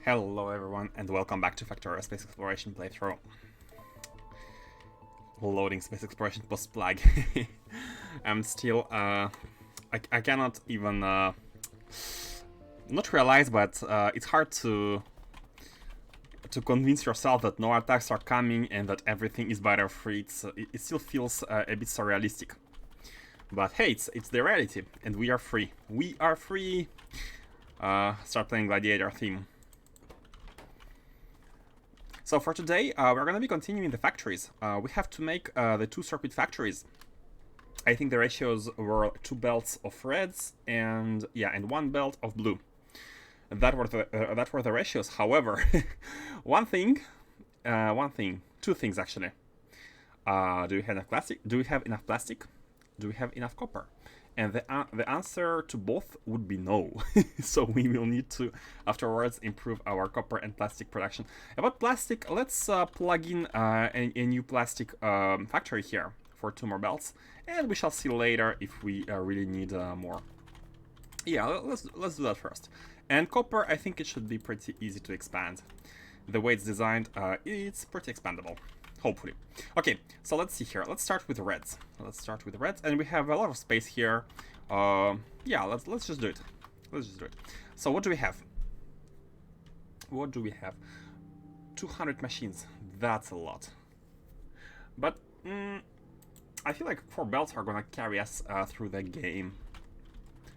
Hello everyone and welcome back to Factorio Space Exploration playthrough. Loading Space Exploration post-plug. I'm still, I cannot even, not realize, but it's hard to convince yourself that no attacks are coming and that everything is battle-free. It still feels a bit surrealistic. But hey, it's the reality, and we are free. We are free! Start playing Gladiator theme. So for today, we're going to be continuing the factories. We have to make the 2 circuit factories. I think the ratios were 2 belts of reds and 1 belt of blue. That were the ratios. However, two things actually. Do we have enough plastic? Do we have enough plastic? Do we have enough copper? And the answer to both would be no. So we will need to, afterwards, improve our copper and plastic production. About plastic, let's plug in a new plastic factory here for 2 more belts. And we shall see later if we really need more. Yeah, let's do that first. And copper, I think it should be pretty easy to expand. The way it's designed, it's pretty expandable. Hopefully. Okay, so let's see here. Let's start with reds. And we have a lot of space here. Yeah, let's just do it. So what do we have? 200 machines. That's a lot. But I feel like 4 belts are gonna carry us through the game.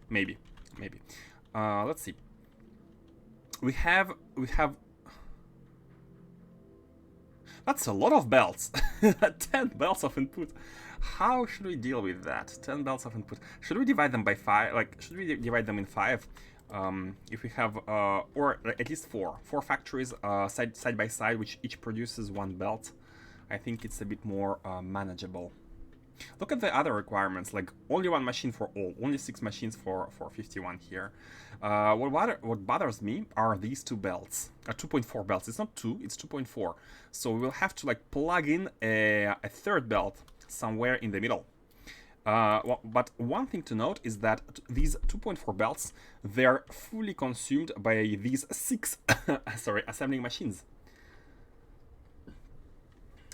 Maybe. Let's see. We have. That's a lot of belts. 10 belts of input. How should we deal with that? 10 belts of input. Should we divide them by 5? Like, should we divide them in 5? If we have, or at least 4 factories side by side, which each produces 1 belt, I think it's a bit more manageable. Look at the other requirements, like only 1 machine for all, only 6 machines for 51 here. What bothers me are these 2 belts, 2.4 belts. It's not 2, it's 2.4. So we will have to like plug in a 3rd belt somewhere in the middle. But one thing to note is that these 2.4 belts, they're fully consumed by these 6 assembling machines.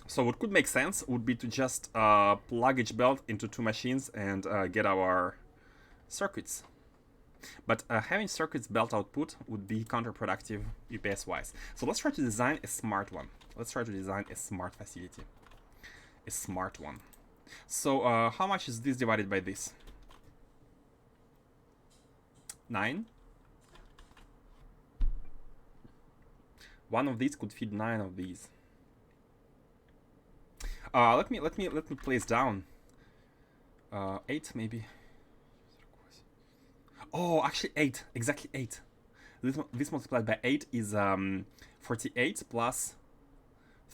So what could make sense would be to just plug each belt into 2 machines and get our circuits. But having circuits belt output would be counterproductive UPS-wise. So let's try to design a smart one. Let's try to design a smart facility. A smart one. So how much is this divided by this? 9? One of these could feed 9 of these. Let me place down 8 maybe. Oh, actually 8, exactly 8. This multiplied by 8 is 48 plus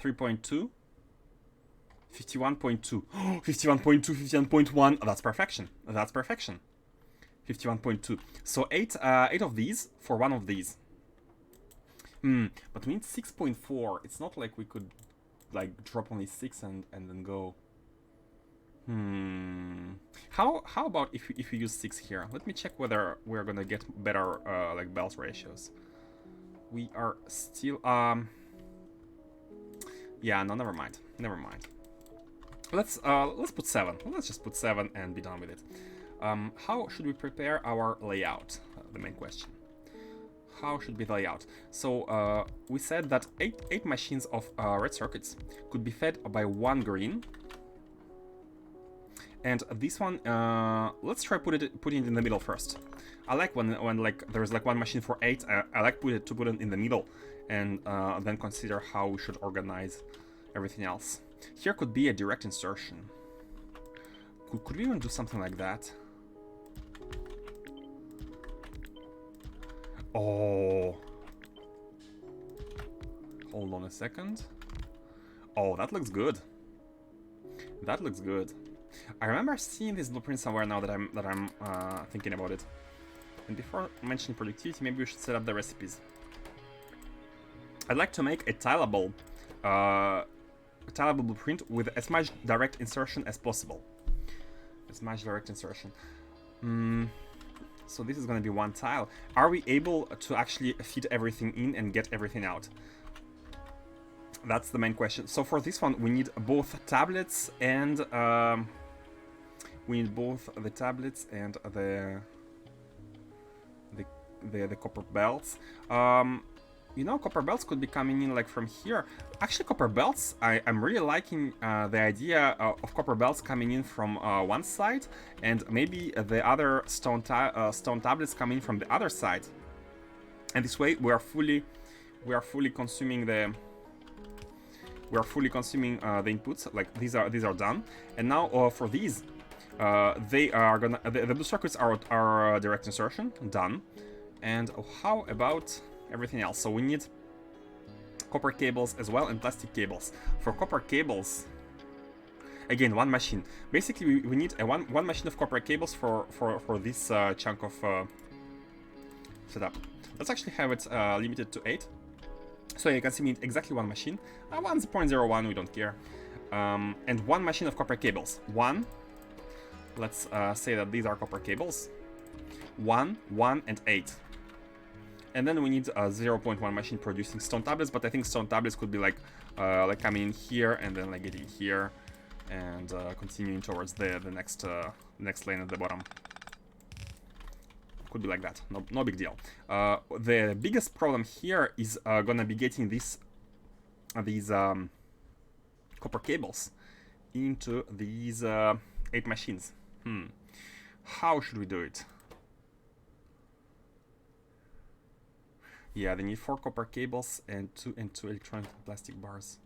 3.2, 51.2. 51.2, 51.1. That's perfection. 51.2. So 8 of these for 1 of these. But we need 6.4. It's not like we could like drop only 6 and then go. How about if we use 6 here? Let me check whether we're gonna get better like belt ratios. We are still yeah, no, never mind. Let's put 7. Let's just put 7 and be done with it. How should we prepare our layout? The main question. How should be the layout? So we said that 8 machines of red circuits could be fed by 1 green. And this one, let's try putting it in the middle first. I like when like there's like 1 machine for 8. I like to put it in the middle, and then consider how we should organize everything else. Here could be a direct insertion. Could we even do something like that? Oh, hold on a second. Oh, that looks good. I remember seeing this blueprint somewhere now that I'm thinking about it. And before mentioning productivity, maybe we should set up the recipes. I'd like to make a tileable blueprint with as much direct insertion as possible. So this is going to be one tile. Are we able to actually fit everything in and get everything out? That's the main question. So for this one, we need both tablets and we need both the tablets and the copper belts. You know, copper belts could be coming in like from here. Actually, copper belts, I'm really liking the idea of copper belts coming in from one side, and maybe the other stone tablets coming in from the other side. And this way, we are fully consuming the inputs. Like these are done. And now for these, they are gonna the blue circuits are direct insertion done. And how about everything else? So we need copper cables as well and plastic cables. For copper cables, again, one machine. Basically, we need a one machine of copper cables for this chunk of setup. Let's actually have it limited to 8. So you can see we need exactly one machine. 1.01, we don't care. And one machine of copper cables. Let's say that these are copper cables. 1, 1, and 8. And then we need a 0.1 machine producing stone tablets, but I think stone tablets could be like coming in here and then like getting here and continuing towards the next lane at the bottom. Could be like that. No big deal. The biggest problem here is gonna be getting these copper cables into these 8 machines. How should we do it? Yeah, they need 4 copper cables and 2 electronic plastic bars.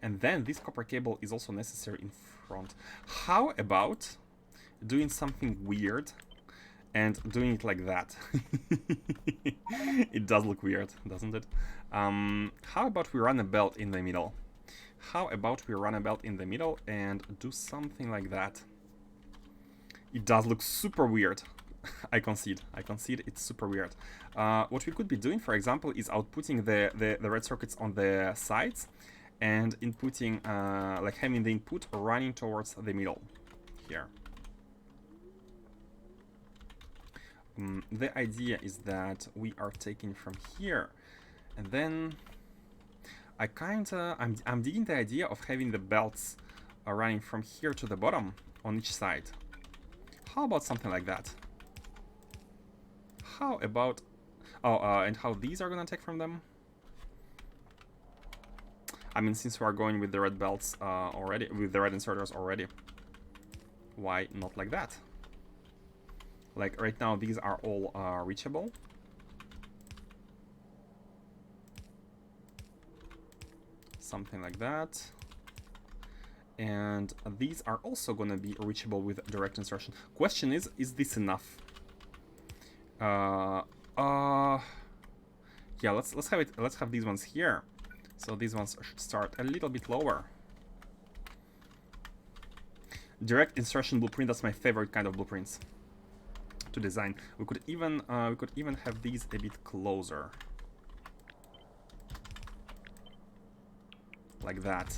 And then this copper cable is also necessary in front. How about doing something weird and doing it like that? It does look weird, doesn't it? How about we run a belt in the middle? And do something like that? It does look super weird. I concede, it's super weird. What we could be doing, for example, is outputting the red circuits on the sides and inputting, like having the input running towards the middle here. The idea is that we are taking from here, and then I'm digging the idea of having the belts running from here to the bottom on each side. How about something like that? How about... and how these are gonna take from them? I mean, since we are going with the red belts already, with the red inserters already, why not like that? Like right now, these are all reachable. Something like that. And these are also gonna be reachable with direct insertion. Question is this enough? Yeah, let's have it. Let's have these ones here. So these ones should start a little bit lower. Direct insertion blueprint. That's my favorite kind of blueprints to design. We could even have these a bit closer, like that.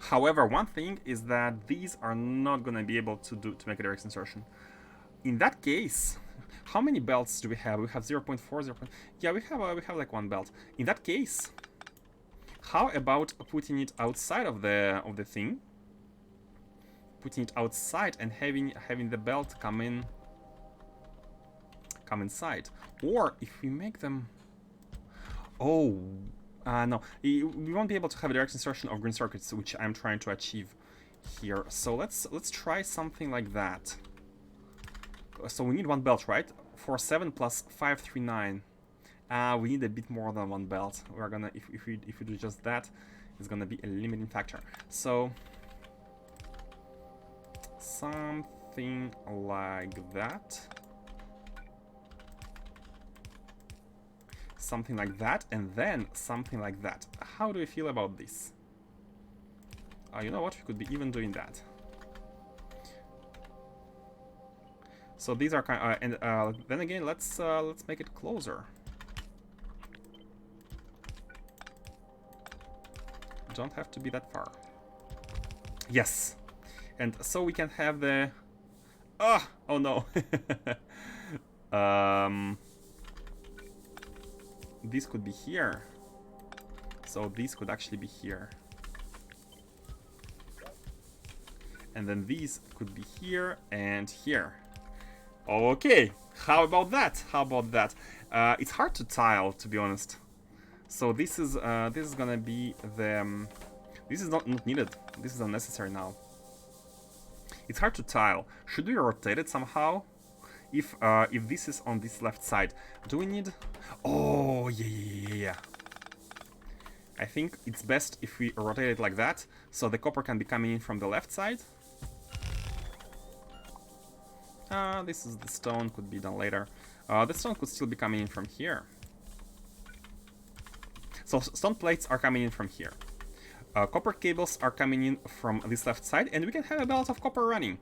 However, one thing is that these are not gonna be able to make a direct insertion. In that case, how many belts do we have? We have 0.4, 0. Yeah, we have like 1 belt. In that case, how about putting it outside of the thing? Putting it outside and having the belt come inside. Or if we make them, no, we won't be able to have a direct insertion of green circuits, which I'm trying to achieve here. So let's try something like that. So we need 1 belt, right? 47 plus 539. We need a bit more than 1 belt. We're gonna, if we do just that, it's gonna be a limiting factor. So something like that. Something like that, and then something like that. How do you feel about this? You know what? We could be even doing that. So these are kind of, and then again, let's make it closer. Don't have to be that far. Yes. And so we can have the... oh no. This could be here. So this could actually be here. And then these could be here and here. Okay, how about that? How about that? It's hard to tile, to be honest. So this is gonna be the... this is not needed. This is unnecessary now. It's hard to tile. Should we rotate it somehow? If this is on this left side, do we need... oh, yeah. I think it's best if we rotate it like that, so the copper can be coming in from the left side. This is the stone, could be done later. The stone could still be coming in from here. So stone plates are coming in from here. Copper cables are coming in from this left side, and we can have a belt of copper running.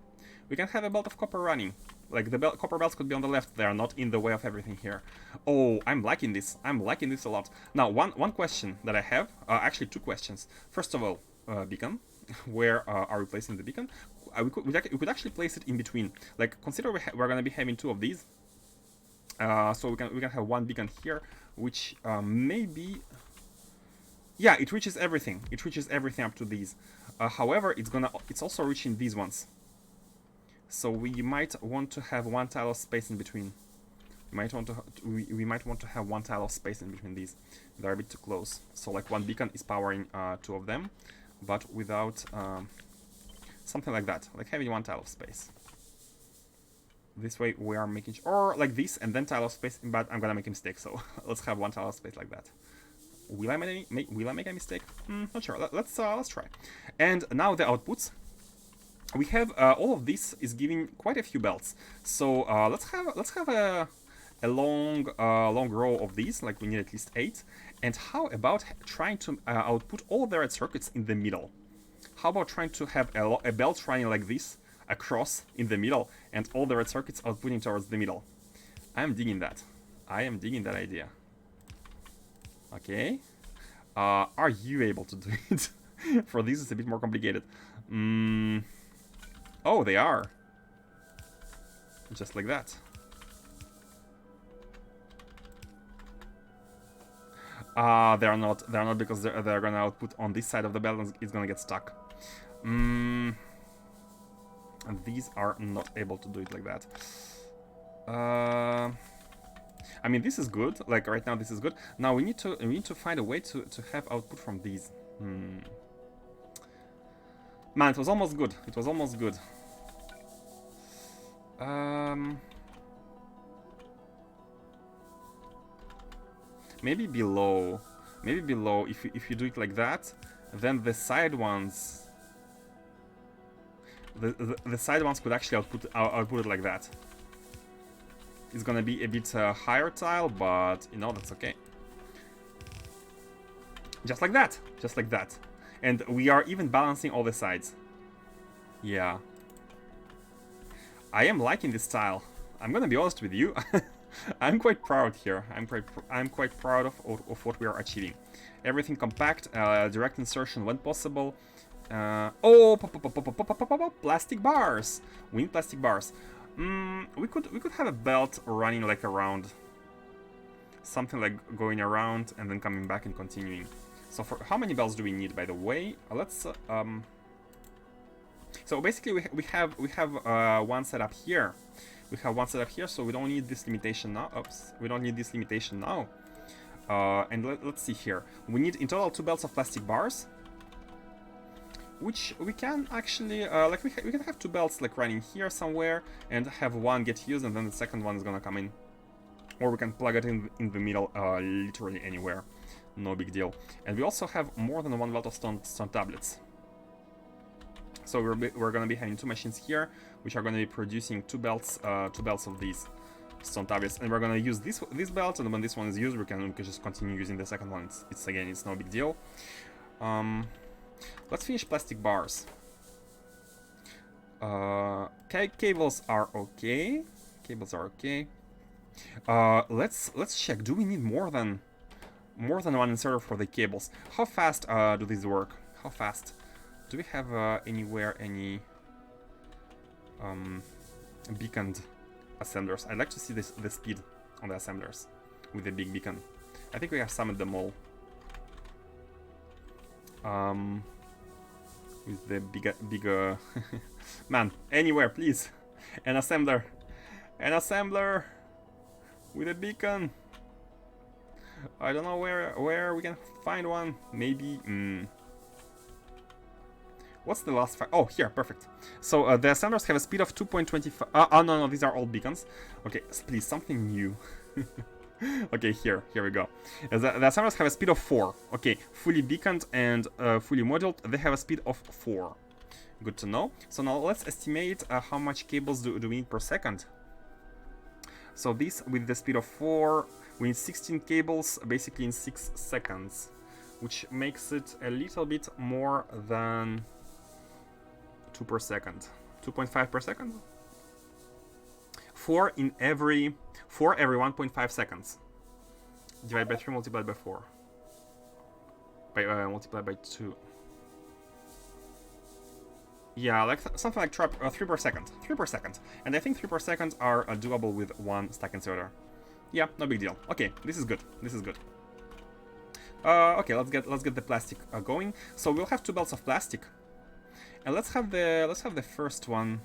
Like the copper belts could be on the left, they are not in the way of everything here. Oh, I'm liking this a lot. Now, one question that I have, actually two questions. First of all, beacon. Where are we placing the beacon? We could actually place it in between. Like, consider we're gonna be having two of these. So we can have one beacon here, which maybe... yeah, it reaches everything. It reaches everything up to these. However, it's also reaching these ones. So we might want to have one tile of space in between. We might want to have one tile of space in between these. They're a bit too close. So like one beacon is powering two of them, but without something like that. Like having one tile of space. This way we are making or like this and then tile of space. But I'm gonna make a mistake. So let's have one tile of space like that. Will I make a mistake? Not sure. Let's try. And now the outputs. We have all of this is giving quite a few belts. So let's have a long row of these. Like we need at least 8. And how about trying to output all of the red circuits in the middle? How about trying to have a belt running like this across in the middle and all the red circuits outputting towards the middle? I am digging that. I am digging that idea. Okay. Are you able to do it? For this, it's a bit more complicated. Oh, they are. Just like that. They are not. They are not because they're gonna output on this side of the belt and it's gonna get stuck. And these are not able to do it like that. I mean, this is good. Like right now, this is good. Now we need to find a way to have output from these. Man, it was almost good. It was almost good. Maybe below. Maybe below. If you do it like that, then the side ones. The side ones could actually output it like that. It's gonna be a bit higher tile, but you know that's okay. Just like that. Just like that. And we are even balancing all the sides. Yeah. I am liking this style. I'm gonna be honest with you. I'm quite proud here. I'm quite proud of what we are achieving. Everything compact, direct insertion when possible. Oh, plastic bars. We need plastic bars. We could have a belt running like around. Something like going around and then coming back and continuing. So for how many belts do we need, by the way? Let's so basically we have one setup here. We have one setup here, so we don't need this limitation now. Oops, we don't need this limitation now. And let's see here. We need in total 2 belts of plastic bars, which we can actually like we can have 2 belts like running here somewhere and have one get used and then the second one is gonna come in, or we can plug it in the middle, literally anywhere. No big deal. And we also have more than 1 belt of stone tablets. So we're gonna be having 2 machines here, which are gonna be producing 2 belts of these stone tablets, and we're gonna use this belt, and when this one is used, we can just continue using the second one. It's no big deal. Let's finish plastic bars. Cables are okay. Let's check. Do we need more than one inserter for the cables? How fast do these work? How fast? Do we have anywhere any beaconed assemblers? I'd like to see the speed on the assemblers with the big beacon. I think we have summoned them all. With the bigger man, anywhere, please. An assembler with a beacon. I don't know where we can find one. Maybe. What's the last? Oh, here, perfect. So the assemblers have a speed of 2.25. Oh no, these are all beacons. Okay, please, something new. Okay, here we go. The assemblers have a speed of 4. Okay, fully beaconed and fully moduled, they have a speed of 4. Good to know. So now let's estimate how much cables do we need per second. So this, with the speed of 4, we need 16 cables basically in 6 seconds, which makes it a little bit more than 2 per second. 2.5 per second? 4 every 1.5 seconds. Divided by 3, multiplied by 4. Multiplied by 2. Yeah, like something like 3 per second. 3 per second. And I think 3 per second are doable with 1 stack inserter. Yeah, no big deal. Okay, this is good. This is good. Okay, let's get the plastic going. So we'll have 2 belts of plastic. And let's have the first one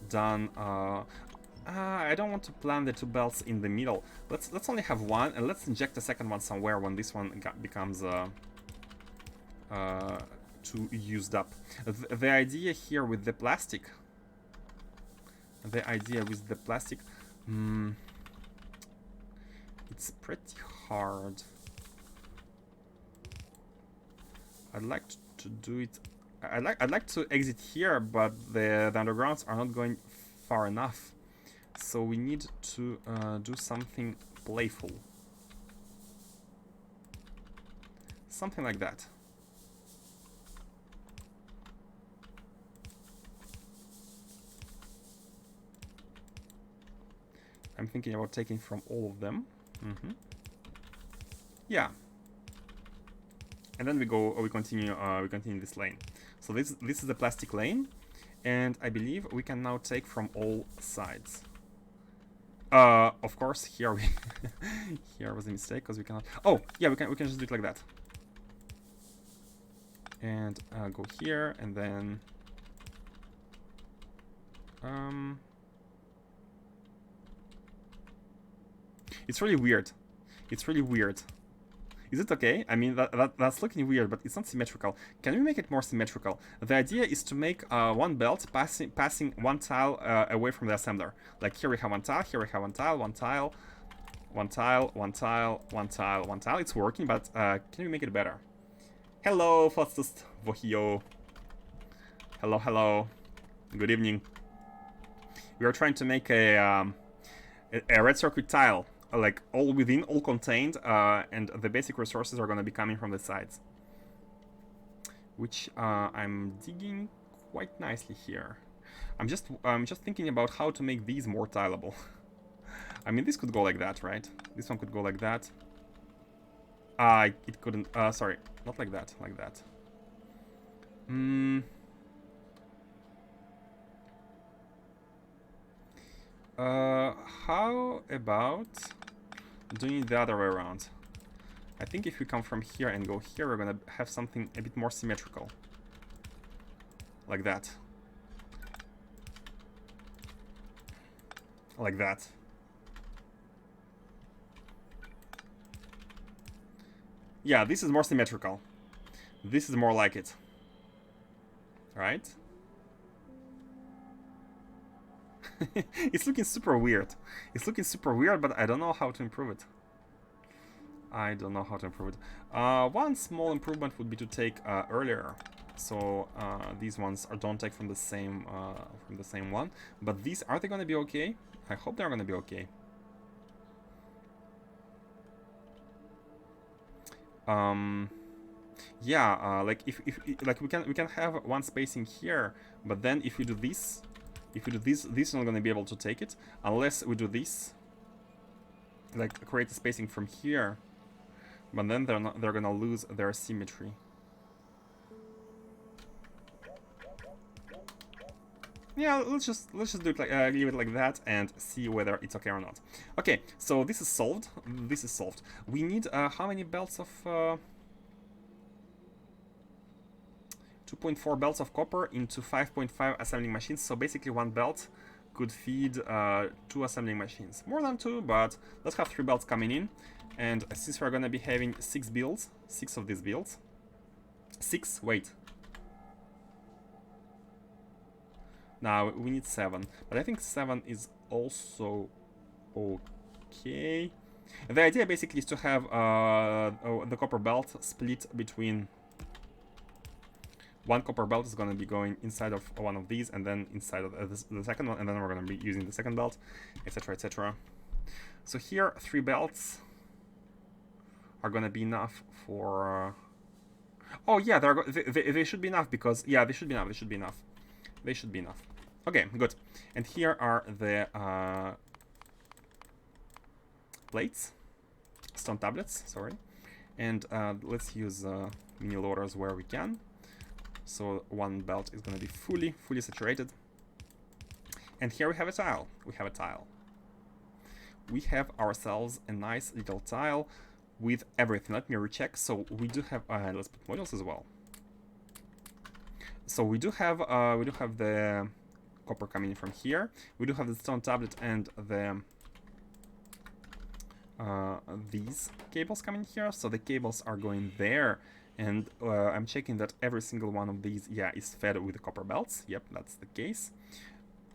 done. I don't want to plant the 2 belts in the middle. Let's only have one, and let's inject the second one somewhere when this one becomes too used up. The idea here with the plastic. It's pretty hard. I'd like to do it. I'd like to exit here, but the undergrounds are not going far enough. So we need to do something playful. Something like that. I'm thinking about taking from all of them. Yeah. And then we continue this lane. So this is the plastic lane, and I believe we can now take from all sides. Of course, here here was a mistake because we cannot. Oh, yeah, we can just do it like that. And go here, and then it's really weird. It's really weird. Is it okay? I mean, that's looking weird, but it's not symmetrical. Can we make it more symmetrical? The idea is to make one belt passing one tile away from the assembler. Like here we have one tile, here we have one tile, one tile, one tile, one tile, one tile, one tile. It's working, but can we make it better? Hello, Fastest Vohio. Hello, hello. Good evening. We are trying to make a red circuit tile. Like all within, all contained, and the basic resources are going to be coming from the sides, which I'm digging quite nicely here. I'm just thinking about how to make these more tileable. I mean, this could go like that, right? This one could go like that. It couldn't. Sorry, not like that. Like that. How about doing it the other way around? I think if we come from here and go here, we're gonna have something a bit more symmetrical. Like that. Like that. Yeah, this is more symmetrical. This is more like it. Right? It's looking super weird. It's looking super weird, but I don't know how to improve it. I don't know how to improve it. One small improvement would be to take earlier. So these ones don't take from the same one. But these, are they going to be okay? I hope they're going to be okay. Yeah, like if like we can have one spacing here, but then if we do this. If we do this, this is not going to be able to take it unless we do this, like create a spacing from here. But then they're going to lose their symmetry. Yeah, let's just do it like leave it like that and see whether it's okay or not. Okay, so this is solved. This is solved. We need how many belts of 2.4 belts of copper into 5.5 assembling machines. So basically, one belt could feed 2 assembling machines. More than 2, but let's have 3 belts coming in. And since we're gonna be having 6 builds, 6 of these builds. 6. Wait. Now we need 7, but I think 7 is also okay. The idea basically is to have the copper belt split between one copper belt is going to be going inside of one of these, and then inside of the second one, and then we're going to be using the second belt, etc., etc. So here, 3 belts are going to be enough for. Oh yeah, they should be enough because yeah, they should be enough. They should be enough. They should be enough. Okay, good. And here are the plates, stone tablets, sorry. And let's use mini loaders where we can. So one belt is going to be fully saturated. And here we have a tile. We have a tile. We have ourselves a nice little tile with everything. Let me recheck. So we do have. Let's put modules as well. So we do have the copper coming in from here. We do have the stone tablet and the these cables coming here. So the cables are going there, and I'm checking that every single one of these, yeah, is fed with the copper belts. Yep, that's the case.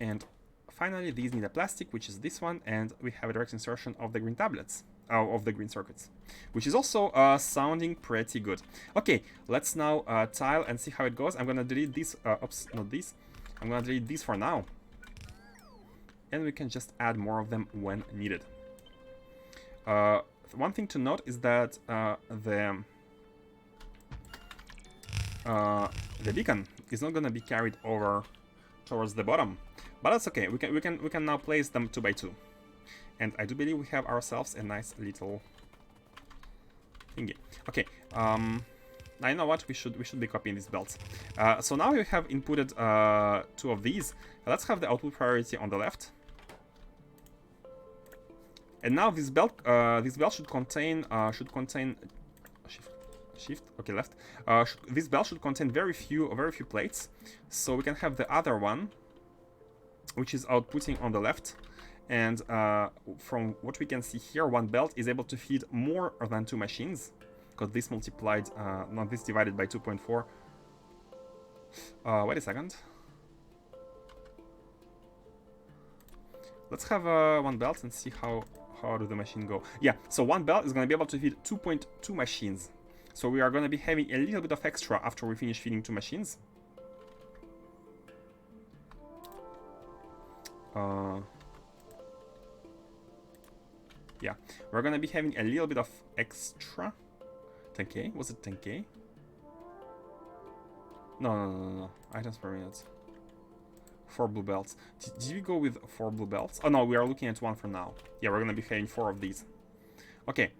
And finally, these need a plastic, which is this one, and we have a direct insertion of the green tablets. Of the green circuits, which is also sounding pretty good. Okay, let's now tile and see how it goes. I'm gonna delete this. Oops, not this. I'm gonna delete these for now, and we can just add more of them when needed. One thing to note is that the beacon is not gonna be carried over towards the bottom, but that's okay. We can now place them 2 by 2. And I do believe we have ourselves a nice little thingy. Okay, now you know what? We should be copying these belts. So now we have inputted 2 of these. Let's have the output priority on the left. And now this belt should contain shift. Okay, left. This belt should contain very few plates. So we can have the other one, which is outputting on the left. And from what we can see here, one belt is able to feed more than 2 machines, because this multiplied, not this divided by 2.4. Wait a second. Let's have one belt and see how do the machine go. Yeah, so one belt is going to be able to feed 2.2 machines. So we are going to be having a little bit of extra after we finish feeding 2 machines. Yeah, we're gonna be having a little bit of extra. 10k? Was it 10k? No. Items per minute. 4 blue belts. Did we go with 4 blue belts? Oh no, we are looking at 1 for now. Yeah, we're gonna be having 4 of these. Okay.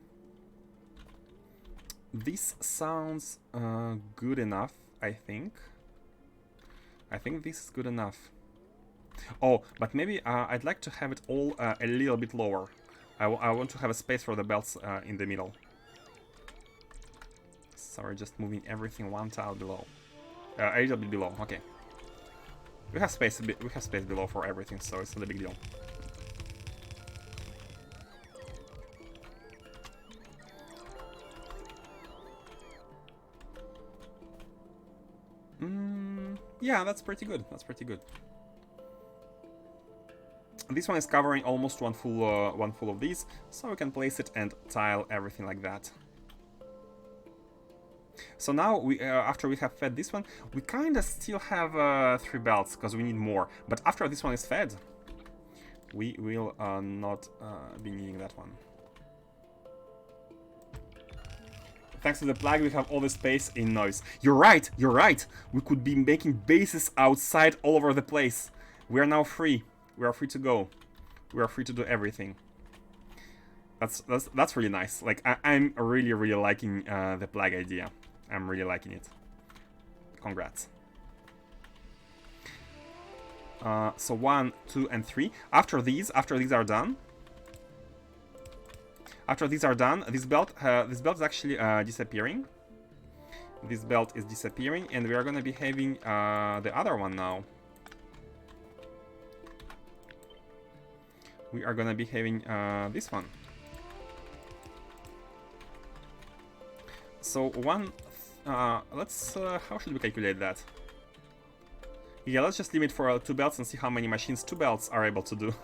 This sounds good enough, I think. I think this is good enough. Oh, but maybe I'd like to have it all a little bit lower. I want to have a space for the belts in the middle. Sorry, just moving everything 1 tile below. A little bit below, okay. We have space below for everything, so it's not a big deal. Yeah, that's pretty good. That's pretty good. This one is covering almost one full of these, so we can place it and tile everything like that. So now, after we have fed this one, we kind of still have 3 belts, because we need more. But after this one is fed, we will not be needing that one. Thanks to the plug, we have all the space in noise. You're right, you're right! We could be making bases outside all over the place. We are now free. We are free to go. We are free to do everything. That's really nice. Like, I'm really liking the plug idea. I'm really liking it. Congrats. So 1, 2, and 3. After these are done, this belt is actually disappearing. This belt is disappearing, and we are gonna be having the other one now. We are gonna be having this one. So one, let's, how should we calculate that? Yeah, let's just limit for 2 belts and see how many machines 2 belts are able to do.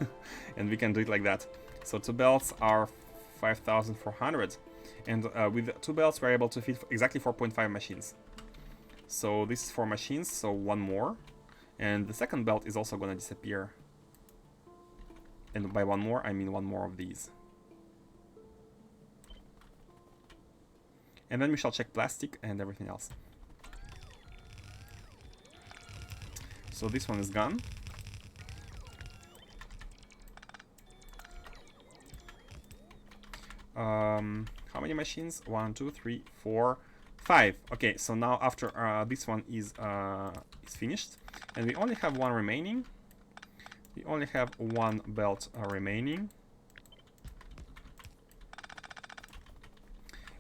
And we can do it like that. So 2 belts are 5,400. And with 2 belts, we're able to fit exactly 4.5 machines. So this is 4 machines, so 1 more. And the second belt is also gonna disappear. And by 1 more, I mean 1 more of these. And then we shall check plastic and everything else. So this one is gone. How many machines? 1, 2, 3, 4, 5. Okay, so now after this one is finished, and we only have 1 remaining. We only have 1 belt remaining.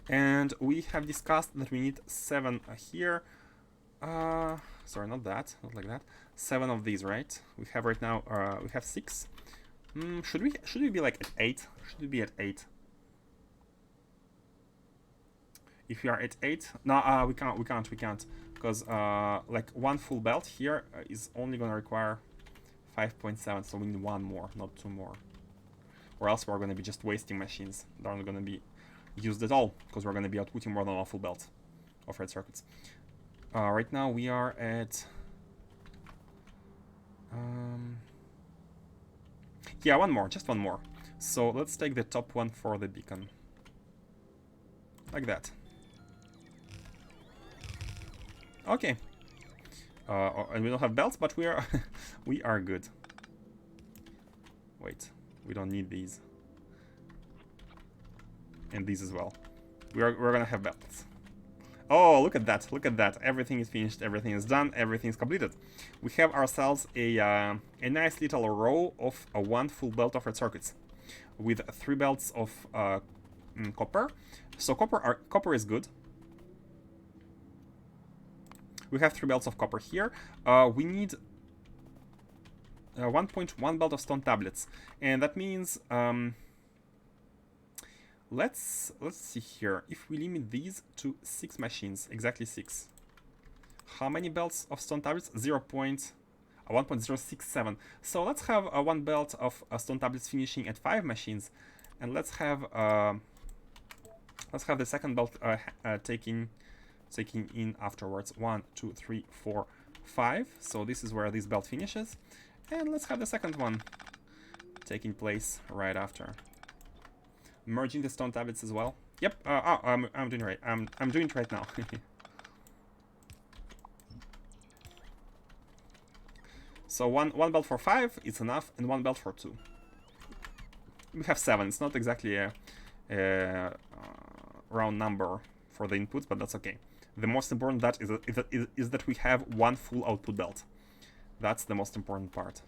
And we have discussed that we need 7 here. Sorry, not that, not like that. 7 of these, right? We have right now, we have 6. Should we be like at 8? Should we be at 8? If we are at 8, no, we can't, because like 1 full belt here is only gonna require 5.7, so we need 1 more, not 2 more, or else we're gonna be just wasting machines. They're not gonna be used at all, because we're gonna be outputting more than 1 full belt of red circuits. Right now we are at yeah, 1 more, just 1 more. So let's take the top one for the beacon, like that. Okay. And we don't have belts, but we are we are good. Wait, we don't need these. And these as well. We're gonna have belts. Oh, look at that! Look at that! Everything is finished. Everything is done. Everything is completed. We have ourselves a nice little row of 1 full belt of red circuits, with 3 belts of copper. So copper is good. We have 3 belts of copper here. We need 1.1 belt of stone tablets, and that means let's see here. If we limit these to 6 machines, exactly 6. How many belts of stone tablets? 1.067. So let's have 1 belt of stone tablets finishing at 5 machines, and let's have the second belt taking in afterwards. 1, 2, 3, 4, 5. So this is where this belt finishes, and let's have the second one taking place right after. Merging the stone tablets as well. Yep. I'm doing right. I'm doing it right now. So one belt for 5 is enough, and 1 belt for 2. We have 7. It's not exactly a round number for the inputs, but that's okay. The most important is that we have 1 full output belt. That's the most important part.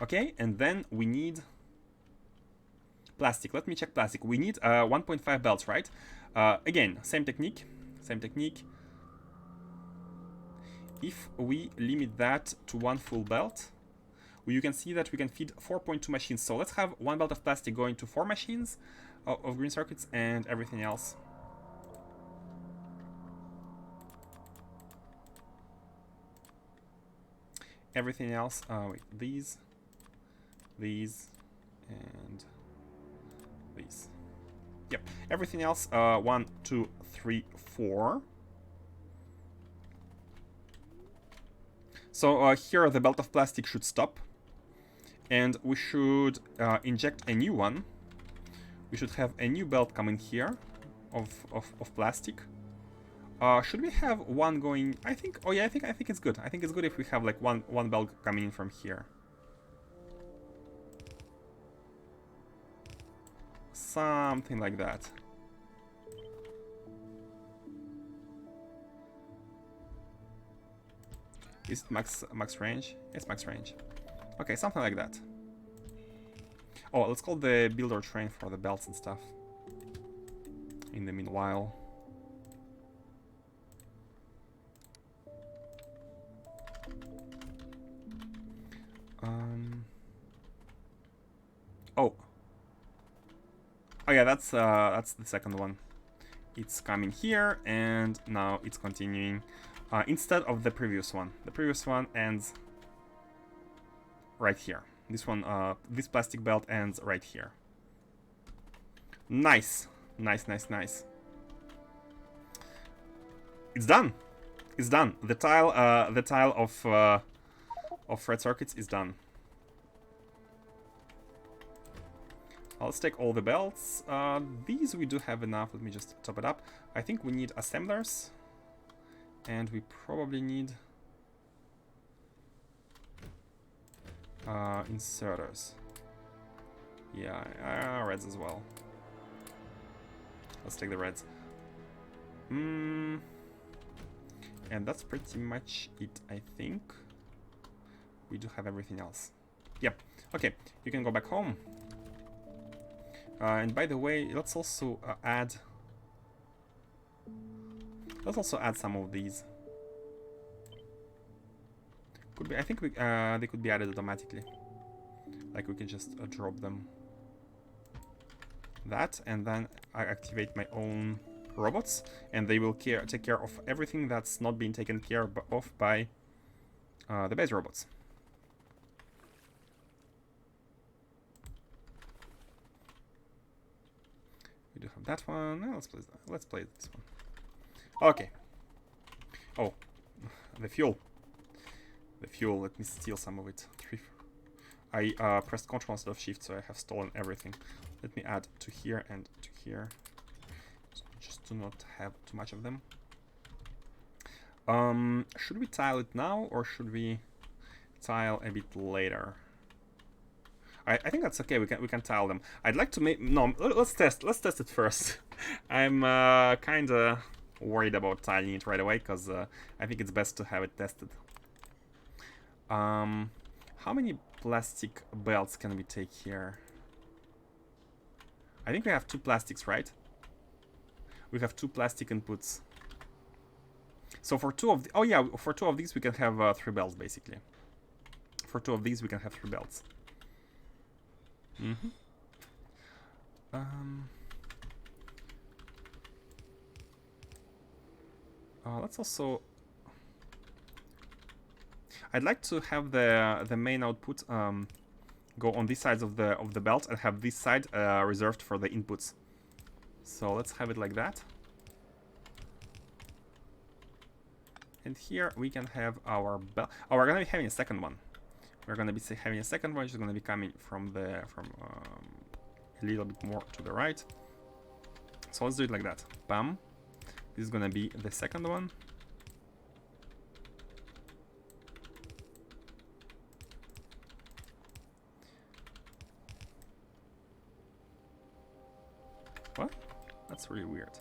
Okay, and then we need plastic. Let me check plastic. We need 1.5 belts, right? Again, same technique. If we limit that to 1 full belt, you can see that we can feed 4.2 machines. So let's have 1 belt of plastic going to 4 machines of green circuits, and everything else. Wait, these, and these. Yep, everything else, 1, 2, 3, 4. So here the belt of plastic should stop, and we should inject a new one. We should have a new belt coming here of plastic. Should we have 1 going? I think. Oh yeah, I think it's good. I think it's good if we have like one belt coming in from here. Something like that. Is it max range? It's max range. Okay, something like that. Oh, let's call the builder train for the belts and stuff. In the meanwhile. Oh. Oh yeah, that's the second one. It's coming here, and now it's continuing instead of the previous one. The previous one ends right here. This one, this plastic belt ends right here. Nice, nice, nice, nice. It's done. It's done. The tile of red circuits is done. Let's take all the belts. These we do have enough. Let me just top it up. I think we need assemblers. And we probably need inserters. Yeah, reds as well. Let's take the reds. And that's pretty much it, I think. We do have everything else. Yep. Okay, you can go back home. And by the way, let's also add some of these. Could be. I think they could be added automatically. Like we can just drop them. That, and then I activate my own robots, and they will take care of everything that's not being taken care of by the base robots. We do have that one. No, let's play this one. Okay. Oh, the fuel. The fuel. Let me steal some of it. I pressed Ctrl instead of Shift, so I have stolen everything. Let me add to here and to here, just to not have too much of them. Should we tile it now, or should we tile a bit later? I think that's okay. We can tile them. I'd like to make Let's test it first. I'm kind of worried about tiling it right away because I think it's best to have it tested. How many plastic belts can we take here? I think we have 2 plastics, right? We have 2 plastic inputs. So for 2 of for 2 of these we can have 3 belts basically. For 2 of these we can have 3 belts. Let's also. I'd like to have the main output go on these sides of the belt and have this side reserved for the inputs. So let's have it like that. And here we can have our belt. Oh, we're gonna be having a second one. We're gonna be having a second one, which is gonna be coming from a little bit more to the right. So let's do it like that. Bam. This is gonna be the second one. What? That's really weird.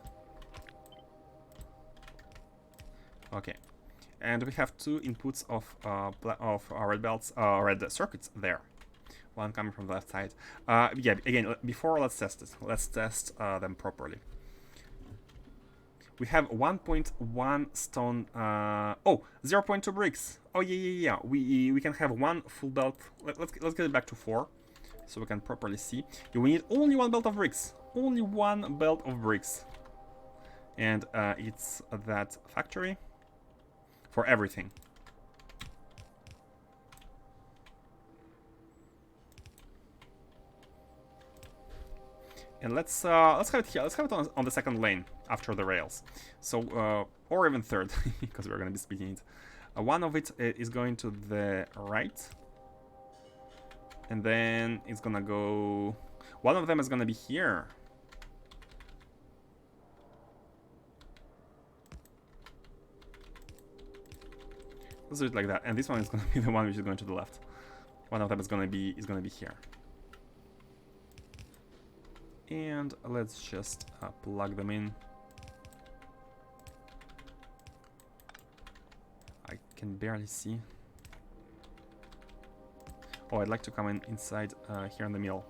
Okay. And we have 2 inputs of red belts, red circuits there. One coming from the left side. Yeah, again, before let's test it. Let's test them properly. We have 1.1 stone. 0.2 bricks. Oh yeah. We can have 1 full belt. Let's get it back to 4, so we can properly see. We need only 1 belt of bricks. Only 1 belt of bricks, and it's that factory. For everything. And let's have it here. Let's have it on the second lane after the rails. So or even third, because we're gonna be splitting it. One of it is going to the right, and then it's gonna go. One of them is gonna be here. Let's do it like that, and this one is going to be the one which is going to the left. One of them is going to be here. And let's just plug them in. I can barely see. Oh, I'd like to come inside here in the middle.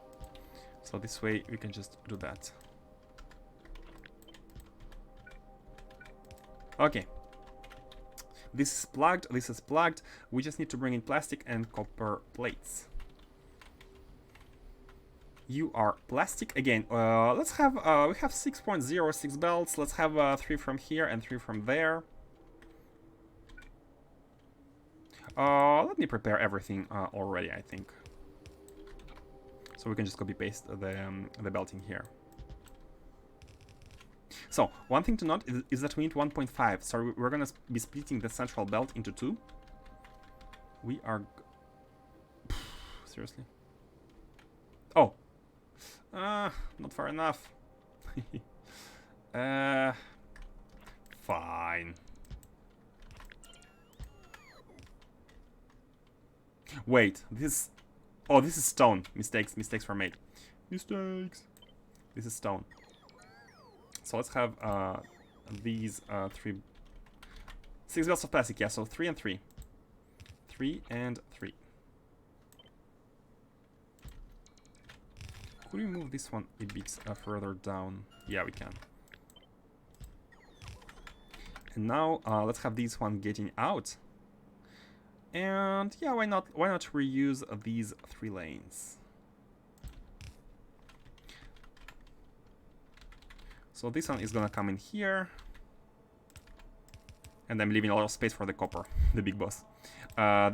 So this way we can just do that. Okay. This is plugged, this is plugged. We just need to bring in plastic and copper plates. You are plastic again. Let's have we have 6.06 belts. Let's have 3 from here and 3 from there. Let me prepare everything already, I think. So we can just copy paste the belting here. So one thing to note is that we need 1.5. So we're gonna be splitting the central belt into 2. We are seriously. Oh. Not far enough. Fine. Wait, this... Oh, this is stone. Mistakes were made. Mistakes. This is stone. So let's have these 6 belts of plastic, yeah, so 3 and 3. 3 and 3. Could we move this one a bit further down? Yeah, we can. And now let's have this one getting out. And yeah, why not reuse these 3 lanes? So this one is gonna come in here. And I'm leaving a lot of space for the copper, the big boss.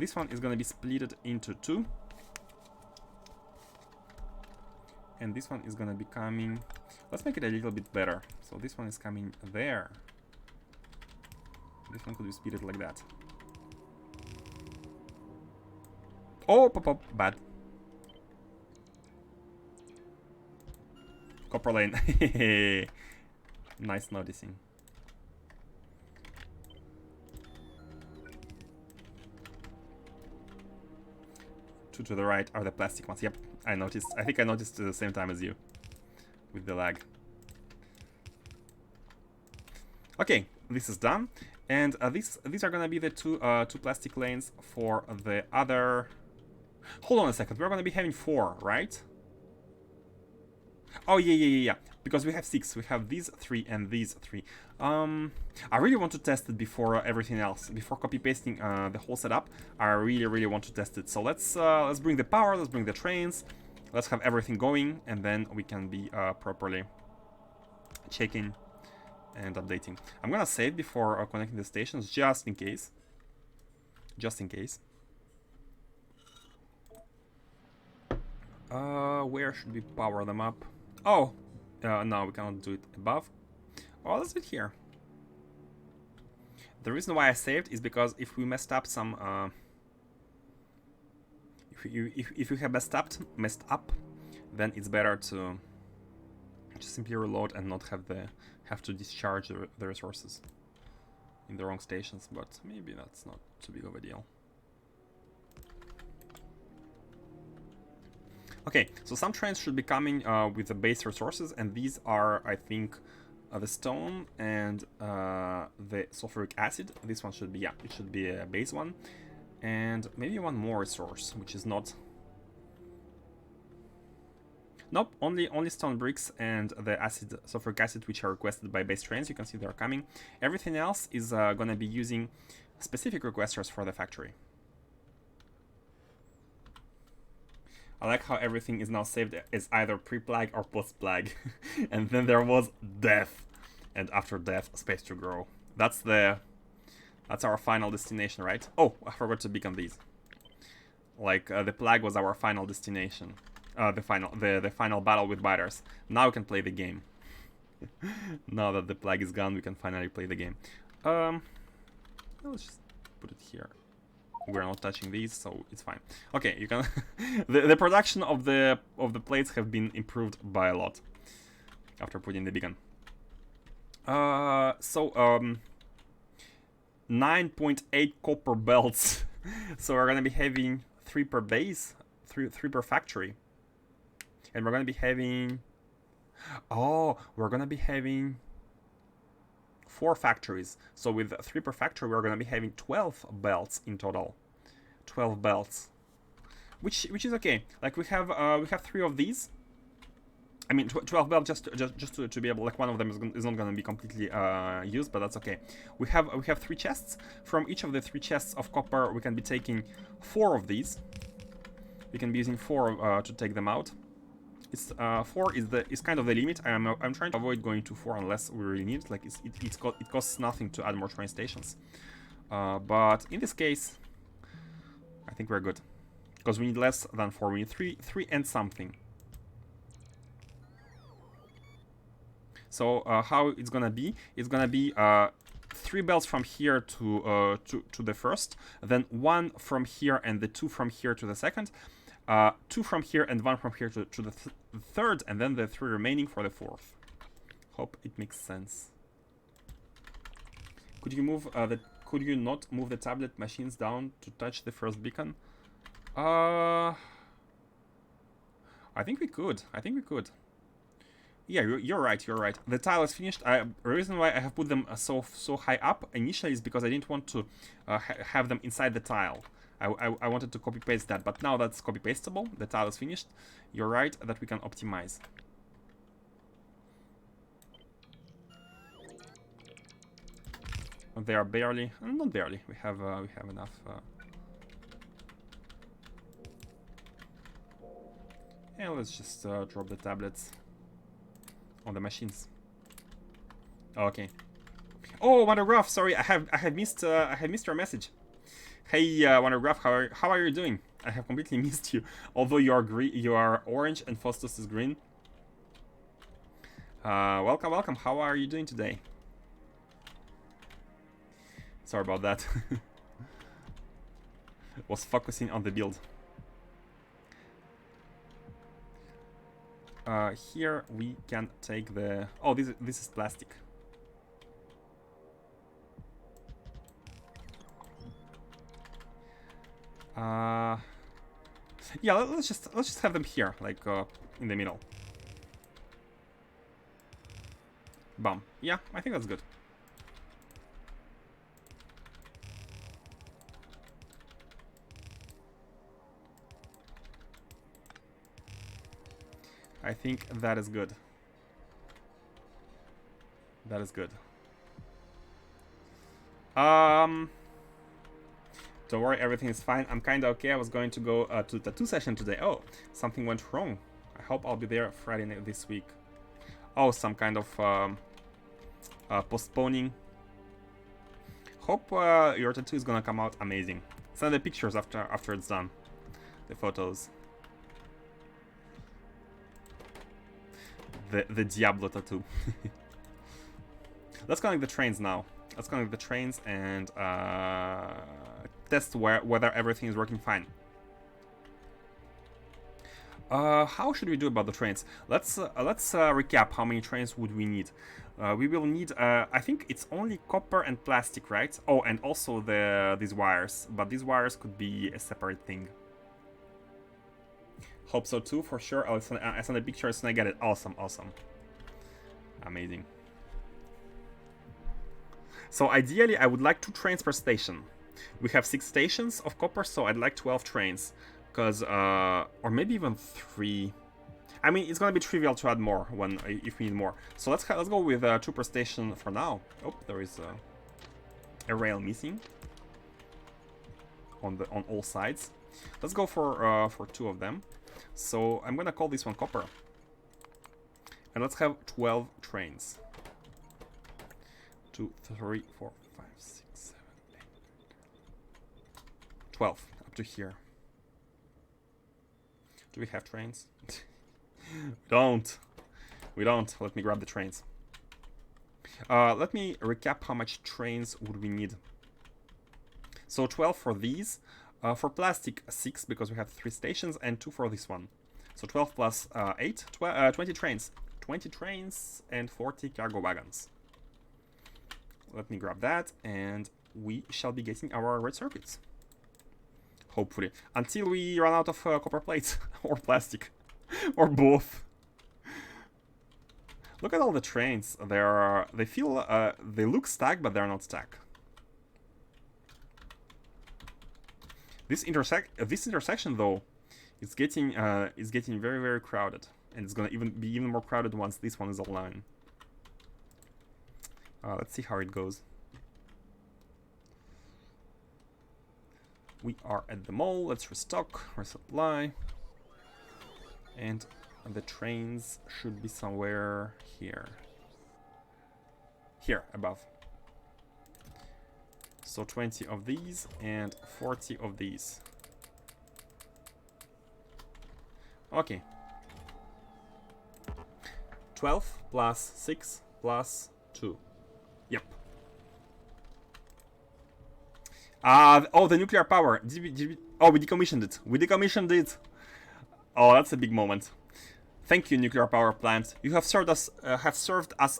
This one is gonna be splitted into 2. And this one is gonna be coming... Let's make it a little bit better. So this one is coming there. This one could be splitted like that. Oh, pop, bad. Copper lane. Nice noticing. 2 to the right are the plastic ones. Yep, I noticed. I think I noticed at the same time as you with the lag. Okay, this is done. And these are gonna be the two plastic lanes for the other... Hold on a second, we're gonna be having 4, right? Oh, yeah. Because we have 6. We have these 3 and these 3. I really want to test it before everything else. Before copy-pasting the whole setup, I really want to test it. So let's bring the power, let's bring the trains, let's have everything going, and then we can be properly checking and updating. I'm gonna save before connecting the stations, just in case. Just in case. Where should we power them up? Oh, no, we cannot do it above. Oh, let's do it here. The reason why I saved is because if we messed up some, if you have messed up, then it's better to just simply reload and not have to discharge the resources in the wrong stations. But maybe that's not too big of a deal. Okay, so some trains should be coming with the base resources, and these are, I think, the stone and the sulfuric acid. This one should be, yeah, it should be a base one. And maybe one more resource, which is not... Nope, only stone bricks and the sulfuric acid, which are requested by base trains. You can see they're coming. Everything else is gonna be using specific requesters for the factory. I like how everything is now saved as either pre-plag or post-plag. And then there was death. And after death, space to grow. That's our final destination, right? Oh, I forgot to beacon these. Like, the plag was our final destination. The final battle with biters. Now we can play the game. Now that the plag is gone, we can finally play the game. Let's just put it here. We're not touching these, so it's fine. Okay, you can. the production of the plates have been improved by a lot after putting the beacon. 9.8 copper belts. So we're gonna be having 3 per base, 3 per factory, and we're gonna be having. Oh, we're gonna be having 4 factories. So with 3 per factory, we're going to be having 12 belts in total. 12 belts, which is okay. Like we have 3 of these. I mean, 12 belts just to be able, like, one of them is not going to be completely used, but that's okay. We have 3 chests. From each of the 3 chests of copper, we can be taking 4 of these. We can be using 4 to take them out. It's 4 is kind of the limit. I'm trying to avoid going to 4 unless we really need it. Like it costs nothing to add more train stations. But in this case, I think we're good, because we need less than 4. We need 3 and something. So how it's gonna be? It's gonna be 3 belts from here to the first, then 1 from here and the 2 from here to the second. 2 from here and 1 from here to the third, and then the 3 remaining for the fourth. Hope it makes sense. Could you move Could you not move the tablet machines down to touch the first beacon? I think we could. Yeah, you're right. The tile is finished. The reason why I have put them so high up initially is because I didn't want to have them inside the tile. I wanted to copy paste that, but now that's copy pastable. The tile is finished. You're right that we can optimize. They are barely, not barely. We have enough. Yeah, let's just drop the tablets on the machines. Okay. Oh, Wondergraph, sorry, I have missed your message. Hey, Wondergraph, how are you doing? I have completely missed you. Although you are green, you are orange, and Faustus is green. Welcome. How are you doing today? Sorry about that. Was focusing on the build. Here we can take the... Oh, this is plastic. Yeah, let's just have them here, like in the middle. Bam. Yeah, I think that's good. I think that is good. That is good. Don't worry, everything is fine. I'm kinda okay. I was going to go to the tattoo session today. Oh, something went wrong. I hope I'll be there Friday this week. Oh, some kind of postponing. Hope your tattoo is gonna come out amazing. Send the pictures after it's done. The photos. The Diablo tattoo. Let's connect the trains now. Let's connect the trains and test whether everything is working fine. How should we do about the trains? Let's recap how many trains would we need. We will need, I think it's only copper and plastic, right? Oh, and also these wires, but these wires could be a separate thing. Hope so too, for sure. I'll send a picture as soon as I get it. Awesome. Amazing. So ideally, I would like 2 trains per station. We have 6 stations of copper, so I'd like 12 trains. Because, or maybe even 3. I mean, it's gonna be trivial to add more if we need more. So let's go with 2 per station for now. Oh, there is a rail missing on all sides. Let's go for 2 of them. So I'm gonna call this one copper, and let's have 12 trains. 2, 3, 4, 5, 6, 7, 8, 12 up to here. Do we have trains? We don't. Let me grab the trains. Let me recap how much trains would we need. So 12 for these. For plastic, 6, because we have 3 stations, and 2 for this one. So 12 plus 8, 20 trains. 20 trains and 40 cargo wagons. Let me grab that, and we shall be getting our red circuits. Hopefully. Until we run out of copper plates, or plastic, or both. Look at all the trains. They feel they look stacked, but they're not stacked. This intersection though is getting very, very crowded, and it's gonna be even more crowded once this one is online. Let's see how it goes. We are at the mall. Let's restock, resupply, and the trains should be somewhere here. Here, above. So 20 of these and 40 of these. Okay. 12 plus 6 plus 2. Yep. Oh, the nuclear power. Oh, we decommissioned it. We decommissioned it. Oh, that's a big moment. Thank you, nuclear power plant. You have served us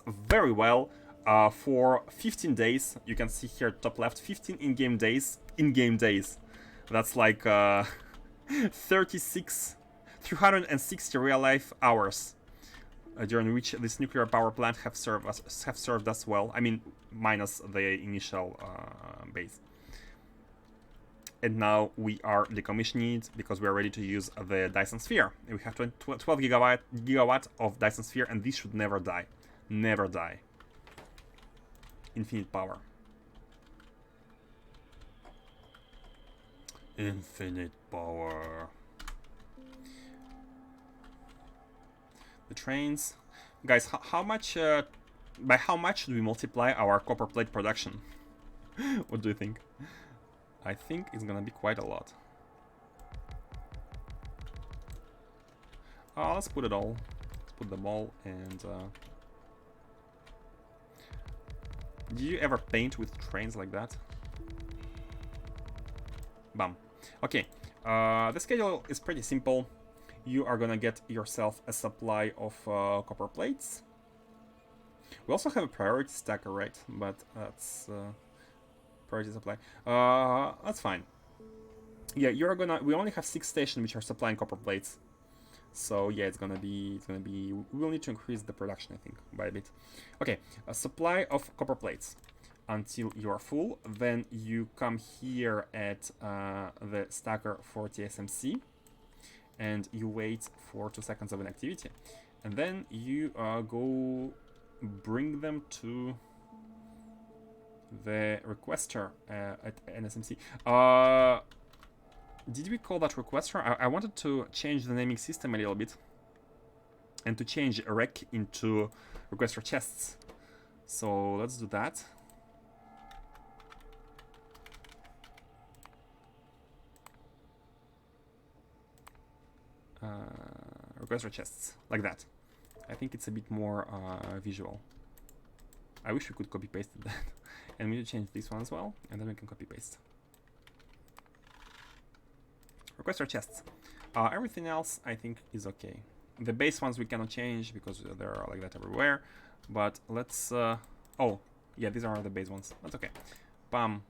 very well for 15 days. You can see here top left, 15 in-game days. In-game days. That's like 360 real-life hours during which this nuclear power plant have served us well. I mean, minus the initial base. And now we are decommissioning it because we are ready to use the Dyson Sphere. We have 12 gigawatt of Dyson Sphere, and this should never die. Never die. Infinite power. Infinite power. The trains. Guys, how much... by how much do we multiply our copper plate production? What do you think? I think it's gonna be quite a lot. Let's put it all. Let's put them all and... Do you ever paint with trains like that? Bam. Okay. The schedule is pretty simple. You are gonna get yourself a supply of copper plates. We also have a priority stacker, right? But that's... priority supply. That's fine. Yeah, you're gonna... We only have 6 stations which are supplying copper plates. So yeah, it's gonna be... We'll need to increase the production, I think, by a bit. Okay, a supply of copper plates until you are full. Then you come here at the stacker for TSMC, and you wait for 2 seconds of inactivity, and then you go bring them to the requester at NSMC. Did we call that requester? I wanted to change the naming system a little bit and to change rec into requester chests. So let's do that. Requester chests, like that. I think it's a bit more visual. I wish we could copy paste that. And we need to change this one as well, and then we can copy paste. Requester chests. Everything else I think is okay. The base ones we cannot change because there are like that everywhere. But let's... oh, yeah, these are the base ones. That's okay. Bam.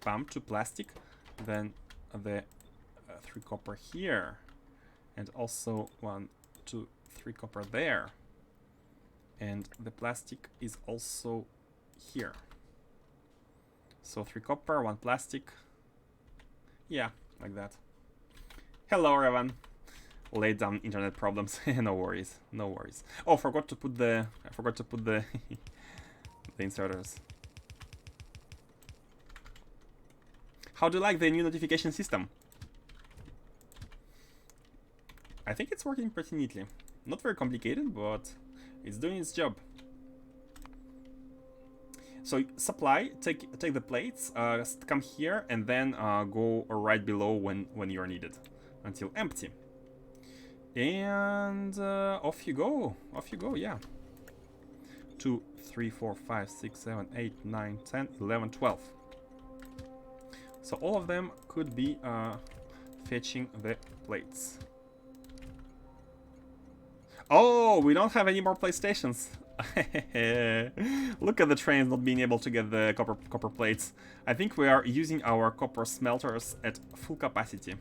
Bam to plastic. Then the 3 copper here. And also 1, 2, 3 copper there. And the plastic is also here. So 3 copper, 1 plastic. Yeah, like that. Hello, Evan. Laid down internet problems. No worries, no worries. Oh, I forgot to put the the inserters. How do you like the new notification system? I think it's working pretty neatly. Not very complicated, but it's doing its job. So supply, take the plates, come here, and then go right below when you're needed, until empty. And off you go, yeah. 2, 3, 4, 5, 6, 7, 8, 9, 10, 11, 12. So all of them could be fetching the plates. Oh, we don't have any more PlayStations. Look at the trains not being able to get the copper plates. I think we are using our copper smelters at full capacity.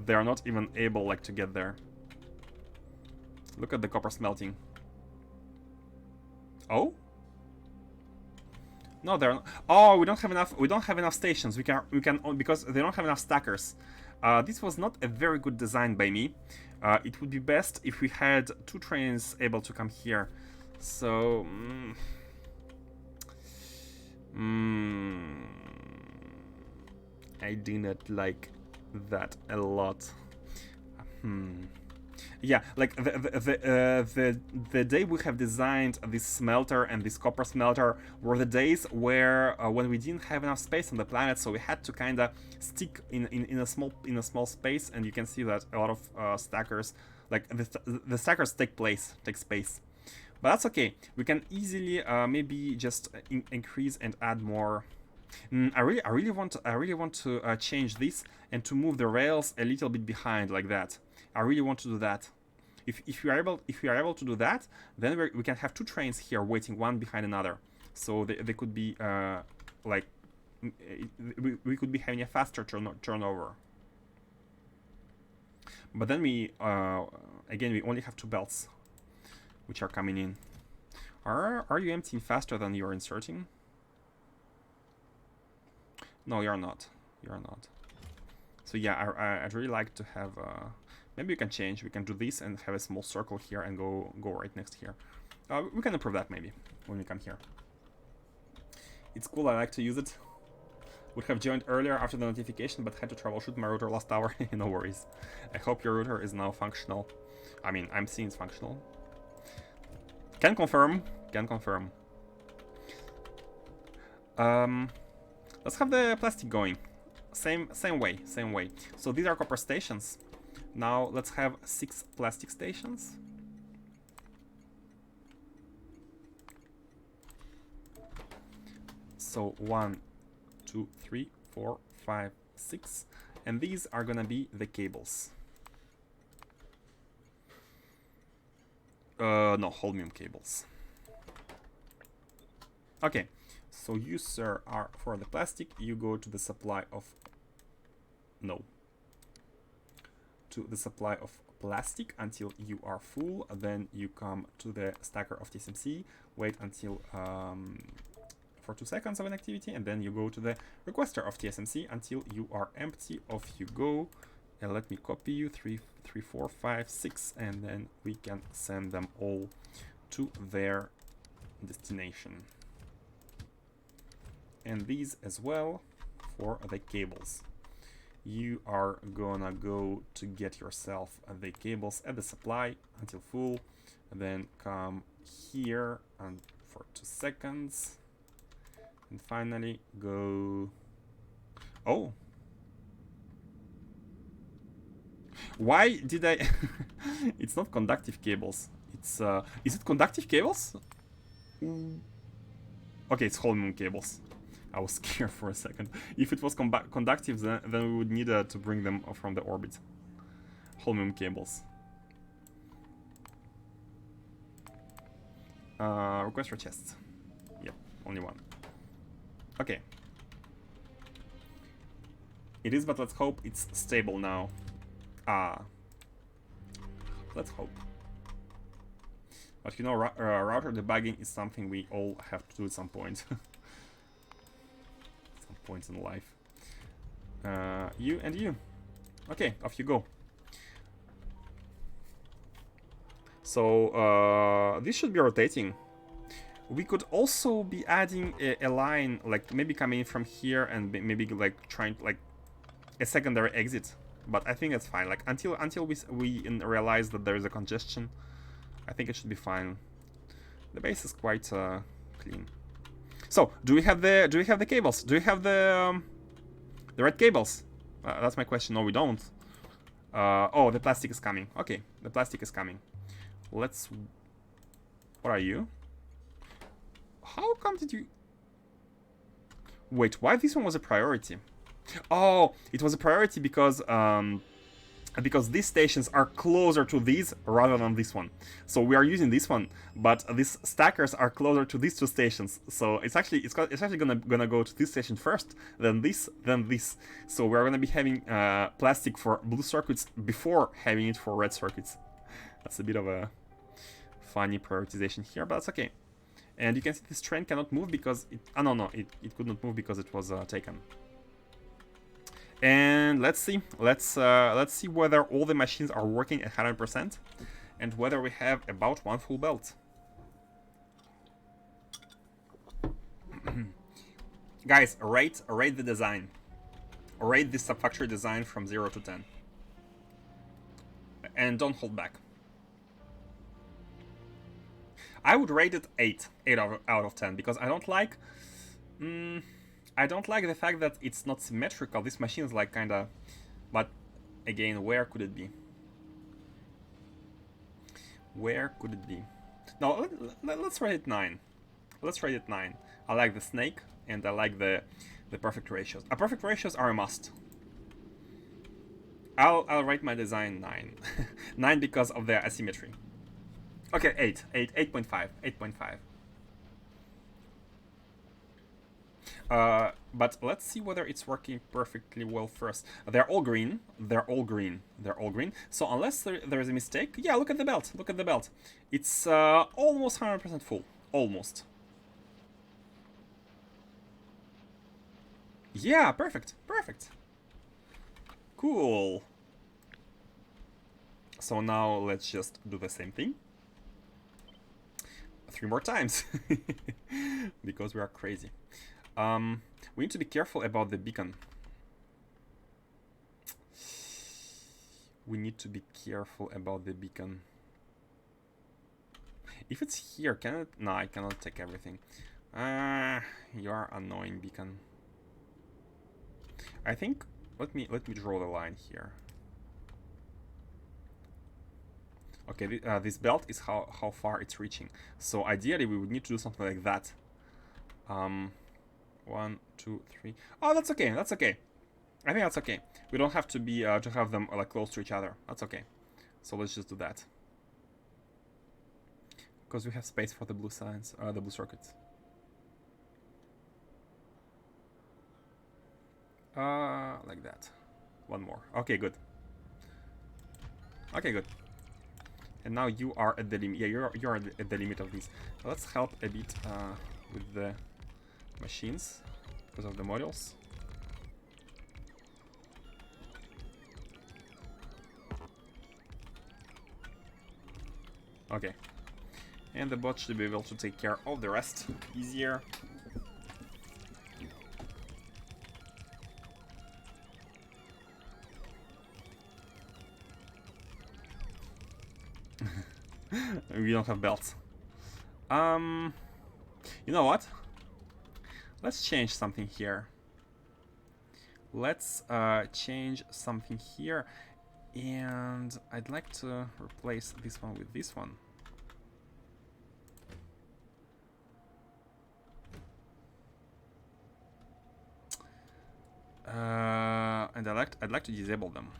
They are not even able like to get there. Look at the copper smelting. Oh? No, they're not. Oh, we don't have enough. We don't have enough stations. We can because they don't have enough stackers. This was not a very good design by me. It would be best if we had 2 trains able to come here. So, I do not like that a lot. Yeah, like the day we have designed this smelter and this copper smelter were the days where when we didn't have enough space on the planet, so we had to kind of stick in a small space, and you can see that a lot of stackers, like the stackers take space, but that's okay. We can easily maybe just increase and add more. I really want to change this and to move the rails a little bit behind like that. I really want to do that. If we are able to do that, then we can have 2 trains here waiting one behind another. So they could be like we could be having a faster turnover. But then again we only have 2 belts which are coming in. Are you emptying faster than you're inserting? No, you're not. You're not. So yeah, I'd really like to have. Maybe we can change. We can do this and have a small circle here and go right next here. We can improve that maybe when we come here. It's cool. I like to use it. Would have joined earlier after the notification, but had to troubleshoot my router last hour. No worries. I hope your router is now functional. I mean, I'm seeing it's functional. Can confirm. Can confirm. Let's have the plastic going. Same way. So these are copper stations. Now let's have 6 plastic stations. So 1, 2, 3, 4, 5, 6, and these are gonna be the cables. No, holmium cables. Okay, so you, sir, are for the plastic. You go to the supply of to the supply of plastic until you are full. Then you come to the stacker of TSMC, wait until for 2 seconds of an activity, and then you go to the requester of TSMC until you are empty. Off you go. And let me copy you 3, 4, 5, 6, and then we can send them all to their destination. And these as well for the cables. You are gonna go to get yourself the cables at the supply until full, and then come here and for 2 seconds, and finally go. Oh, why did I? It's not conductive cables. It's is it conductive cables? Okay, it's holmium cables. I was scared for a second. If it was conductive, then we would need to bring them from the orbit. Holmium cables. Request for chests. Yep, only one. Okay. It is, but let's hope it's stable now. Let's hope. But you know, router debugging is something we all have to do at some point. Points in life. You and you. Okay, off you go. So this should be rotating. We could also be adding a line, like maybe coming in from here and maybe like trying like a secondary exit. But I think that's fine. Like until we realize that there is a congestion, I think it should be fine. The base is quite clean. So, do we have the cables? Do we have the red cables? That's my question. No, we don't. Oh, the plastic is coming. Okay, the plastic is coming. Let's. What are you? How come did you? Wait, why this one was a priority? Oh, it was a priority because these stations are closer to these rather than this one. So we are using this one, but these stackers are closer to these 2 stations. So it's actually gonna go to this station first, then this, then this. So we're gonna be having plastic for blue circuits before having it for red circuits. That's a bit of a funny prioritization here, but that's okay. And you can see this train cannot move because it... Oh, no, it could not move because it was taken. And let's see whether all the machines are working at 100% and whether we have about one full belt. Guys, rate the design. Rate this subfactory design from 0 to 10. And don't hold back. I would rate it 8 out of 10 because I don't like the fact that it's not symmetrical. This machine is like kinda, but again, where could it be? Where could it be? No, let's rate it 9. Let's rate it 9. I like the snake and I like the perfect ratios. Perfect ratios are a must. I'll rate my design 9. 9 because of the asymmetry. Okay, 8.5. But let's see whether it's working perfectly well first. They're all green. So unless there is a mistake, yeah, look at the belt. It's almost 100% full. Almost. Yeah, perfect. Cool. So now let's just do the same thing 3 more times because we are crazy. We need to be careful about the beacon. If it's here, can it? No, I cannot take everything. You are annoying, beacon. I think let me draw the line here. Okay, this belt is how far it's reaching. So ideally, we would need to do something like that. 1, 2, 3. Oh, that's okay. I think that's okay. We don't have to be to have them like close to each other. That's okay. So let's just do that. Because we have space for the blue signs, the blue circuits. Like that. One more. Okay, good. And now you are at the limit. Yeah, you are at the limit of these. Let's help a bit with the machines because of the modules. Okay. And the bot should be able to take care of the rest easier. We don't have belts. You know what? Let's change something here. And I'd like to replace this one with this one. And I'd like to disable them.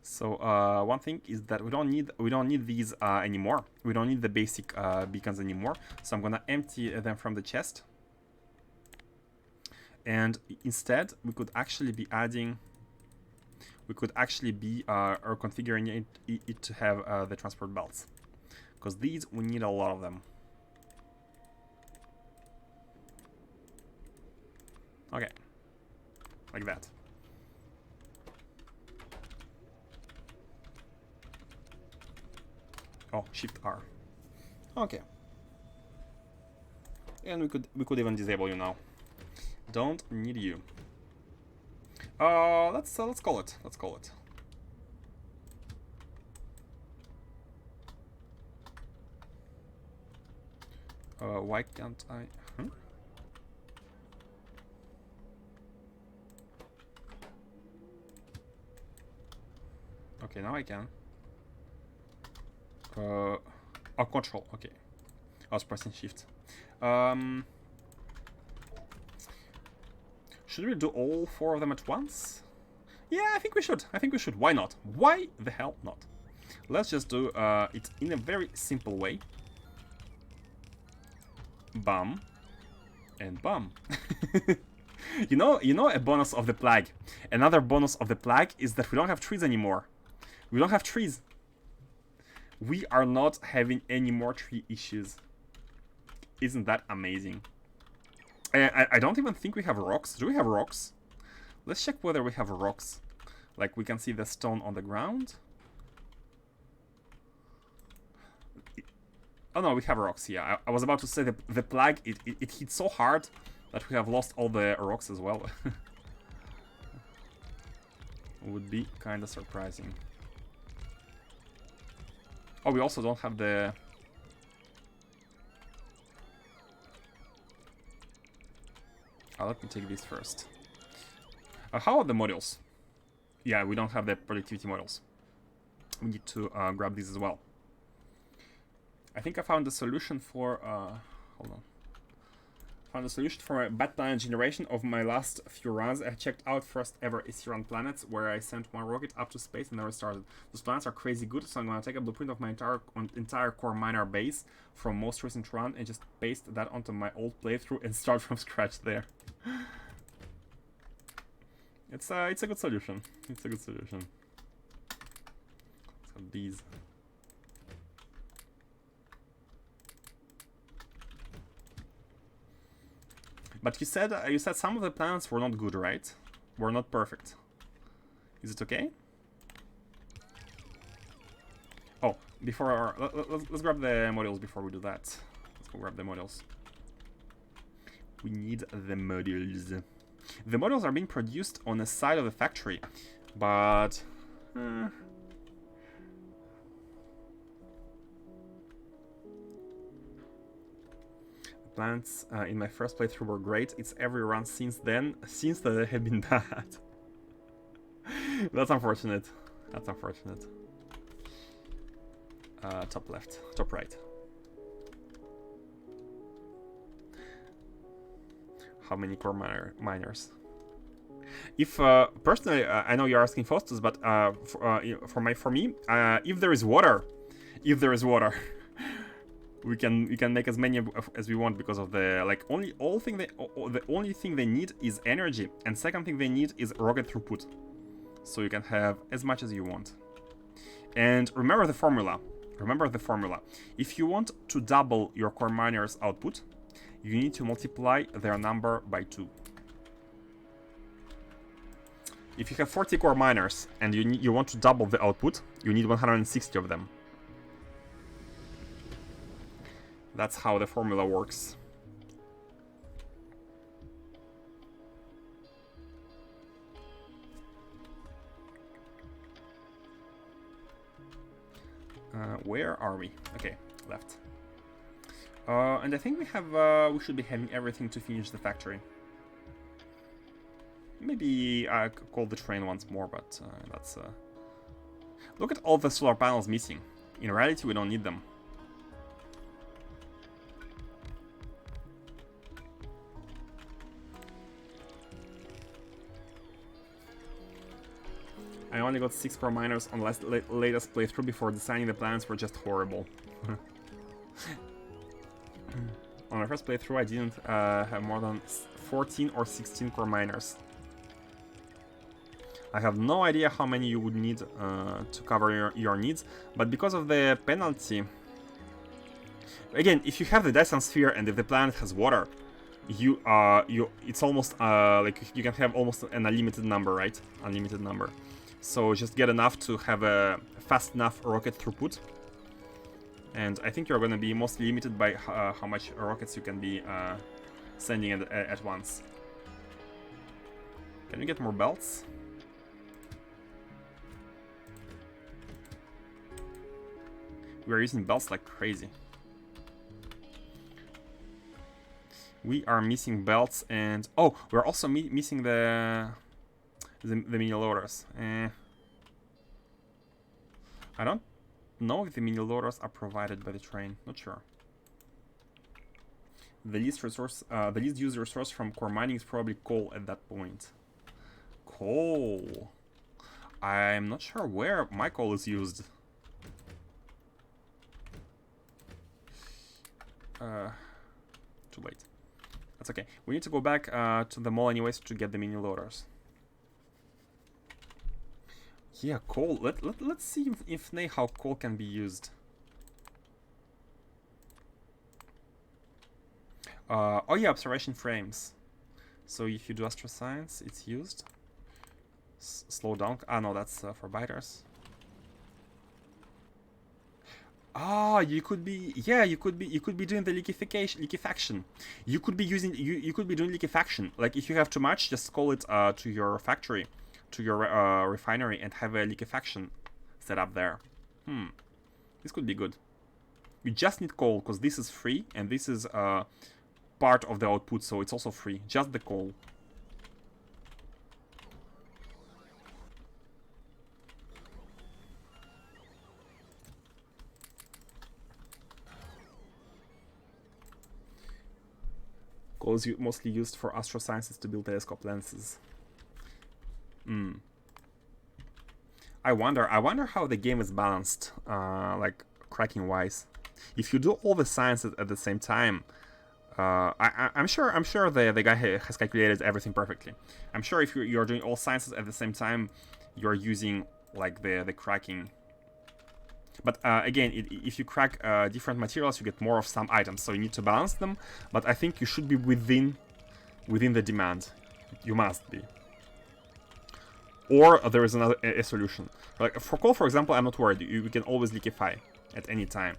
So one thing is that we don't need these anymore. We don't need the basic beacons anymore. So I'm gonna empty them from the chest. And instead, we could actually be adding. We could actually be or configuring it to have the transport belts, because these we need a lot of them. Okay, like that. Oh, Shift R. Okay. And we could even disable you now. Don't need you. Let's call it. Why can't I? Okay, now I can. Oh, control. Okay, I was pressing shift. Should we do all 4 of them at once? Yeah, I think we should. Why not? Why the hell not? Let's just do it in a very simple way. bum, and bum. You know a bonus of the plague. Another bonus of the plague is that we don't have trees anymore. We don't have trees. We are not having any more tree issues. Isn't that amazing? I don't even think we have rocks. Do we have rocks? Let's check whether we have rocks. Like, we can see the stone on the ground. Oh no, we have rocks, yeah. I was about to say the plague, it hit so hard that we have lost all the rocks as well. Would be kind of surprising. Oh, we also don't have the... let me take this first. How are the modules? Yeah, we don't have the productivity modules. We need to grab these as well. I think I found the solution for... hold on. Found a solution for my bad planet generation of my last few runs. I checked out first ever AC-run planets where I sent one rocket up to space and never started. Those planets are crazy good, so I'm gonna take a blueprint of my entire core miner base from most recent run and just paste that onto my old playthrough and start from scratch there. It's a good solution. It's a good solution. So these. But you said some of the planets were not good, right? Were not perfect. Is it okay? Oh, before let's grab the modules before we do that. Let's go grab the modules. We need the modules. The modules are being produced on the side of the factory, but plants in my first playthrough were great. It's every run since then, since that they have been bad. That's unfortunate. That's unfortunate. Top left, top right. How many core miners? If personally, I know you're asking Faustus, but for me, if there is water, we can make as many as we want because of the the only thing they need is energy, and second thing they need is rocket throughput, so you can have as much as you want. And remember the formula. Remember the formula. If you want to double your core miners' output, you need to multiply their number by 2. If you have 40 core miners and you want to double the output, you need 160 of them. That's how the formula works. Where are we? Okay, left. And I think we we should be having everything to finish the factory. Maybe I could call the train once more, but that's... Look at all the solar panels missing. In reality, we don't need them. I only got 6 core miners on latest playthrough. Before designing the plans were just horrible. On my first playthrough, I didn't have more than 14 or 16 core miners. I have no idea how many you would need to cover your needs, but because of the penalty... Again, if you have the Dyson Sphere and if the planet has water, it's almost like you can have almost an unlimited number, right? Unlimited number. So just get enough to have a fast enough rocket throughput. And I think you're going to be mostly limited by how much rockets you can be sending at once. Can you get more belts? We're using belts like crazy. We are missing belts and... Oh, we're also missing the mini loaders. I don't know if the mini loaders are provided by the train. Not sure. The least used resource from core mining is probably coal at that point. Coal. I'm not sure where my coal is used. too late. That's okay. We need to go back to the mall anyways to get the mini loaders. Yeah, coal. Let's see if how coal can be used. Oh yeah, observation frames. So if you do astroscience, it's used. Slow down. Ah no, that's for biters. Ah, you could be, yeah, you could be doing the liquefaction. You could be using, you could be doing liquefaction. Like if you have too much, just call it to your factory, to your refinery, and have a liquefaction set up there. This could be good. You just need coal because this is free and this is part of the output, so it's also free. Just the coal. Coal is mostly used for astrosciences to build telescope lenses. I wonder how the game is balanced, like cracking wise. If you do all the sciences at the same time, I'm sure the guy has calculated everything perfectly. I'm sure if you're doing all sciences at the same time, you're using like the cracking. But again, if you crack different materials, you get more of some items, so you need to balance them. But I think you should be within the demand. You must be. Or there is another a solution. Like for coal, for example, I'm not worried. You can always liquefy at any time.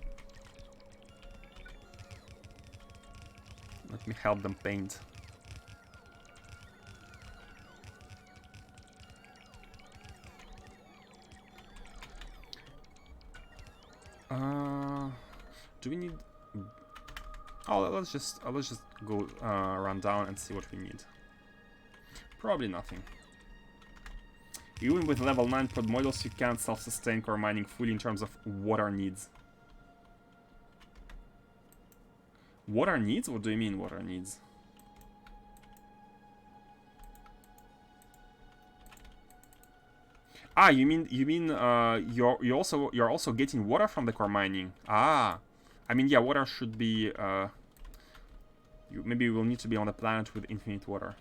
Let me help them paint. Do we need? Oh, let's just go run down and see what we need. Probably nothing. Even with level 9 prod models, you can't self-sustain core mining fully in terms of water needs. Water needs? What do you mean water needs? Ah, you mean you're also getting water from the core mining. Ah, I mean yeah, water should be maybe you will need to be on a planet with infinite water.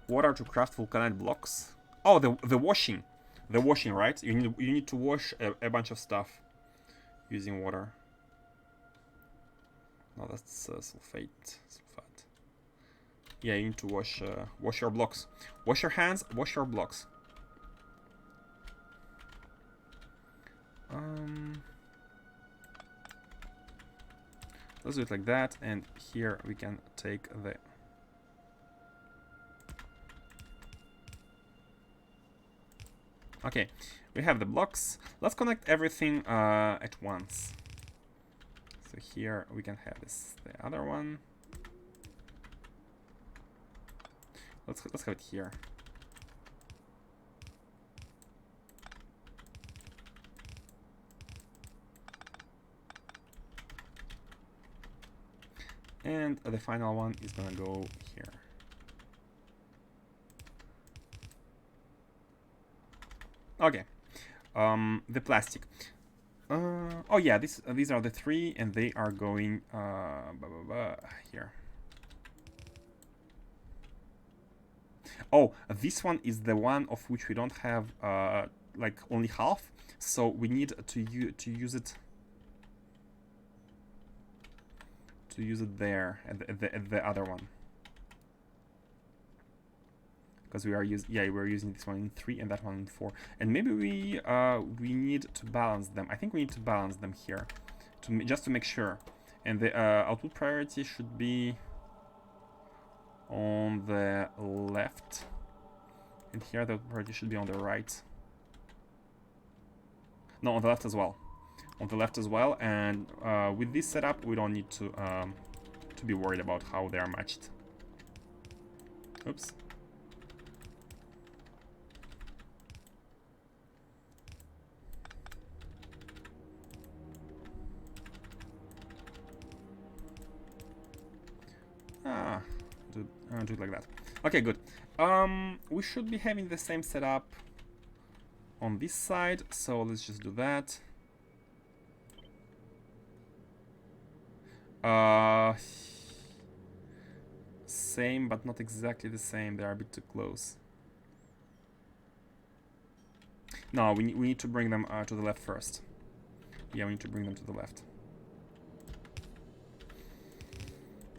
Water to craft vulcanite blocks. Oh, the washing, right? You need to wash a bunch of stuff using water. No, that's sulfate. Yeah, you need to wash your blocks. Wash your hands, wash your blocks. Let's do it like that, and here we can take the... Okay, we have the blocks. Let's connect everything at once. So here we can have the other one. Let's have it here. And the final one is gonna go here. Okay. The plastic. Oh yeah, these are the three, and they are going here. Oh, this one is the one of which we don't have like only half, so we need to use it there at the other one, because we're using this one in 3 and that one in 4, and maybe we need to balance them. I think we need to balance them here just to make sure, and the output priority should be on the left, and here the priority should be on the right. No, on the left as well. On the left as well, and with this setup, we don't need to be worried about how they are matched. Oops. Do it like that. Okay, good. We should be having the same setup on this side, so let's just do that. Uh, Same, but not exactly the same. They are a bit too close. No, we need to bring them to the left first. Yeah, we need to bring them to the left.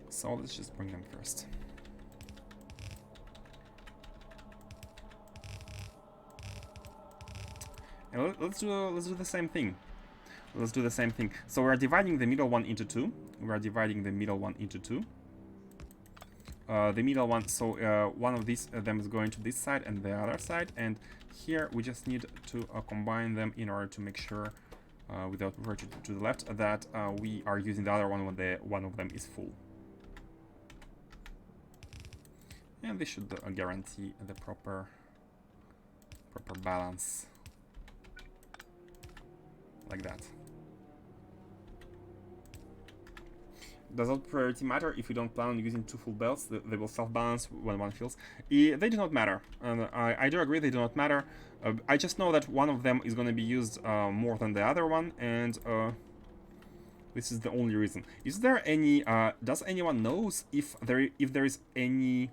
So let's just bring them first. And let's do the same thing. Let's do the same thing. So we're dividing the middle one into two. We're dividing the middle one into two. The middle one, so one of these them is going to this side and the other side, and here we just need to combine them in order to make sure, without virtue to the left, that we are using the other one when one of them is full. And this should guarantee the proper balance, like that. Does not priority matter if you don't plan on using two full belts? They will self-balance when one fills. They do not matter, and I do agree they do not matter. I just know that one of them is going to be used more than the other one, and this is the only reason. Is there any? Does anyone knows if there is any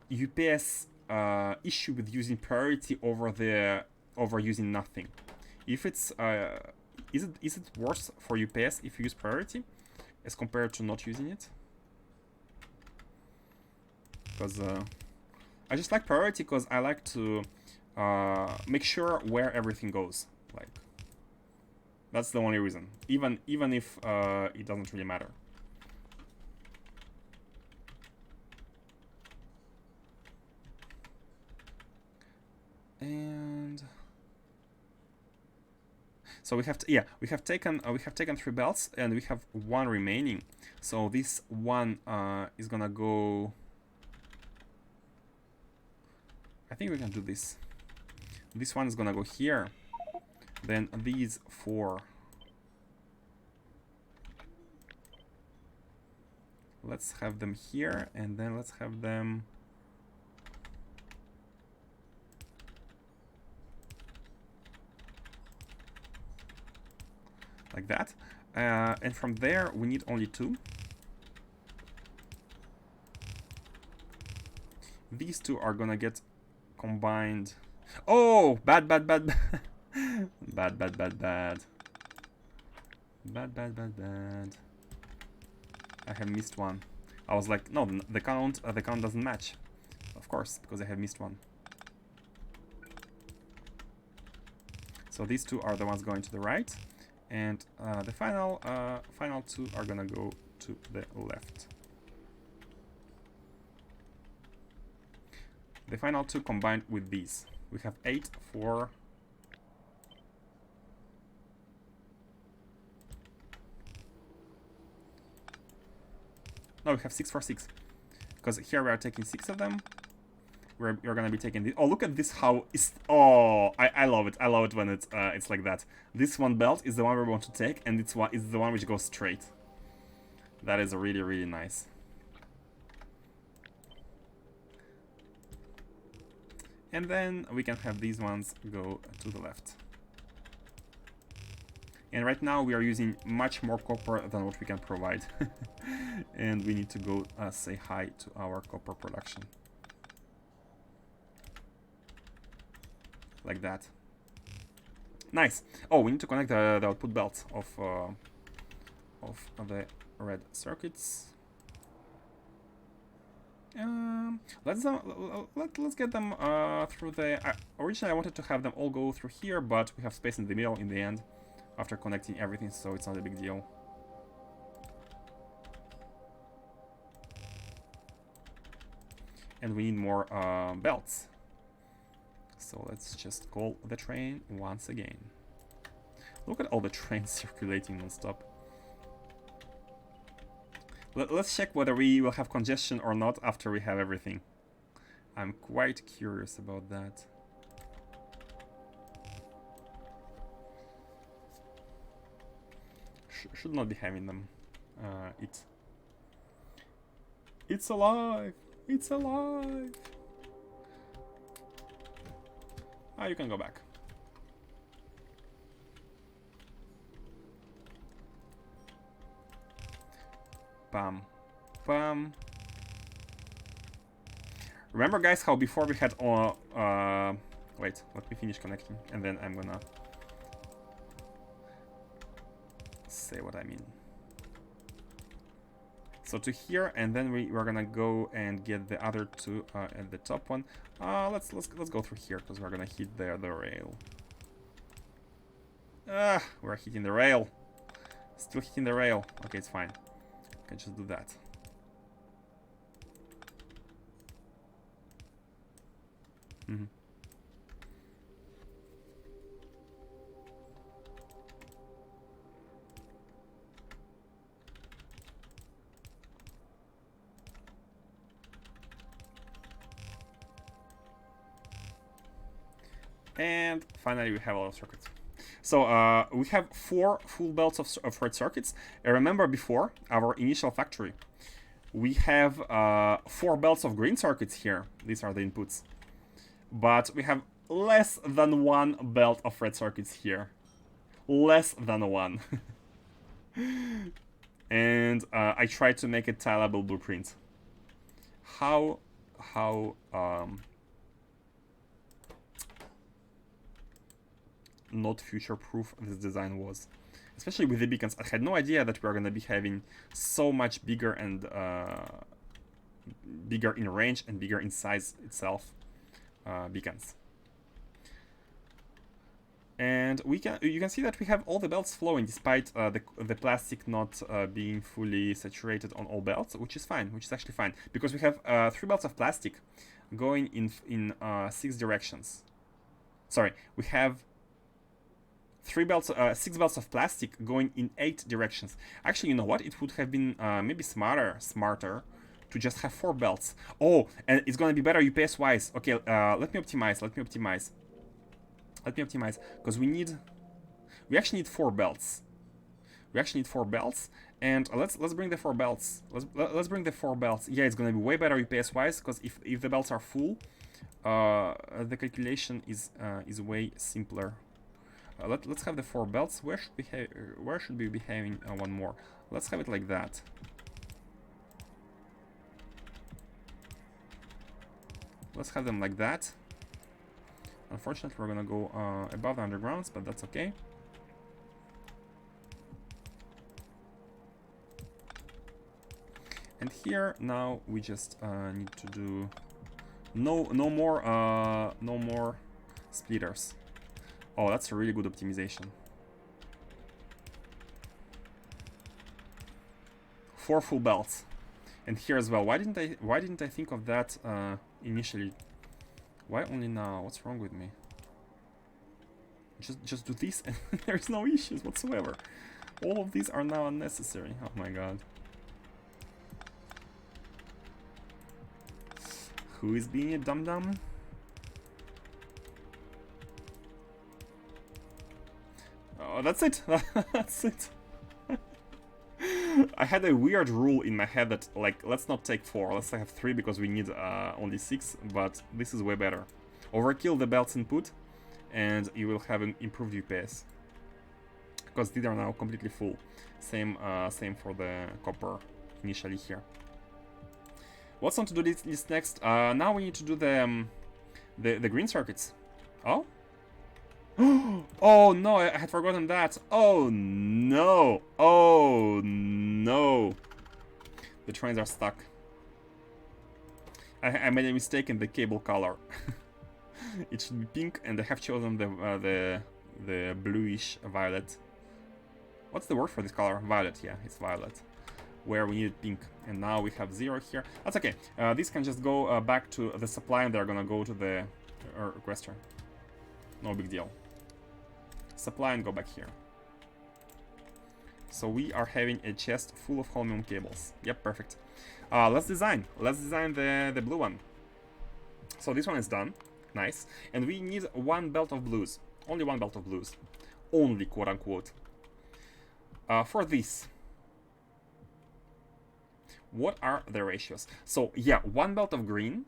UPS issue with using priority over using nothing? If it's is it worse for UPS if you use priority as compared to not using it? Because I just like priority because I like to make sure where everything goes. Like, that's the only reason. Even if it doesn't really matter. And so we have taken 3 belts, and we have 1 remaining. So this one is gonna go. I think we can do this. This one is gonna go here. Then these 4. Let's have them here, and then let's have them. Like that. And from there, we need only 2. These 2 are gonna get combined. Oh, bad. bad. I have missed one. I was like, no, the count doesn't match. Of course, because I have missed one. So these 2 are the ones going to the right. And the final 2 are gonna go to the left. The final 2 combined with these. We have 8 for. No, we have 6 for 6. Because here we are taking 6 of them. We're gonna be taking this. Oh, look at this! How is oh, I love it. I love it when it's like that. This one belt is the one we want to take, and it's the one which goes straight. That is really nice. And then we can have these ones go to the left. And right now we are using much more copper than what we can provide, and we need to go say hi to our copper production. Like that. Nice. Oh, we need to connect the output belt of the red circuits. Let's get them through the. Originally, I wanted to have them all go through here, but we have space in the middle in the end after connecting everything, so it's not a big deal. And we need more belts. So let's just call the train once again. Look at all the trains circulating non-stop. Let's check whether we will have congestion or not after we have everything. I'm quite curious about that. Should not be having them. It's alive! It's alive! Ah, you can go back. pam, pam. Remember, guys, how before we had wait, let me finish connecting, and then I'm gonna say what I mean. So to here, and then we're gonna go and get the other two at the top one. Let's go through here because we're gonna hit the rail. We're hitting the rail. Still hitting the rail. Okay, it's fine. Can just do that. Mm-hmm. And finally, we have a lot of circuits. So we have 4 full belts of red circuits. Remember before, our initial factory, we have 4 belts of green circuits here. These are the inputs. But we have less than 1 belt of red circuits here. Less than 1. And I tried to make a tileable blueprint. How not future-proof this design was, especially with the beacons. I had no idea that we are going to be having so much bigger and bigger in range and bigger in size itself beacons. And you can see that we have all the belts flowing despite the plastic not being fully saturated on all belts, which is fine, which is actually fine, because we have 3 belts of plastic going in 6 directions. Sorry, we have 6 belts of plastic going in 8 directions. Actually, you know what? It would have been maybe smarter to just have 4 belts. Oh, and it's gonna be better UPS wise. Okay, let me optimize, because we actually need 4 belts. And let's bring the 4 belts. Let's bring the 4 belts. Yeah, it's gonna be way better UPS wise, because if the belts are full, the calculation is way simpler. Let's have the 4 belts. Where should we be having one more? Let's have it like that. Let's have them like that. Unfortunately, we're gonna go above the undergrounds, but that's okay. And here now we just need to do no more splitters. Oh, that's a really good optimization. 4 full belts, and here as well. Why didn't I think of that initially? Why only now? What's wrong with me? Just do this, and there's no issues whatsoever. All of these are now unnecessary. Oh my god. Who is being a dum-dum? Oh, that's it. That's it. I had a weird rule in my head that, like, let's not take 4, let's have 3 because we need only 6, but this is way better. Overkill the belts input, and you will have an improved UPS. Because these are now completely full. Same for the copper initially here. What's on to do this next? Now we need to do the green circuits. Oh? Oh no, I had forgotten that. Oh no. Oh no. The trains are stuck. I made a mistake in the cable color. It should be pink, and I have chosen the bluish violet. What's the word for this color? Violet, yeah, it's violet. Where we needed pink, and now we have 0 here. That's okay. These can just go back to the supply, and they're gonna go to the requester. No big deal. Supply and go back here. So we are having a chest full of holmium cables. Yep, perfect. Let's design. Let's design the blue one. So this one is done. Nice. And we need 1 belt of blues. Only 1 belt of blues. Only, quote unquote. For this, what are the ratios? So yeah, 1 belt of green.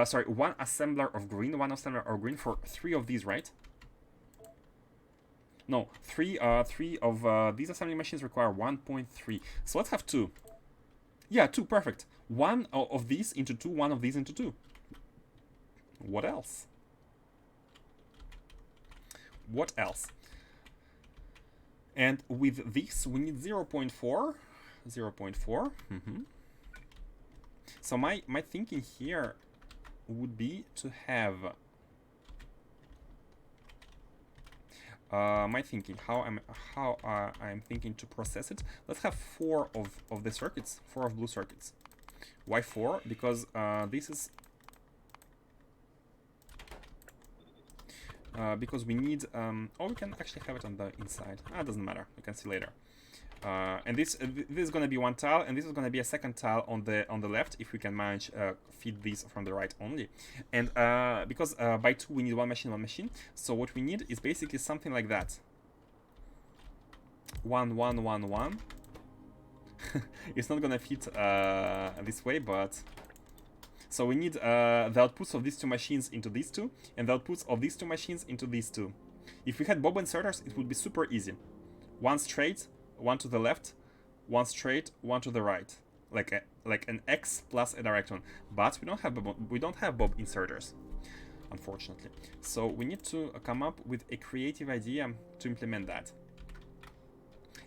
Sorry, 1 assembler of green, 1 assembler of green for 3 of these, right? No, 3 of these assembly machines require 1.3. So let's have 2. Yeah, two, perfect. One of these into two, one of these into two. What else? What else? And with this, we need 0.4. 0.4. So my thinking here would be to have my thinking how I'm thinking to process it. Let's have four of the circuits, four of blue circuits. Why four? Because this is because we need oh, we can actually have it on the inside. It doesn't matter, we can see later. And this is going to be one tile, and this is going to be a second tile on the left if we can manage feed these from the right only. And because by two we need one machine. So what we need is basically something like that. 1 1 1 1. It's not going to fit this way, but so we need the outputs of these two machines into these two, and the outputs of these two machines into these two. If we had bob inserters, it would be super easy. One straight, one to the left, one straight, one to the right, like an X plus a direct one. But we don't have bob inserters, unfortunately. So we need to come up with a creative idea to implement that.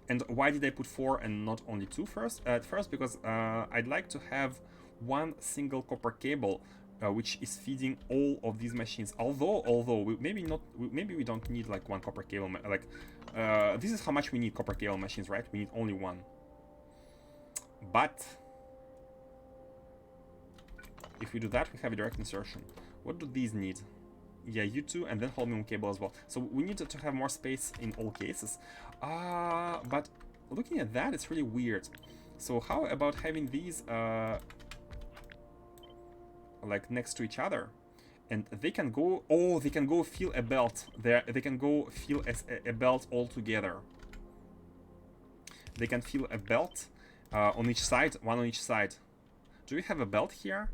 And why did I put 4 and not only 2 first? At first, because I'd like to have one single copper cable which is feeding all of these machines. Although maybe we don't need like one copper cable. Like this is how much we need copper cable machines, right? We need only one. But if we do that, we have a direct insertion. What do these need? Yeah, U2 and then whole minimum cable as well. So we need to have more space in all cases. But looking at that, it's really weird. So how about having these like next to each other, and they can go. Oh, they can go fill a belt. They can go fill a belt all together. They can fill a belt on each side, one on each side. Do we have a belt here?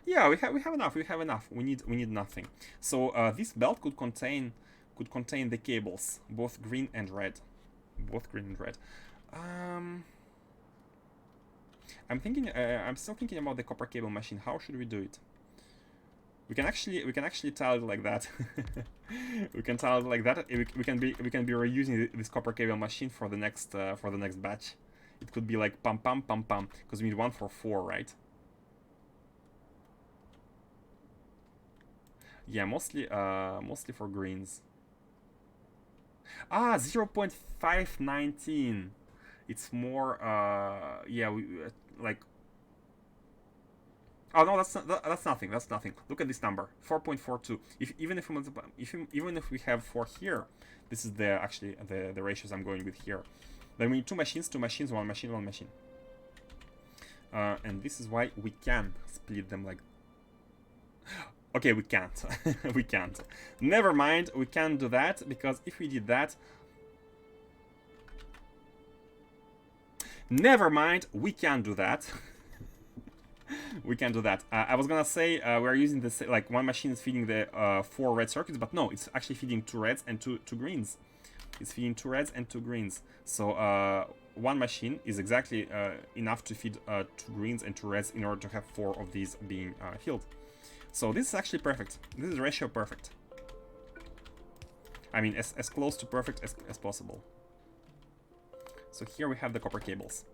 Yeah, we have enough. We have enough. We need nothing. So this belt could contain the cables, both green and red, both green and red. I'm thinking. I'm still thinking about the copper cable machine. How should we do it? We can actually tile it like that. We can tile it like that. We can be reusing this copper cable machine for the next batch. It could be like pam pam pam pam, because we need one for 4, right? Yeah, mostly for greens. 0.519. It's more yeah, like, oh no, that's nothing. That's nothing. Look at this number, 4.42. Even if we have 4 here, this is actually the ratios I'm going with here. Then we need 2 machines, 2 machines, 1 machine, 1 machine. And this is why we can split them like. Okay, we can't. We can't. Never mind, we can't do that, because if we did that... Never mind, we can't do that. We can't do that. I was gonna say we're using this, like one machine is feeding the 4 red circuits, but no, it's actually feeding 2 reds and 2 greens. It's feeding 2 reds and 2 greens. So one machine is exactly enough to feed 2 greens and 2 reds in order to have 4 of these being filled. So this is actually perfect. This is ratio perfect. I mean, as close to perfect as possible. So here we have the copper cables.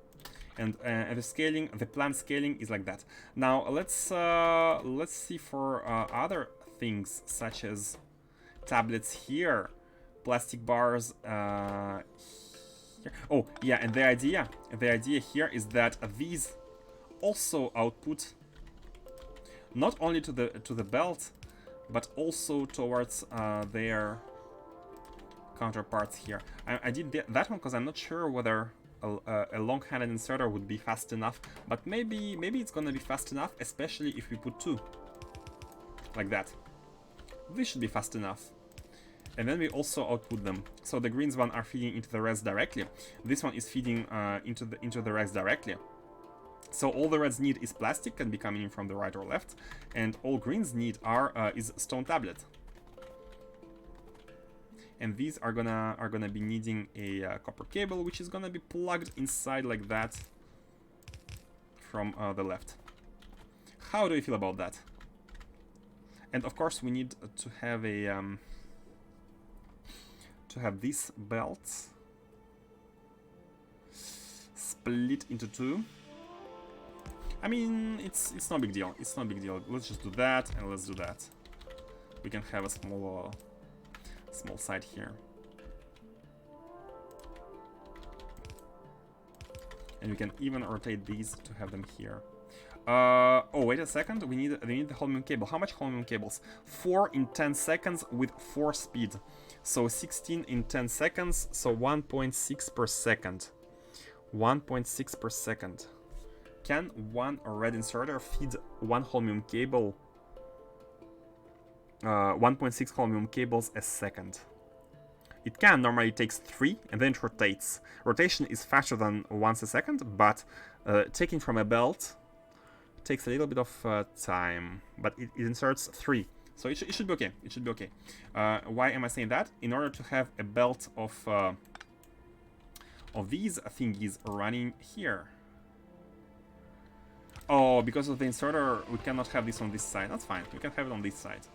And the scaling, the planned scaling is like that. Now let's see for other things, such as tablets here, plastic bars here. Oh yeah, and the idea here is that these also output not only to the belt, but also towards their counterparts here. I did that one because I'm not sure whether a long-handed inserter would be fast enough, but maybe it's gonna be fast enough, especially if we put 2 like that. This should be fast enough. And then we also output them. So the greens one are feeding into the reds directly. This one is feeding into the reds directly. So all the reds need is plastic, can be coming in from the right or left, and all greens need is stone tablet. And these are gonna be needing a copper cable, which is gonna be plugged inside like that from the left. How do you feel about that? And of course we need to have a these belts split into two. I mean, it's no big deal. It's no big deal. Let's just do that, and let's do that. We can have a small side here, and we can even rotate these to have them here. Oh, wait a second. We need the holmium cable. How much holmium cables? 4 in 10 seconds with 4 speed. So 16 in 10 seconds. So 1.6 per second. 1.6 per second. Can one red inserter feed one holmium cable? 1.6 holmium cables a second. It can. Normally it takes 3 and then it rotates. Rotation is faster than once a second, but taking from a belt takes a little bit of time. But it inserts 3. So it should be okay. It should be okay. Why am I saying that? In order to have a belt of these thingies running here. Oh, because of the inserter, we cannot have this on this side. That's fine. We can have it on this side.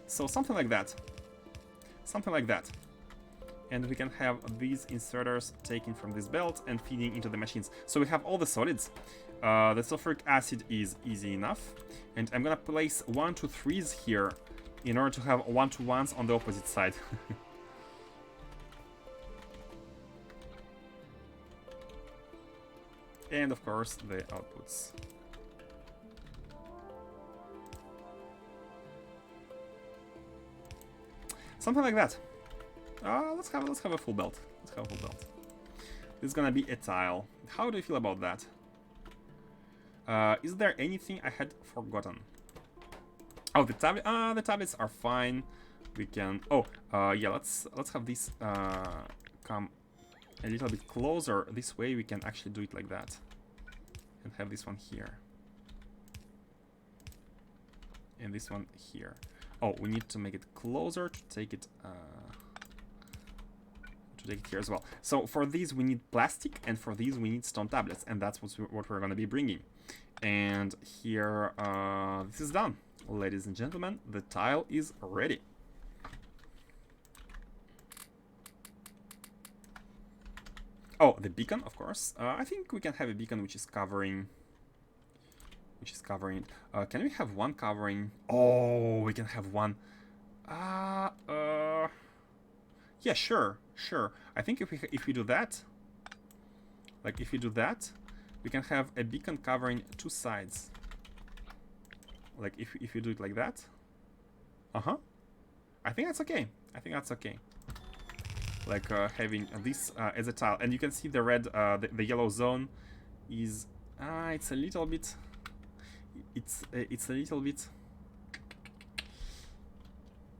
So something like that. Something like that. And we can have these inserters taken from this belt and feeding into the machines. So we have all the solids. The sulfuric acid is easy enough. And I'm gonna place 1, 2, 3s here in order to have 1, 2, 1s on the opposite side. And of course the outputs. Something like that. Let's have a full belt. Let's have a full belt. This is gonna be a tile. How do you feel about that? Is there anything I had forgotten? Oh, the tablets are fine. We can. Oh, yeah. Let's have this come a little bit closer. This way we can actually do it like that, and have this one here, and this one here. Oh, we need to make it closer to take it here as well. So for these we need plastic, and for these we need stone tablets, and that's what we're going to be bringing. And here, this is done, ladies and gentlemen. The tile is ready. Oh, the beacon, of course. I think we can have a beacon which is covering. Can we have one covering? Oh, we can have one. Yeah, sure. I think if we do that, like if we do that, we can have a beacon covering 2 sides. Like if you do it like that. I think that's okay. Like having this as a tile, and you can see the red, the yellow zone is it's a little bit. It's a little bit.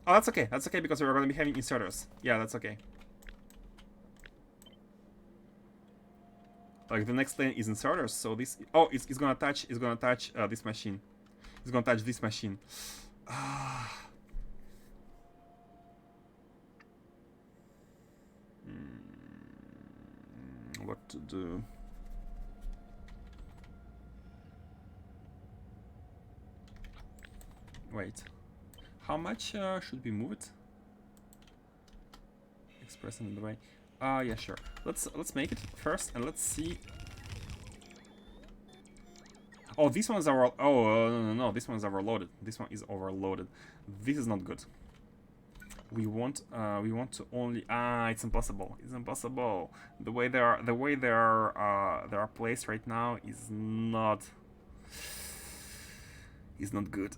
Oh, that's okay. That's okay because we're going to be having inserters. Yeah, that's okay. Like the next lane is inserters, so this. Oh, it's gonna touch. It's gonna touch this machine. It's gonna touch this machine. What to do? Wait. How much should we move it? Express in the way. Yeah, sure. Let's make it first, and let's see. Oh, these ones are. Oh, no. This one's overloaded. This one is overloaded. This is not good. We want to only. It's impossible. It's impossible. The way they are placed right now is not. Is not good.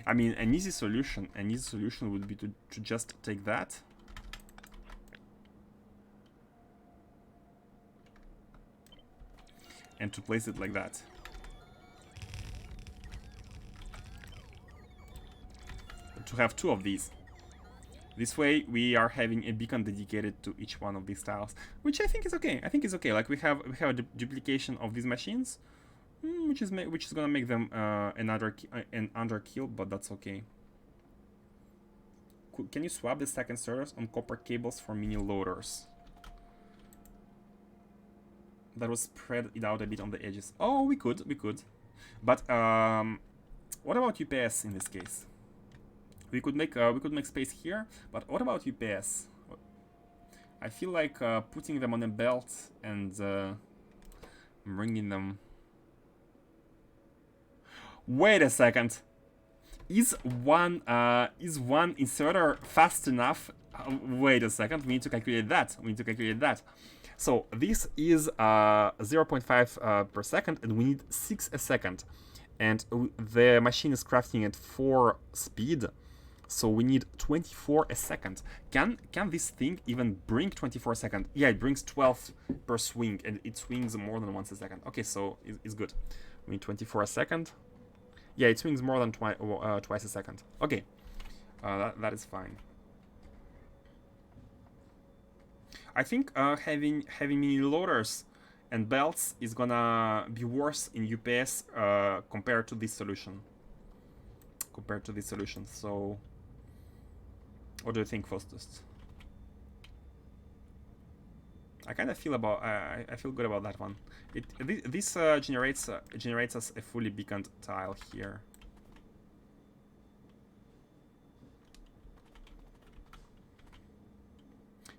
I mean, an easy solution would be to just take that. And to place it like that. To have 2 of these. This way, we are having a beacon dedicated to each one of these tiles, which I think is okay. Like we have a duplication of these machines, which is gonna make them an underkill, but that's okay. Can you swap the stack inserters on copper cables for mini loaders? That will spread it out a bit on the edges. Oh, we could. But what about UPS in this case? We could make space here, but what about UPS? I feel like putting them on a belt and bringing them. Wait a second. Is one inserter fast enough? Wait a second. We need to calculate that. So this is 0.5 per second, and we need 6 a second. And the machine is crafting at 4 speed, so we need 24 a second. Can this thing even bring 24 a second? Yeah, it brings 12 per swing, and it swings more than once a second. Okay, so it's good. We need 24 a second. Yeah, it swings more than twice a second. Okay, that is fine. I think having mini loaders and belts is gonna be worse in UPS compared to this solution. So, what do you think, Faustus? I kind of feel I feel good about that one. This generates us a fully beaconed tile here.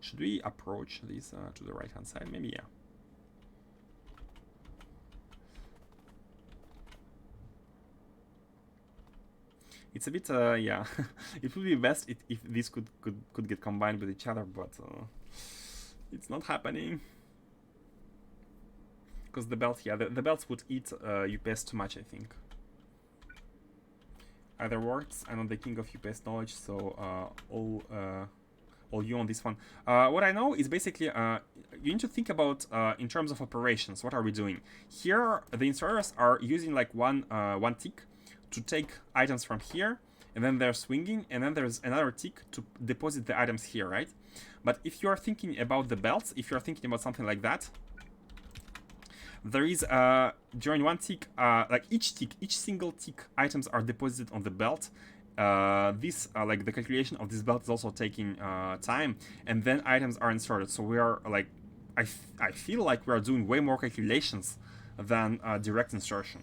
Should we approach this to the right hand side? Maybe, yeah. It's a bit yeah. It would be best if this could get combined with each other, but it's not happening. Because the belts, yeah, the belts would eat UPS too much, I think. Either works. I'm not the king of UPS knowledge, so all you on this one. What I know is basically you need to think about in terms of operations. What are we doing here? The inserters are using like one tick to take items from here, and then they're swinging, and then there's another tick to deposit the items here, right? But if you are thinking about the belts, if you're thinking about something like that, there is during one tick, like each single tick, items are deposited on the belt. This like the calculation of this belt is also taking time, and then items are inserted. So we are like, I feel like we are doing way more calculations than direct insertion.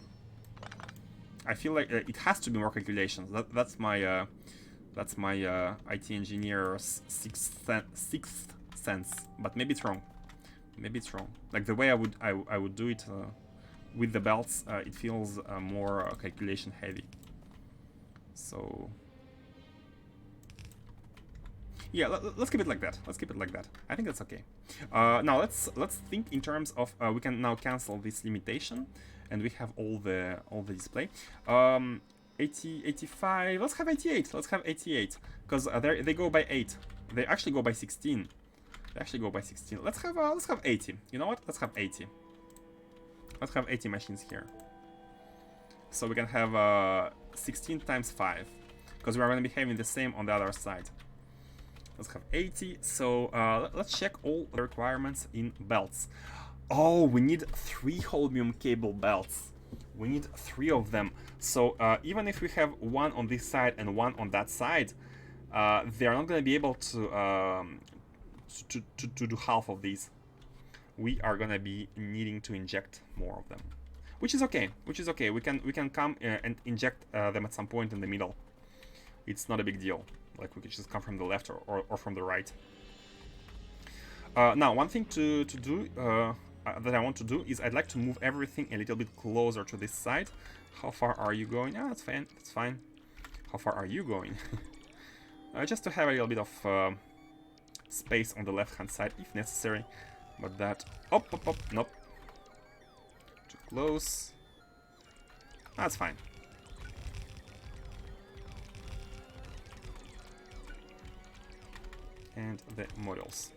I feel like it has to be more calculations. That's my IT engineer's sixth sense, but maybe it's wrong. Like the way I would do it with the belts, it feels more calculation heavy. So yeah, let's keep it like that. I think that's okay. Now let's think in terms of we can now cancel this limitation, and we have all the display. 80, 85. Let's have 88. Because they go by 8. They actually go by 16. Let's have 80. You know what? Let's have 80. Let's have 80 machines here. So we can have 16 times 5, because we are going to be having the same on the other side. Let's have 80. So let's check all the requirements in belts. Oh, we need 3 holmium cable belts. We need 3 of them. So even if we have one on this side and one on that side, they are not going to be able to do half of these. We are going to be needing to inject more of them. Which is okay. We can come and inject them at some point in the middle. It's not a big deal. Like we could just come from the left or from the right. Now, one thing to do that I want to do is I'd like to move everything a little bit closer to this side. How far are you going? Ah, that's fine. That's fine. How far are you going? Just to have a little bit of space on the left-hand side if necessary. But that... Up. Nope. Too close. That's fine. And the models.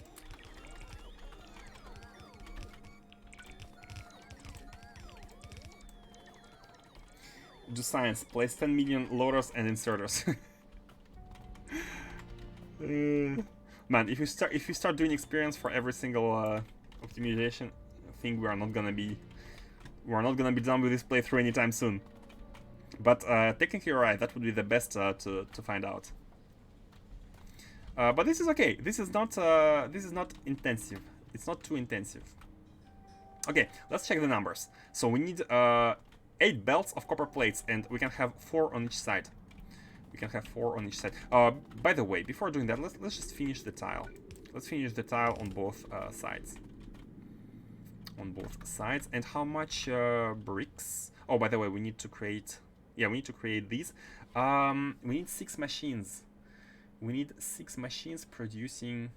Do science. Place 10 million loaders and inserters. Man, if you start doing experience for every single optimization thing, we are not gonna be We're not gonna be done with this playthrough anytime soon. But technically, you're right. That would be the best to find out. But this is okay. This is not intensive. It's not too intensive. Okay, let's check the numbers. So we need 8 belts of copper plates, and we can have 4 on each side. We can have 4 on each side. By the way, before doing that, let's just finish the tile. Let's finish the tile on both sides. On both sides. And how much bricks? Oh, by the way, we need to create... Yeah, we need to create these. We need 6 machines. We need 6 machines producing...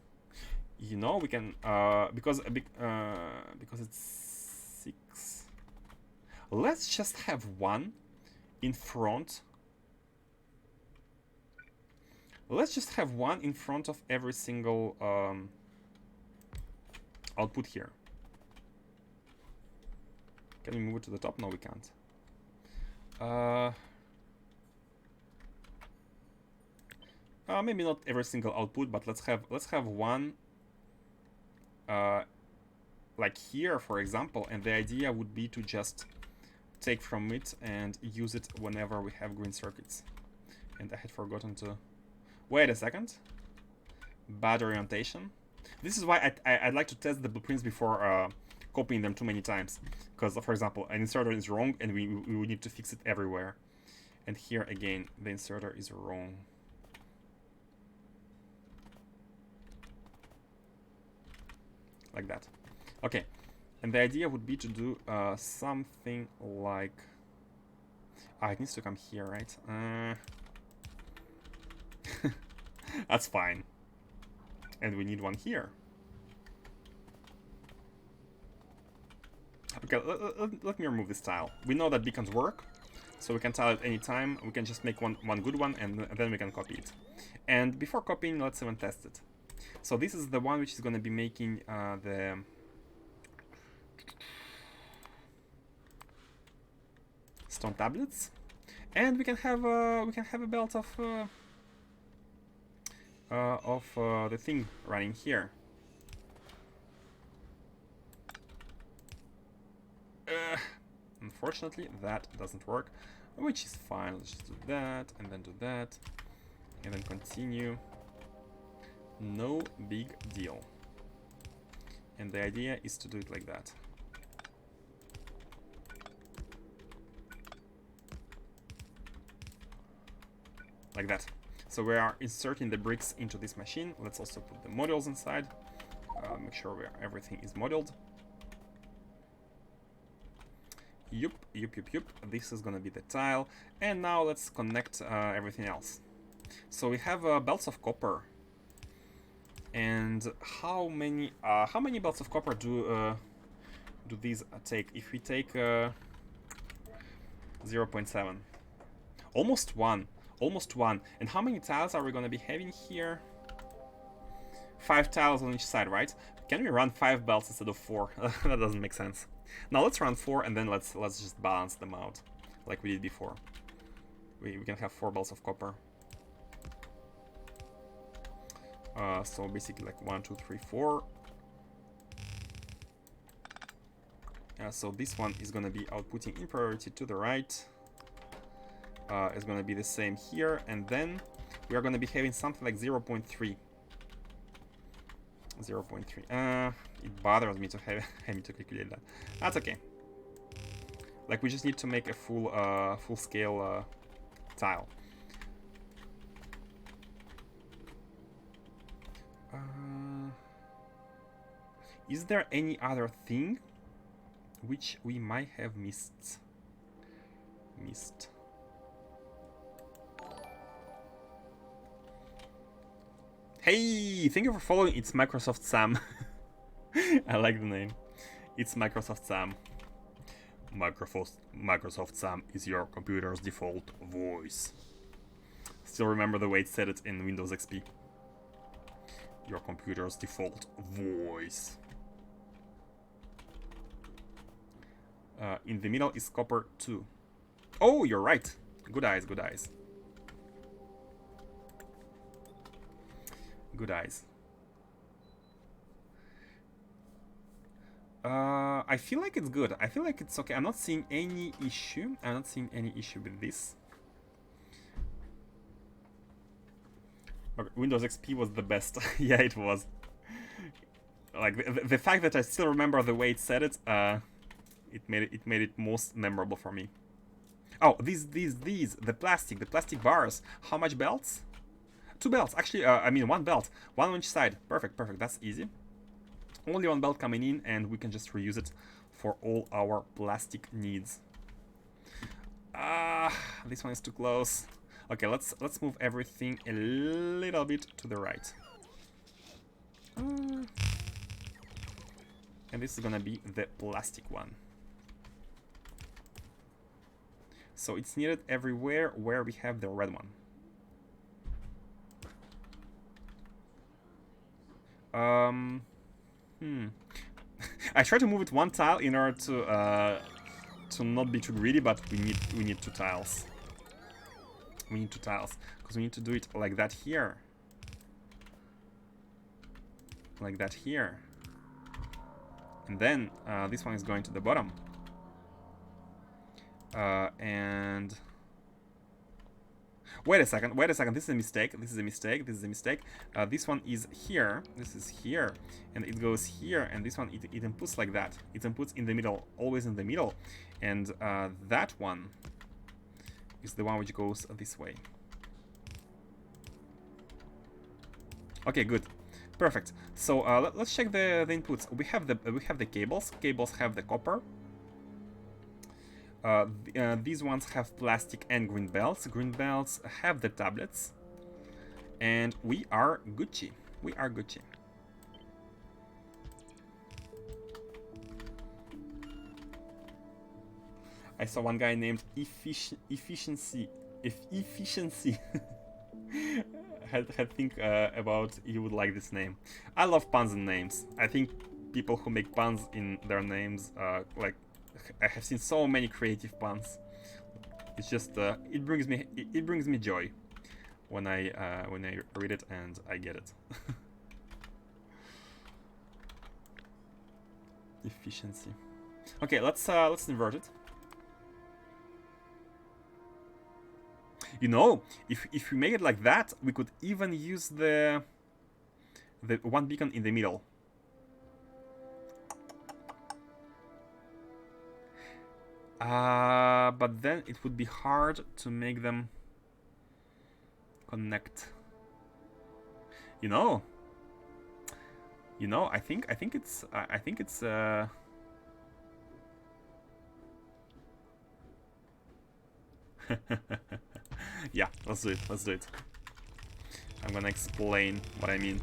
You know, we can... because it's 6... Let's just have 1 in front. Let's just have 1 in front of every single output here. Can we move it to the top? No, we can't. Maybe not every single output, but let's have 1 like here, for example, and the idea would be to just take from it and use it whenever we have green circuits. And I had forgotten to... Wait a second. Bad orientation. This is why I'd like to test the blueprints before copying them too many times. Because, for example, an inserter is wrong and we would need to fix it everywhere. And here, again, the inserter is wrong. Like that. Okay. And the idea would be to do something like... Ah, it needs to come here, right? That's fine. And we need 1 here. Okay, let me remove this tile. We know that beacons work, so we can tile it anytime. We can just make one good one, and then we can copy it. And before copying, let's even test it. So this is the one which is going to be making the... stone tablets. And we can have a belt of the thing running here. Unfortunately, that doesn't work, which is fine. Let's just do that, and then do that, and then continue. No big deal. And the idea is to do it like that. Like that. So we are inserting the bricks into this machine. Let's also put the modules inside. Make sure everything is modeled. Yup. This is gonna be the tile. And now let's connect everything else. So we have belts of copper. And how many belts of copper do these take? If we take 0.7, almost one. And how many tiles are we gonna be having here? 5 tiles on each side, right? Can we run 5 belts instead of 4? That doesn't make sense. Now let's run 4, and then let's just balance them out like we did before. We can have 4 belts of copper. So basically like 1, 2, 3, 4. So this one is gonna be outputting in priority to the right. It's gonna be the same here, and then we are gonna be having something like 0.3. 0.3. It bothers me to have me to calculate that. That's okay. Like, we just need to make a full scale tile. Is there any other thing which we might have missed? Hey, thank you for following. It's Microsoft Sam. I like the name. It's Microsoft Sam. Microsoft Sam is your computer's default voice. Still remember the way it said it in Windows XP. Your computer's default voice. In the middle is copper 2. Oh, you're right. Good eyes. Good eyes. I feel like it's good. I feel like it's okay. I'm not seeing any issue. I'm not seeing any issue with this. Okay, Windows XP was the best. Yeah, it was. Like the fact that I still remember the way it said it, it made it most memorable for me. Oh, the plastic bars. How much belts? 2 belts. Actually, I mean 1 belt. 1 on each side. Perfect, perfect. That's easy. Only 1 belt coming in, and we can just reuse it for all our plastic needs. This one is too close. Okay, let's move everything a little bit to the right. And this is gonna be the plastic one. So it's needed everywhere where we have the red one. I try to move it 1 tile in order to not be too greedy, but we need 2 tiles. We need 2 tiles because we need to do it like that here, like that here, and then this one is going to the bottom. And wait a second, this is a mistake, this is a mistake. This one is here, this is here, and it goes here, and this one, it inputs like that. It inputs in the middle, always in the middle, and that one is the one which goes this way. Okay, good, perfect. So let's check the inputs. We have the cables. Cables have the copper. These ones have plastic and green belts. Green belts have the tablets, and we are Gucci. We are Gucci. I saw one guy named Efficiency. had think about you would like this name. I love puns in names. I think people who make puns in their names, like, I have seen so many creative puns. It's just it brings me joy when I read it and I get it. Efficiency. Okay, let's invert it. You know, if we make it like that, we could even use the 1 beacon in the middle. But then it would be hard to make them connect. You know, I think it's yeah, let's do it. I'm gonna explain what I mean.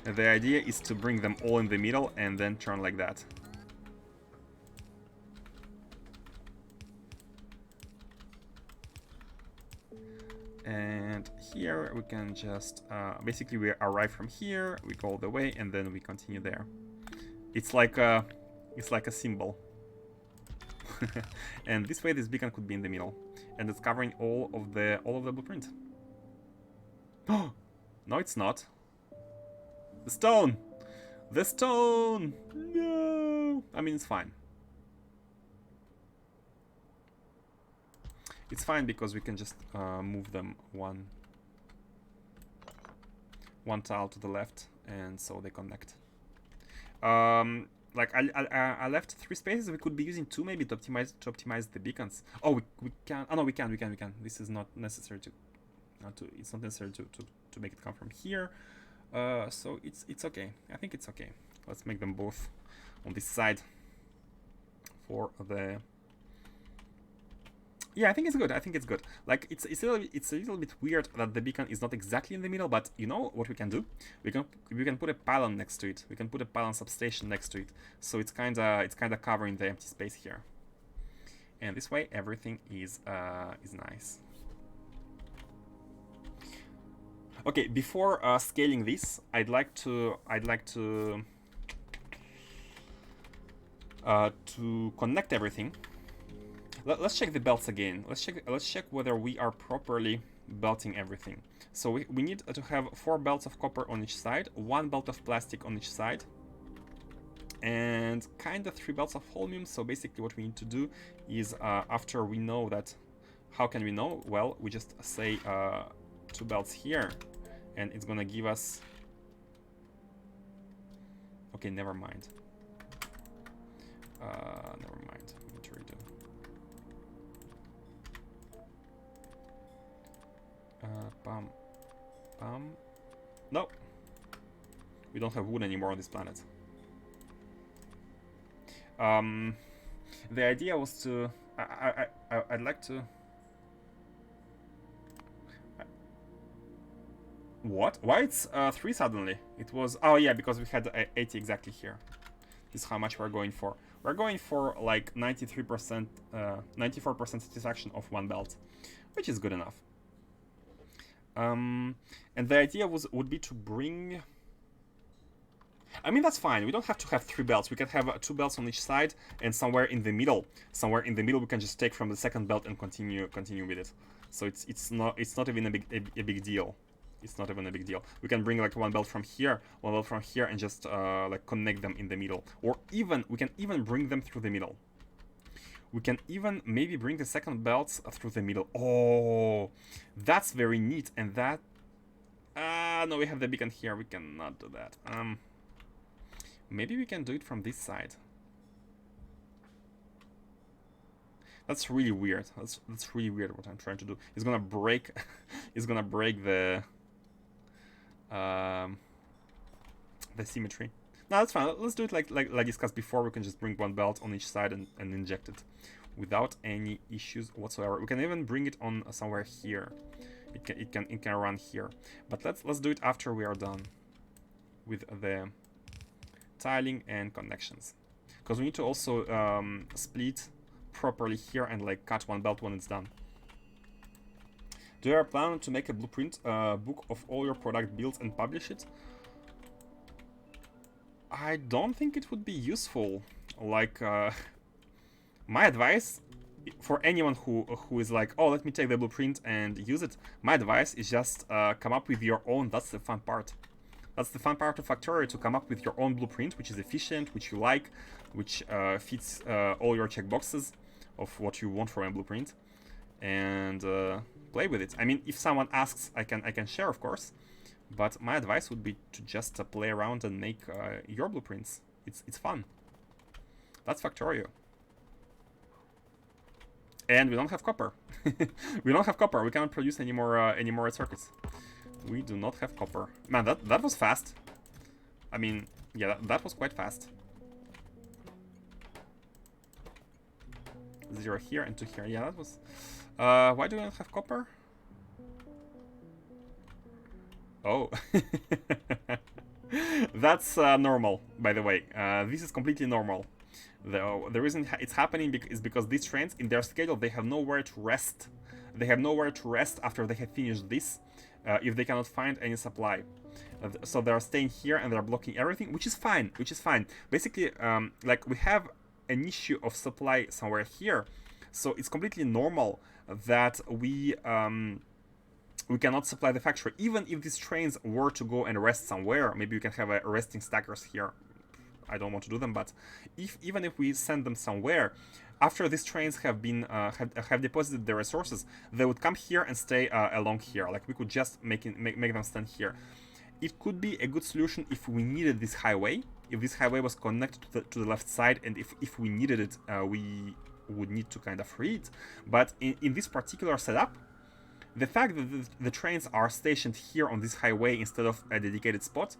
The idea is to bring them all in the middle and then turn like that. And here we can just basically we arrive from here, we go all the way, and then we continue there. It's like a symbol. And this way this beacon could be in the middle, and it's covering all of the blueprint. Oh no, it's not. The stone, no, I mean, it's fine. It's fine because we can just move them one tile to the left, and so they connect. Like I left 3 spaces. We could be using 2 maybe to optimize the beacons. Oh, we can. Oh no, we can. This is not necessary to. It's not necessary to make it come from here. So it's okay. I think it's okay. Let's make them both on this side for the. Yeah, I think it's good. Like it's a little bit weird that the beacon is not exactly in the middle, but you know what we can do? We can put a pylon next to it. We can put a pylon substation next to it. So it's kinda covering the empty space here. And this way everything is nice. Okay, before scaling this, I'd like to connect everything. Let's check the belts again. Let's check whether we are properly belting everything. So we need to have 4 belts of copper on each side, 1 belt of plastic on each side, and kind of 3 belts of holmium. So basically what we need to do is, after we know that, how can we know? Well, we just say 2 belts here, and it's gonna give us, okay, never mind. Never mind, we need to redo. Bam, bam. No, we don't have wood anymore on this planet. The idea was to, I'd like to. What? Why it's 3 suddenly? It was, oh yeah, because we had 80 exactly here. This is how much we're going for. We're going for like 93%, 94% satisfaction of 1 belt, which is good enough. And the idea would be to bring, I mean, that's fine. We don't have to have 3 belts. We can have 2 belts on each side, and somewhere in the middle we can just take from the second belt and continue with it. So it's not even a big deal. It's not even a big deal. We can bring like 1 belt from here, 1 belt from here, and just like connect them in the middle. Or even we can even bring them through the middle. We can even maybe bring the second belts through the middle. Oh, that's very neat. And that, no, we have the beacon here. We cannot do that. Maybe we can do it from this side. That's really weird. That's really weird what I'm trying to do. It's gonna break. It's gonna break the symmetry. No, that's fine. Let's do it like discussed before. We can just bring 1 belt on each side and inject it without any issues whatsoever. We can even bring it on somewhere here. It can run here. But let's do it after we are done with the tiling and connections, because we need to also split properly here and like cut 1 belt when it's done. Do you have a plan to make a blueprint book of all your product builds and publish it? I don't think it would be useful. Like, my advice for anyone who is like, oh, let me take the blueprint and use it, my advice is just come up with your own. That's the fun part. That's the fun part of Factorio, to come up with your own blueprint, which is efficient, which you like, which fits all your checkboxes of what you want from a blueprint, and play with it. I mean, if someone asks, I can share, of course, but my advice would be to just play around and make your blueprints. It's fun. That's Factorio. And we don't have copper. We don't have copper. We cannot produce any more circuits. We do not have copper. Man, that was fast. I mean, yeah, that was quite fast. 0 here and 2 here. Yeah, that was... why do we not have copper? Oh. That's normal, by the way. This is completely normal. The reason it's happening is because these trains, in their schedule, they have nowhere to rest. They have nowhere to rest after they have finished this, if they cannot find any supply. So they are staying here and they're blocking everything, which is fine. Basically, like, we have an issue of supply somewhere here, so it's completely normal that we cannot supply the factory. Even if these trains were to go and rest somewhere, maybe we can have resting stackers here. I don't want to do them, but even if we send them somewhere, after these trains have been have deposited their resources, they would come here and stay along here. Like, we could just make them stand here. It could be a good solution if we needed this highway. If this highway was connected to the left side, and if we needed it, we would need to kind of free it. But in this particular setup, the fact that the trains are stationed here on this highway instead of a dedicated spot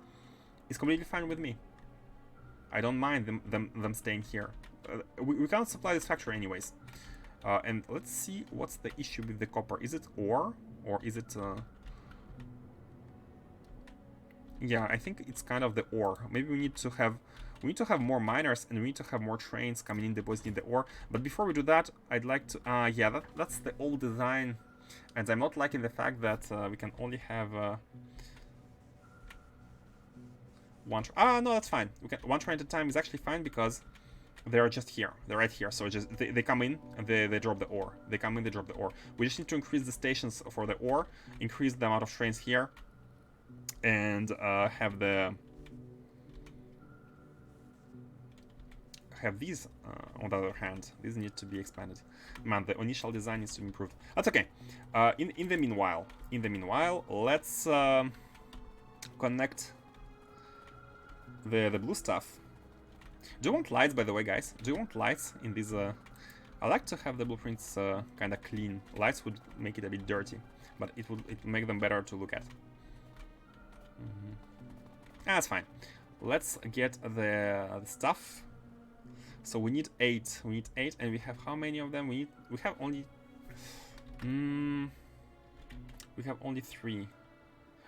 is completely fine with me. I don't mind them staying here. We can't supply this factory anyways. And let's see what's the issue with the copper. Is it ore, or is it... Yeah, I think it's kind of the ore. Maybe we need to have more miners, and we need to have more trains coming in depositing the ore. But before we do that, I'd like to... yeah, that's the old design. And I'm not liking the fact that we can only have... one... no, that's fine. One train at a time is actually fine, because they're just here. They're right here. So just they come in and they drop the ore. They come in, they drop the ore. We just need to increase the stations for the ore, increase the amount of trains here, and have these. On the other hand, these need to be expanded. Man, the initial design needs to be improved. That's okay. In the meanwhile, let's connect the blue stuff. Do you want lights, by the way, guys? Do you want lights in these? I like to have the blueprints kind of clean. Lights would make it a bit dirty, but it would make them better to look at. That's fine. Let's get the stuff. So we need 8. We need 8, and we have how many of them? We have only. We have only 3.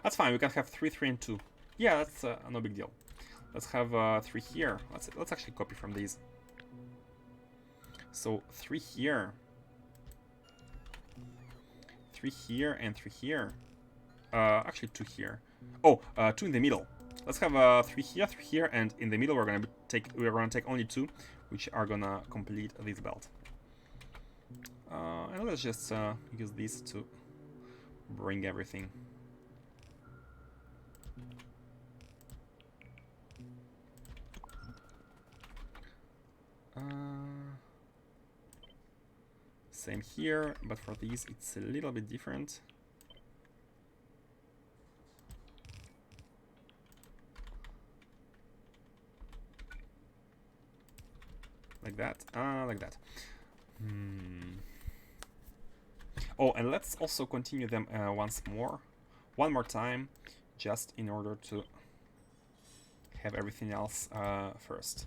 That's fine. We can have 3, 3, and 2. Yeah, that's no big deal. Let's have 3 here. Let's actually copy from these. So 3 here. 3 here and 3 here. Actually 2 here. Oh, 2 in the middle. Let's have 3 here, and in the middle we're gonna take only 2, which are gonna complete this belt. And let's just use these to bring everything. Same here, but for these it's a little bit different. Like that, like that. Oh, and let's also continue them one more time, just in order to have everything else first.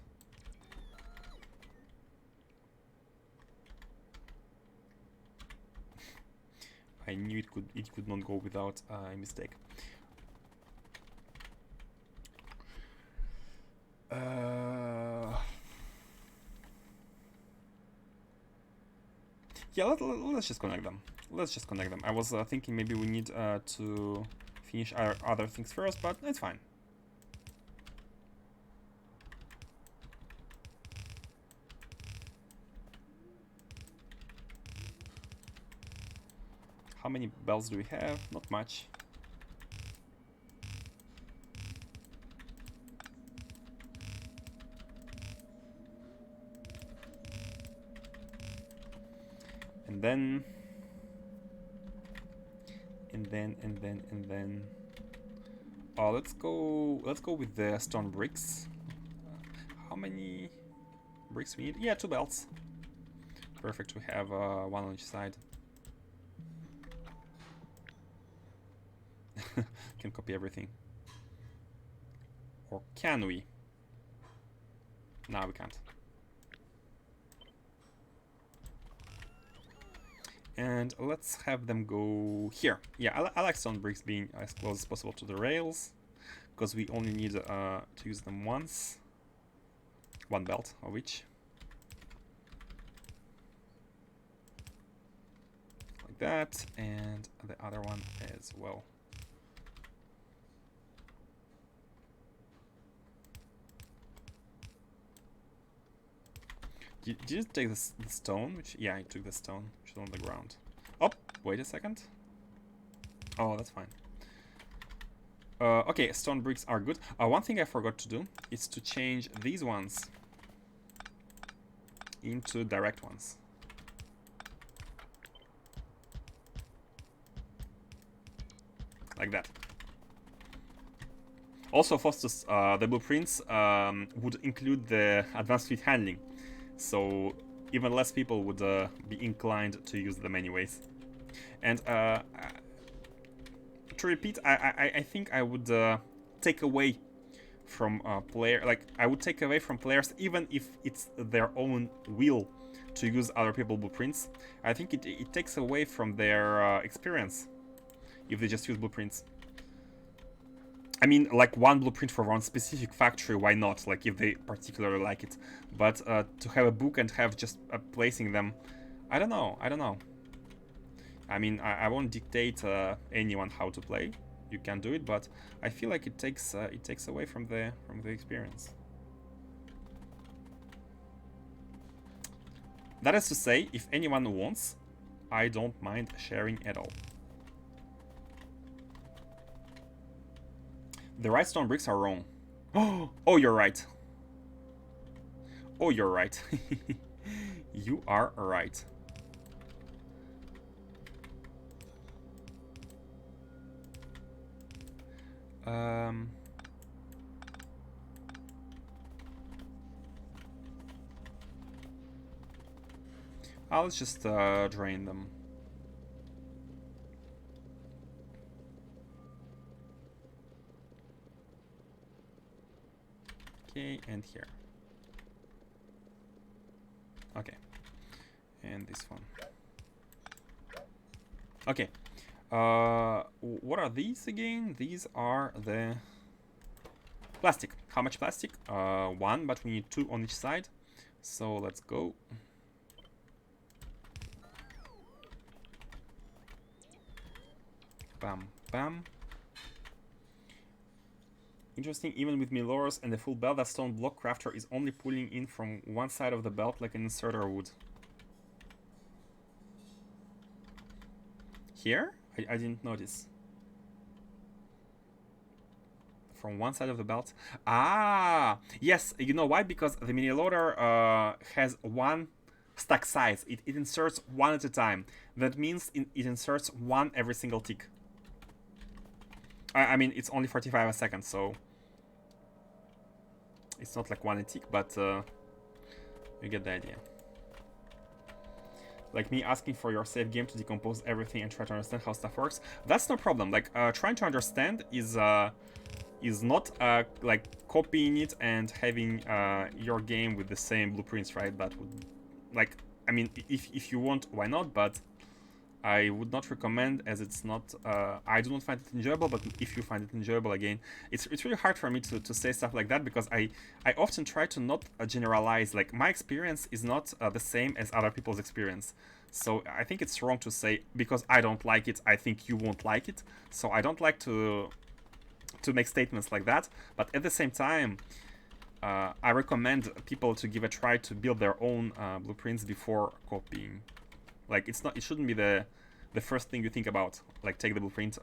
I knew it could not go without a mistake. Yeah, let's just connect them. Let's just connect them. I was thinking maybe we need to finish our other things first, but it's fine. How many bells do we have? Not much. And then let's go with the stone bricks. How many bricks we need? Yeah, 2 belts. Perfect. We have one on each side. Can copy everything. Or can we? No, we can't. And let's have them go here. Yeah, I like stone bricks being as close as possible to the rails, because we only need to use them once. 1 belt of each. Like that, and the other one as well. Did you take the stone? Which, yeah, I took the stone, which is on the ground. Oh, wait a second. Oh, that's fine. Okay, stone bricks are good. One thing I forgot to do is to change these ones into direct ones. Like that. Also, Faustus, the blueprints would include the advanced fleet handling. So even less people would be inclined to use them anyways. And to repeat, I think I would take away from I would take away from players, even if it's their own will to use other people's blueprints. I think it takes away from their experience if they just use blueprints. I mean, like one blueprint for one specific factory, why not? Like if they particularly like it. But to have a book and have just placing them, I don't know. I mean, I won't dictate anyone how to play. You can do it, but I feel like it takes away from the experience. That is to say, if anyone wants, I don't mind sharing at all. The right stone bricks are wrong. Oh, you're right. Oh, you're right. You are right. I'll just drain them. Okay, and here. Okay. And this one. Okay. What are these again? These are the plastic. How much plastic? 1, but we need 2 on each side. So let's go. Bam, bam. Interesting, even with millors and the full belt, that stone block crafter is only pulling in from one side of the belt like an inserter would. Here? I didn't notice. From one side of the belt. Ah! Yes, you know why? Because the mini loader has one stack size. It inserts one at a time. That means it inserts one every single tick. I mean, it's only 45 a second, so it's not like one a tick, but you get the idea. Like me asking for your save game to decompose everything and try to understand how stuff works. That's no problem. Like trying to understand is not like copying it and having your game with the same blueprints, right? That would, like, I mean, if you want, why not? But I would not recommend, as it's not, I do not find it enjoyable, but if you find it enjoyable, again, it's really hard for me to say stuff like that, because I often try to not generalize. Like, my experience is not the same as other people's experience. So I think it's wrong to say, because I don't like it, I think you won't like it. So I don't like to make statements like that, but at the same time, I recommend people to give a try to build their own blueprints before copying. Like, it shouldn't be the first thing you think about. Like, take the blueprint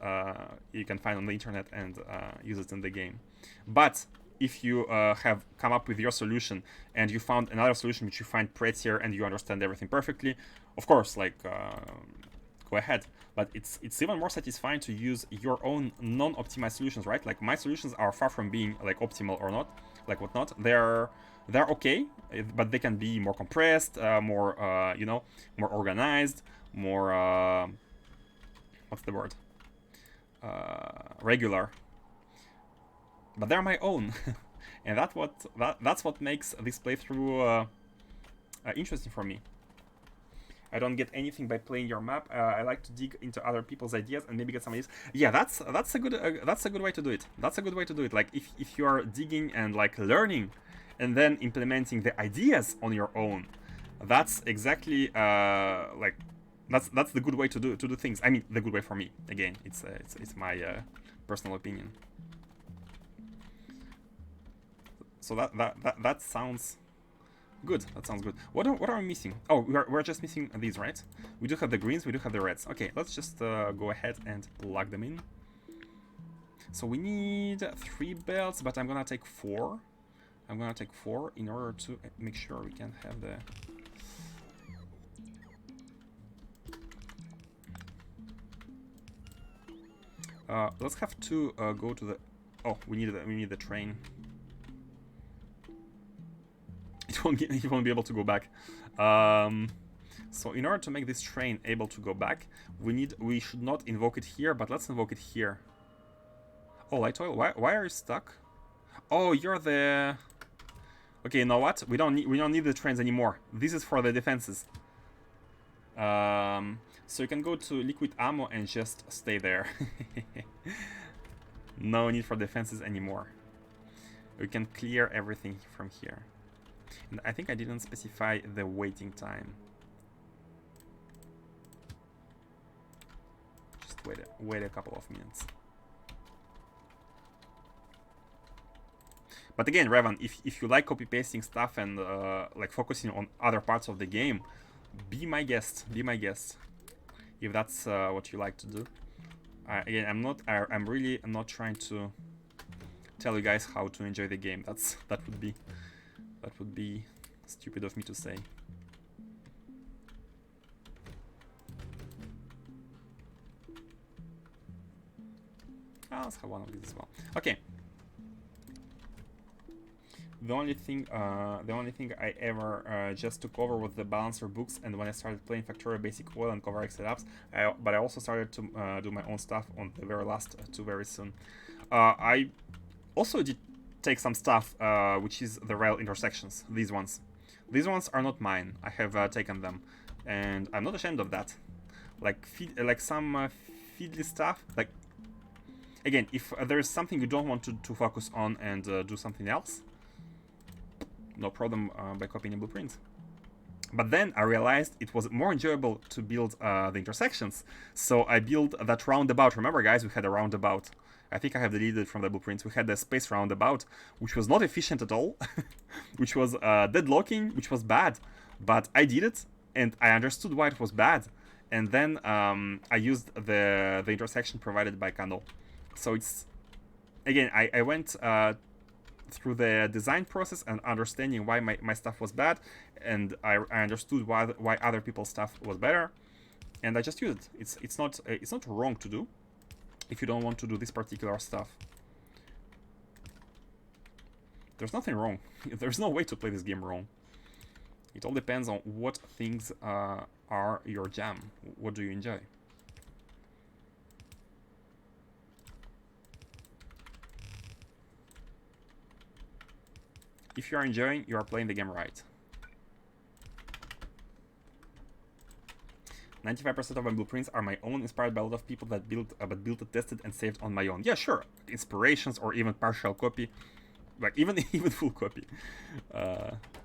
you can find on the internet and use it in the game. But if you have come up with your solution and you found another solution which you find prettier and you understand everything perfectly, of course, like, go ahead. But it's even more satisfying to use your own non-optimized solutions, right? Like, my solutions are far from being like optimal or not, like whatnot. They're okay, but they can be more compressed, more you know, more organized, more what's the word? Regular. But they're my own, and that's what makes this playthrough interesting for me. I don't get anything by playing your map. I like to dig into other people's ideas and maybe get some ideas. Yeah, that's a good way to do it. That's a good way to do it. Like, if you are digging and like learning, and then implementing the ideas on your own, that's exactly like that's the good way to do things. I mean, the good way for me. Again, it's my personal opinion. So that sounds good. That sounds good. What are we missing? Oh, we're just missing these, right? We do have the greens, we do have the reds. Okay, let's just go ahead and plug them in. So we need 3 belts, but I'm gonna take 4. I'm gonna take 4 in order to make sure we can have the... let's have to go to the... Oh, we need the train. It won't be able to go back. So in order to make this train able to go back, we should not invoke it here, but let's invoke it here. Oh, light oil, why are you stuck? Oh, you're the... Okay, you know what? We don't need the trains anymore. This is for the defenses. So you can go to liquid ammo and just stay there. No need for defenses anymore. We can clear everything from here. And I think I didn't specify the waiting time. Just wait a couple of minutes. But again, Revan, if you like copy pasting stuff and like focusing on other parts of the game, Be my guest. Be my guest. If that's what you like to do. Again, I'm really not trying to tell you guys how to enjoy the game. That would be stupid of me to say. Let's have one of these as well. Okay. The only thing I ever just took over was the balancer books, and when I started playing Factorio Basic Oil and Cover X setups, but I also started to do my own stuff on the very last two very soon. I also did take some stuff, which is the rail intersections. These ones are not mine. I have taken them, and I'm not ashamed of that. Like some fiddly stuff. Like again, if there is something you don't want to focus on and do something else, no problem by copying a blueprint. But then I realized it was more enjoyable to build the intersections. So I built that roundabout. Remember, guys, we had a roundabout. I think I have deleted it from the blueprints. We had the space roundabout, which was not efficient at all, which was deadlocking, which was bad. But I did it, and I understood why it was bad. And then I used the intersection provided by Candle. So it's, again, I went through the design process and understanding why my stuff was bad, and I understood why other people's stuff was better, and I just used it. It's not wrong to do if you don't want to do this particular stuff. There's nothing wrong. There's no way to play this game wrong. It all depends on what things are your jam. What do you enjoy? If you are enjoying, you are playing the game right. 95% of my blueprints are my own, inspired by a lot of people that built, tested, and saved on my own. Yeah, sure. Inspirations or even partial copy, like even full copy.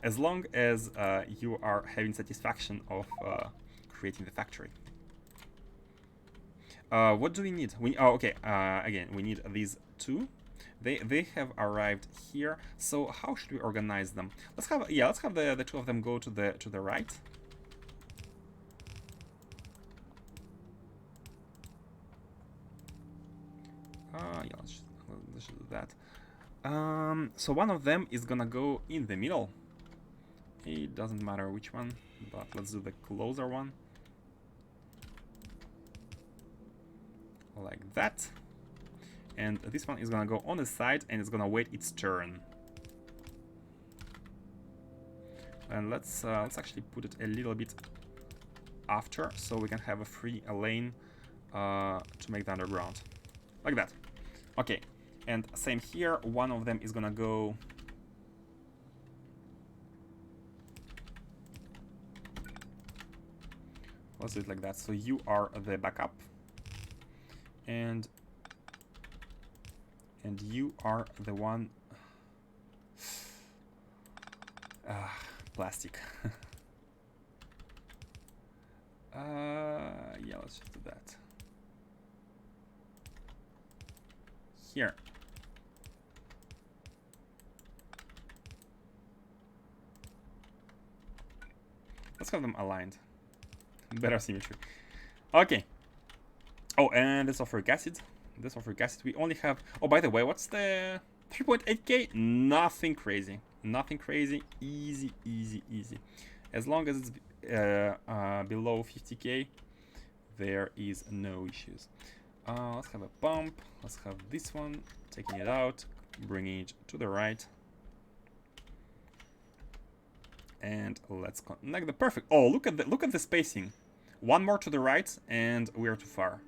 As long as you are having satisfaction of creating the factory. What do we need? Okay. Again, we need these two. They have arrived here. So how should we organize them? Let's have the two of them go to the right. Yeah, let's just do that. So one of them is gonna go in the middle. It doesn't matter which one, but let's do the closer one. Like that. And this one is gonna go on the side and it's gonna wait its turn. And let's actually put it a little bit after, so we can have a free lane to make the underground, like that. Okay, and same here. One of them is gonna go. Let's do it like that. So you are the backup, and you are the one. Plastic. Yeah, let's just do that. Here. Let's have them aligned. Better symmetry. Okay. Oh, and the sulfuric acid. The sulfuric acid, we only have... Oh, by the way, what's the 3.8k? Nothing crazy. Nothing crazy. Easy, easy, easy. As long as it's below 50k, there is no issues. Let's have a pump. Let's have this one. Taking it out, bringing it to the right. And let's connect the perfect. Oh, look at the spacing. One more to the right, and we are too far.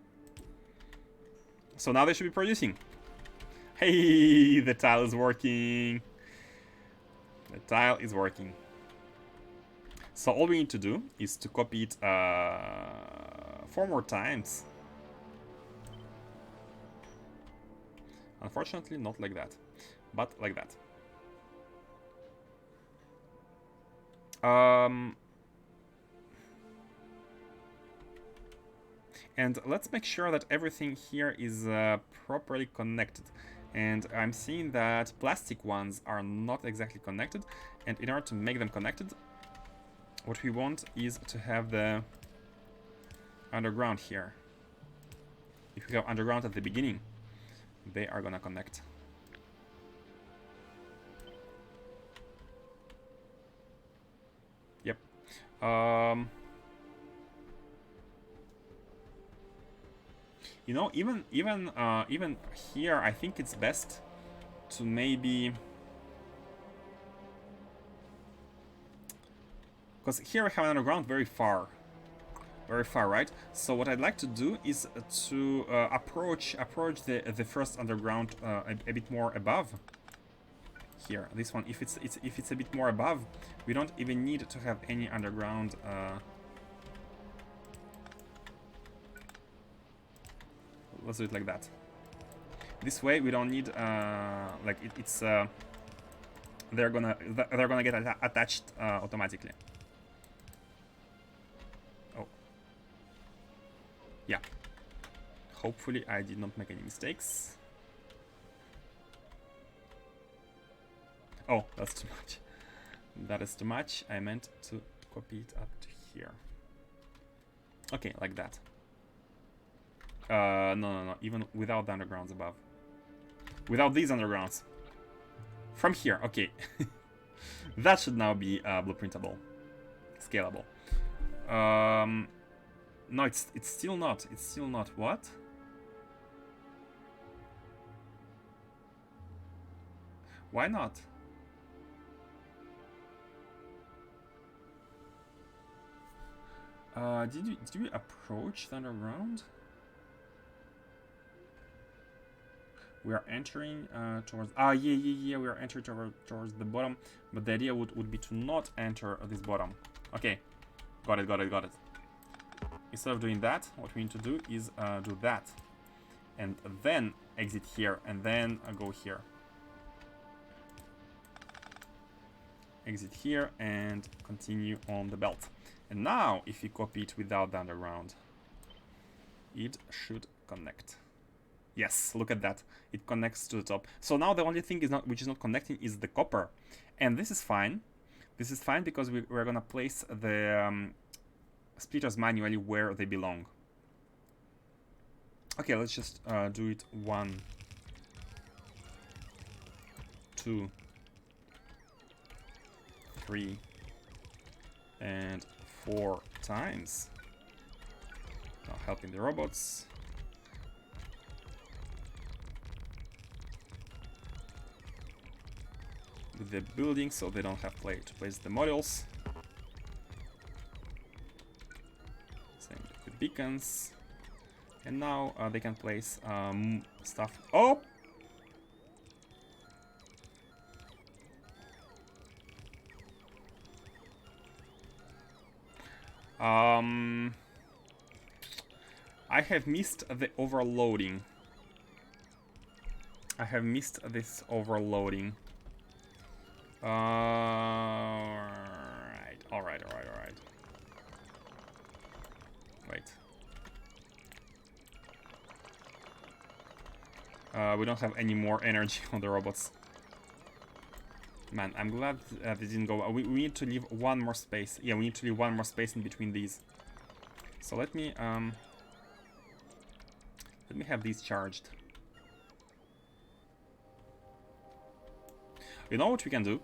So now they should be producing. Hey, the tile is working. The tile is working. So all we need to do is to copy it 4 more times. Unfortunately, not like that, but like that. And let's make sure that everything here is properly connected. And I'm seeing that plastic ones are not exactly connected. And in order to make them connected, what we want is to have the underground here. If we have underground at the beginning, they are gonna connect. Yep. You know, even here, I think it's best to maybe, because here we have an underground very far, right? So what I'd like to do is to approach the first underground a bit more above. Here, this one, if it's a bit more above, we don't even need to have any underground. Let's do it like that. This way, we don't need like it's they're gonna get attached automatically. Oh, yeah. Hopefully, I did not make any mistakes. Oh, that's too much. That is too much. I meant to copy it up to here. Okay, like that. No. Even without the undergrounds above. Without these undergrounds. From here, okay. That should now be blueprintable. Scalable. No, it's still not. It's still not. What? Why not? Did we approach the underground? We are entering towards. Yeah. We are entering towards the bottom, but the idea would be to not enter this bottom. Okay, got it. Instead of doing that, what we need to do is do that, and then exit here, and then go here. Exit here and continue on the belt. And now, if you copy it without the underground, it should connect. Yes, look at that. It connects to the top. So now the only thing which is not connecting is the copper. And this is fine. This is fine because we're going to place the splitters manually where they belong. Okay, let's just do it 1, 2, 3, and 4 times. Now helping the robots. With the building, so they don't have to place the modules. Same with beacons. And now they can place stuff. Oh! I have missed the overloading. I have missed this overloading. Alright. Wait. We don't have any more energy on the robots. Man, I'm glad they didn't go. We need to leave one more space. Yeah, we need to leave one more space in between these. So let me have these charged. You know what we can do?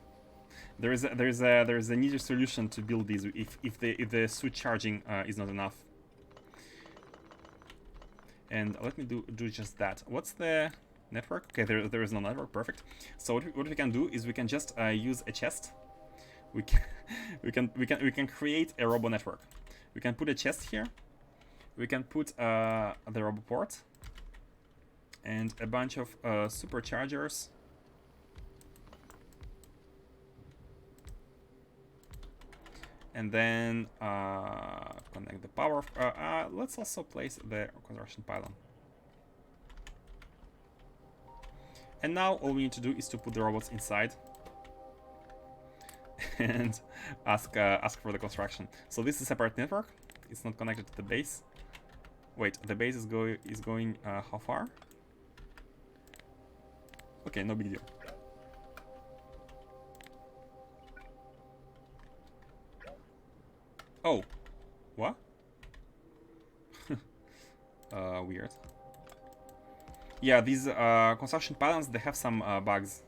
There is an easier solution to build these if the switch charging is not enough. And let me do just that. What's the network? Okay, there is no network. Perfect. So what we can do is we can just use a chest. We can create a robo network. We can put a chest here. We can put the robo port and a bunch of superchargers. And then connect the power. Let's also place the construction pylon. And now all we need to do is to put the robots inside and ask for the construction. So this is a separate network. It's not connected to the base. Wait, the base is going how far? Okay, no big deal. Oh, what? Weird. Yeah, these construction patterns, they have some bugs.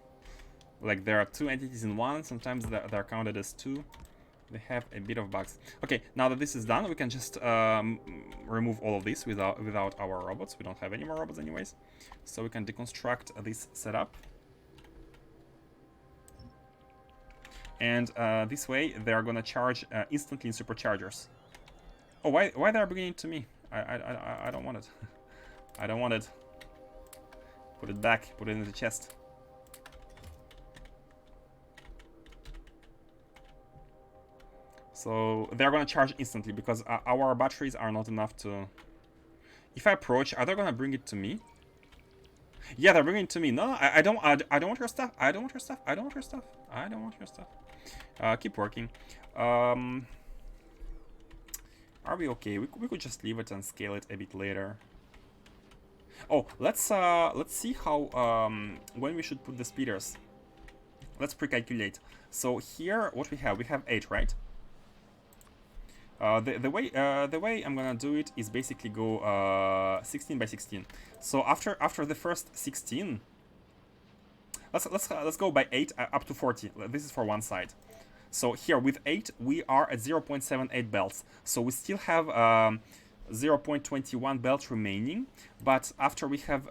Like there are two entities in one, sometimes they're counted as two. They have a bit of bugs. Okay, now that this is done, we can just remove all of this without our robots. We don't have any more robots anyways. So we can deconstruct this setup. And this way, they are gonna charge instantly in superchargers. Oh, why they are bringing it to me? I don't want it. I don't want it. Put it back. Put it in the chest. So they're gonna charge instantly because our batteries are not enough to. If I approach, are they gonna bring it to me? Yeah, they're bringing it to me. No, I don't. I don't want your stuff. I don't want your stuff. I don't want your stuff. I don't want your stuff. Keep working. Are we okay? We could just leave it and scale it a bit later. Oh, let's see how when we should put the speeders. Let's pre-calculate. So here, what we have 8, right? The way I'm gonna do it is basically go 16 by 16. So after the first 16, let's go by 8 up to 40. This is for one side. So here with 8 we are at 0.78 belts. So we still have 0.21 belts remaining. But after we have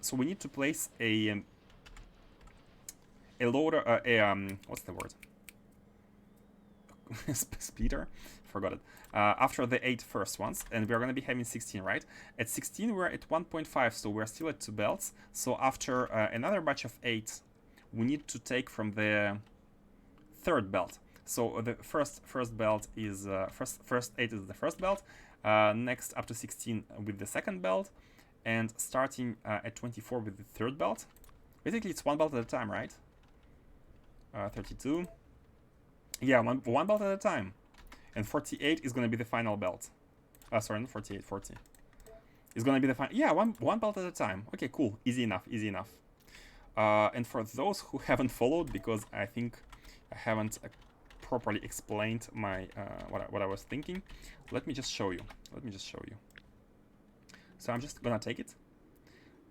so we need to place a loader what's the word? Speeder. Forgot it. After the 8 first ones, and we're gonna be having 16, right? At 16 we're at 1.5, so we're still at 2 belts. So after another batch of 8, we need to take from the third belt. So the first belt is first 8 is the first belt. Next up to 16 with the second belt, and starting at 24 with the third belt. Basically, it's one belt at a time, right? 32. Yeah, one belt at a time. And 48 is going to be the final belt. Sorry, not 48, 40. It's going to be the final. Yeah, one belt at a time. Okay, cool. Easy enough, easy enough. And for those who haven't followed, because I think I haven't properly explained my what I was thinking, let me just show you. So I'm just going to take it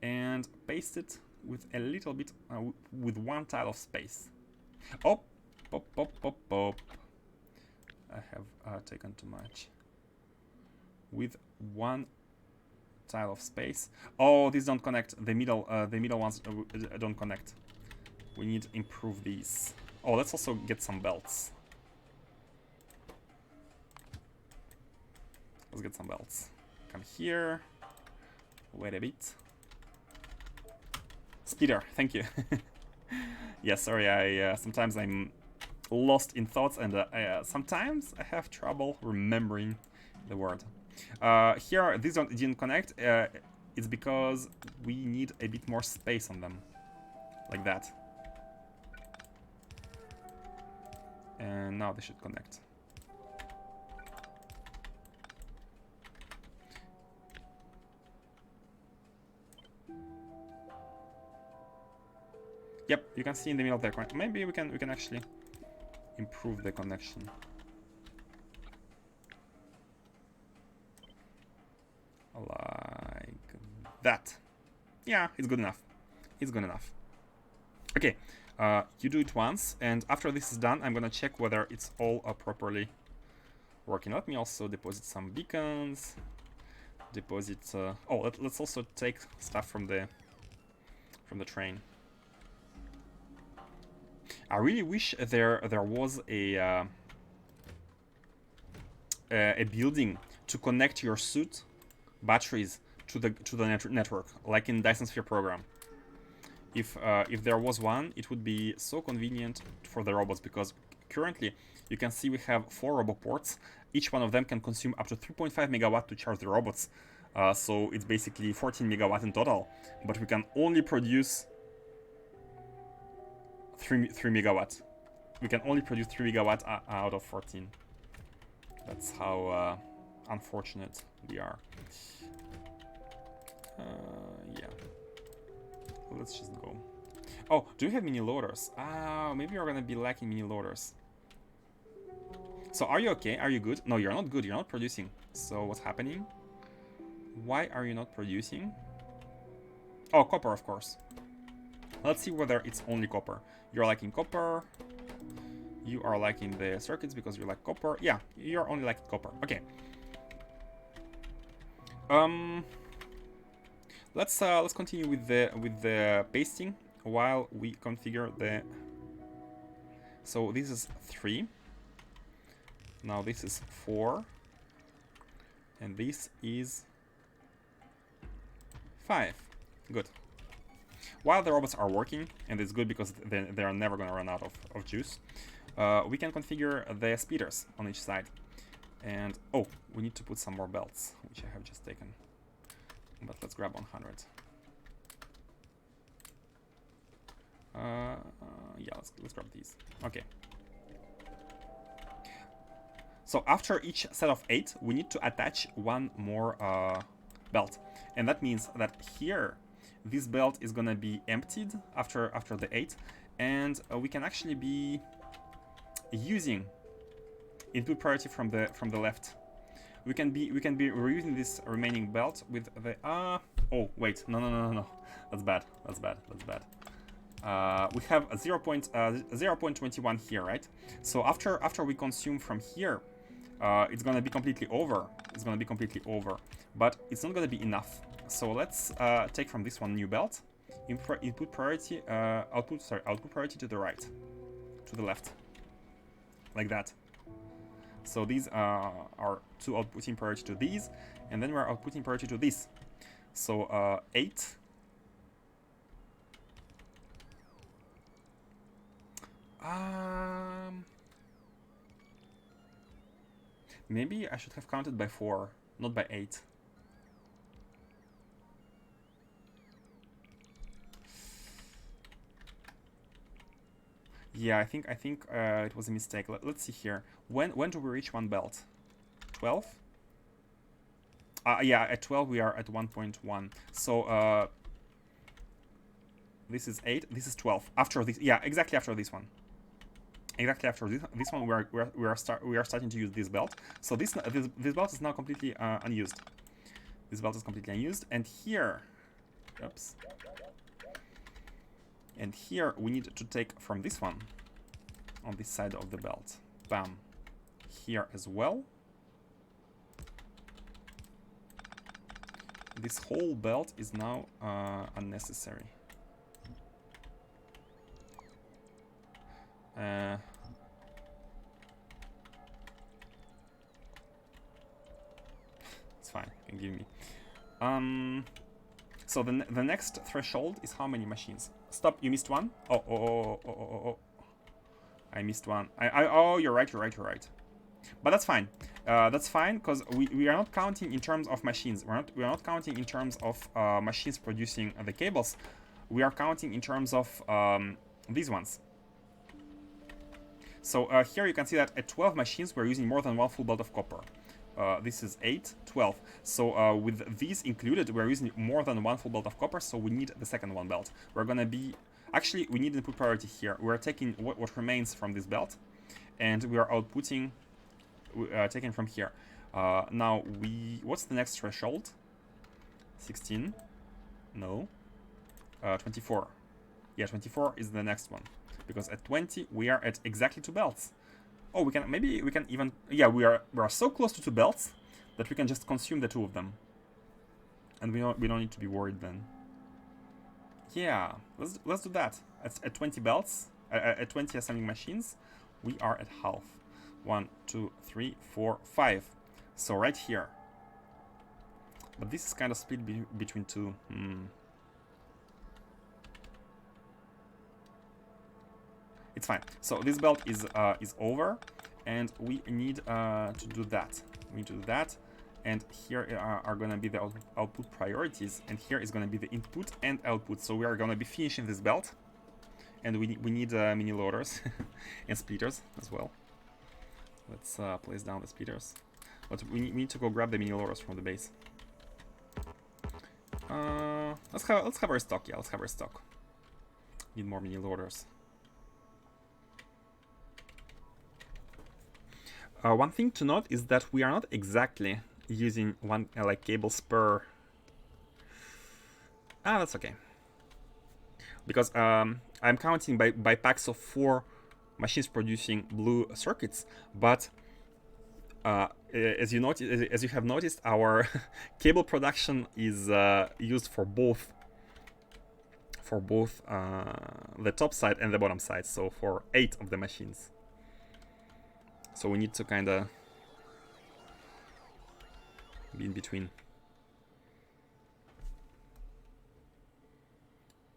and paste it with a little bit, with one tile of space. Oh, pop. I have taken too much. With one tile of space. Oh, these don't connect. The middle ones don't connect. We need to improve these. Oh, let's also get some belts. Let's get some belts. Come here. Wait a bit. Speeder, thank you. Yeah, sorry. Sometimes I'm lost in thoughts, and sometimes I have trouble remembering the word. Here, these didn't connect. It's because we need a bit more space on them, like that. And now they should connect. Yep, you can see in the middle there. Maybe we can actually improve the connection. Like that. Yeah, it's good enough. It's good enough. Okay, you do it once, and after this is done, I'm gonna check whether it's all properly working. Let me also deposit some beacons. Deposit. Oh, let's also take stuff from the train. I really wish there was a building to connect your suit batteries to the network, like in Dyson Sphere program. If there was one, it would be so convenient for the robots, because currently you can see we have 4 roboports. Each one of them can consume up to 3.5 megawatt to charge the robots. So it's basically 14 megawatt in total, but we can only produce 3 megawatt. We can only produce 3 megawatt out of 14. That's how unfortunate we are. Yeah. Let's just go. Oh, do you have mini loaders? Maybe you're gonna be lacking mini loaders. So are you okay? Are you good? No, you're not good. You're not producing. So what's happening? Why are you not producing? Oh, copper, of course. Let's see whether it's only copper. You're liking copper. You are liking the circuits because you like copper. Yeah, you're only liking copper. Okay. Let's continue with the pasting while we configure the. So this is 3. Now this is 4. And this is 5. Good. While the robots are working, and it's good because they are never going to run out of juice, we can configure the speeders on each side. And, oh, we need to put some more belts, which I have just taken. But let's grab 100. Yeah, let's grab these. Okay. So after each set of 8, we need to attach one more belt. And that means that here, this belt is gonna be emptied after the 8, and we can actually be using input priority from the left. We can be reusing this remaining belt with the oh wait, no, that's bad. We have a 0.21 here, right? So after we consume from here, it's gonna be completely over. But it's not gonna be enough. So let's take from this one new belt, input priority, output priority to the right, to the left, like that. So these are 2 outputting priority to these, and then we're outputting priority to this. So 8. Maybe I should have counted by 4, not by 8. Yeah, I think it was a mistake. Let's see here. When do we reach 1 belt? 12? Yeah, at 12 we are at 1.1. So this is 8. This is 12. After this, yeah, exactly after this one. Exactly after this one, we are starting to use this belt. So this belt is now completely unused. This belt is completely unused, and here, oops. And here we need to take from this one, on this side of the belt. Bam. Here as well. This whole belt is now unnecessary. It's fine, you can give me. So the next threshold is how many machines? Stop, you missed one? Oh. I missed one. Oh, you're right. But that's fine. That's fine, because we are not counting in terms of machines. We are not counting in terms of machines producing the cables. We are counting in terms of these ones. So here you can see that at 12 machines we're using more than 1 full belt of copper. This is 8, 12. So with these included, we're using more than 1 full belt of copper, so we need the second 1 belt. We're gonna be... Actually, we need input priority here. We're taking what remains from this belt, and we are outputting, taking from here. Now, what's the next threshold? 16? No. 24. Yeah, 24 is the next one. Because at 20, we are at exactly 2 belts. Oh, we can even, yeah, we are so close to 2 belts that we can just consume the 2 of them, and we don't need to be worried then. Yeah, let's do that. At 20 belts, at 20 assembling machines, we are at half. 1, 2, 3, 4, 5. So right here. But this is kind of split between 2. It's fine. So this belt is over, and we need to do that. We need to do that, and here are going to be the output priorities, and here is going to be the input and output. So we are going to be finishing this belt, and we need mini loaders and splitters as well. Let's place down the splitters, but we need to go grab the mini loaders from the base. Let's have our stock. Yeah, let's have our stock. Need more mini loaders. One thing to note is that we are not exactly using one like cables per. That's okay. Because I'm counting by packs of 4 machines producing blue circuits, but as you have noticed, our cable production is used for both the top side and the bottom side, so for 8 of the machines. So we need to kind of be in between.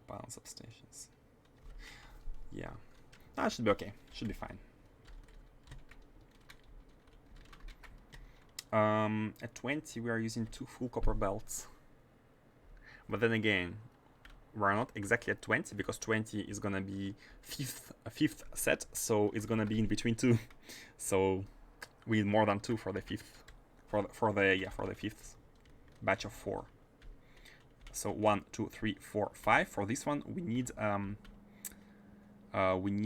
Balance substations. Yeah, that should be okay. Should be fine. At 20, we are using 2 full copper belts. But then again, we're not exactly at 20 because 20 is gonna be fifth set, so it's gonna be in between 2. So we need more than 2 for the fifth, for the fifth batch of 4. So 1, 2, 3, 4, 5. For this one, we need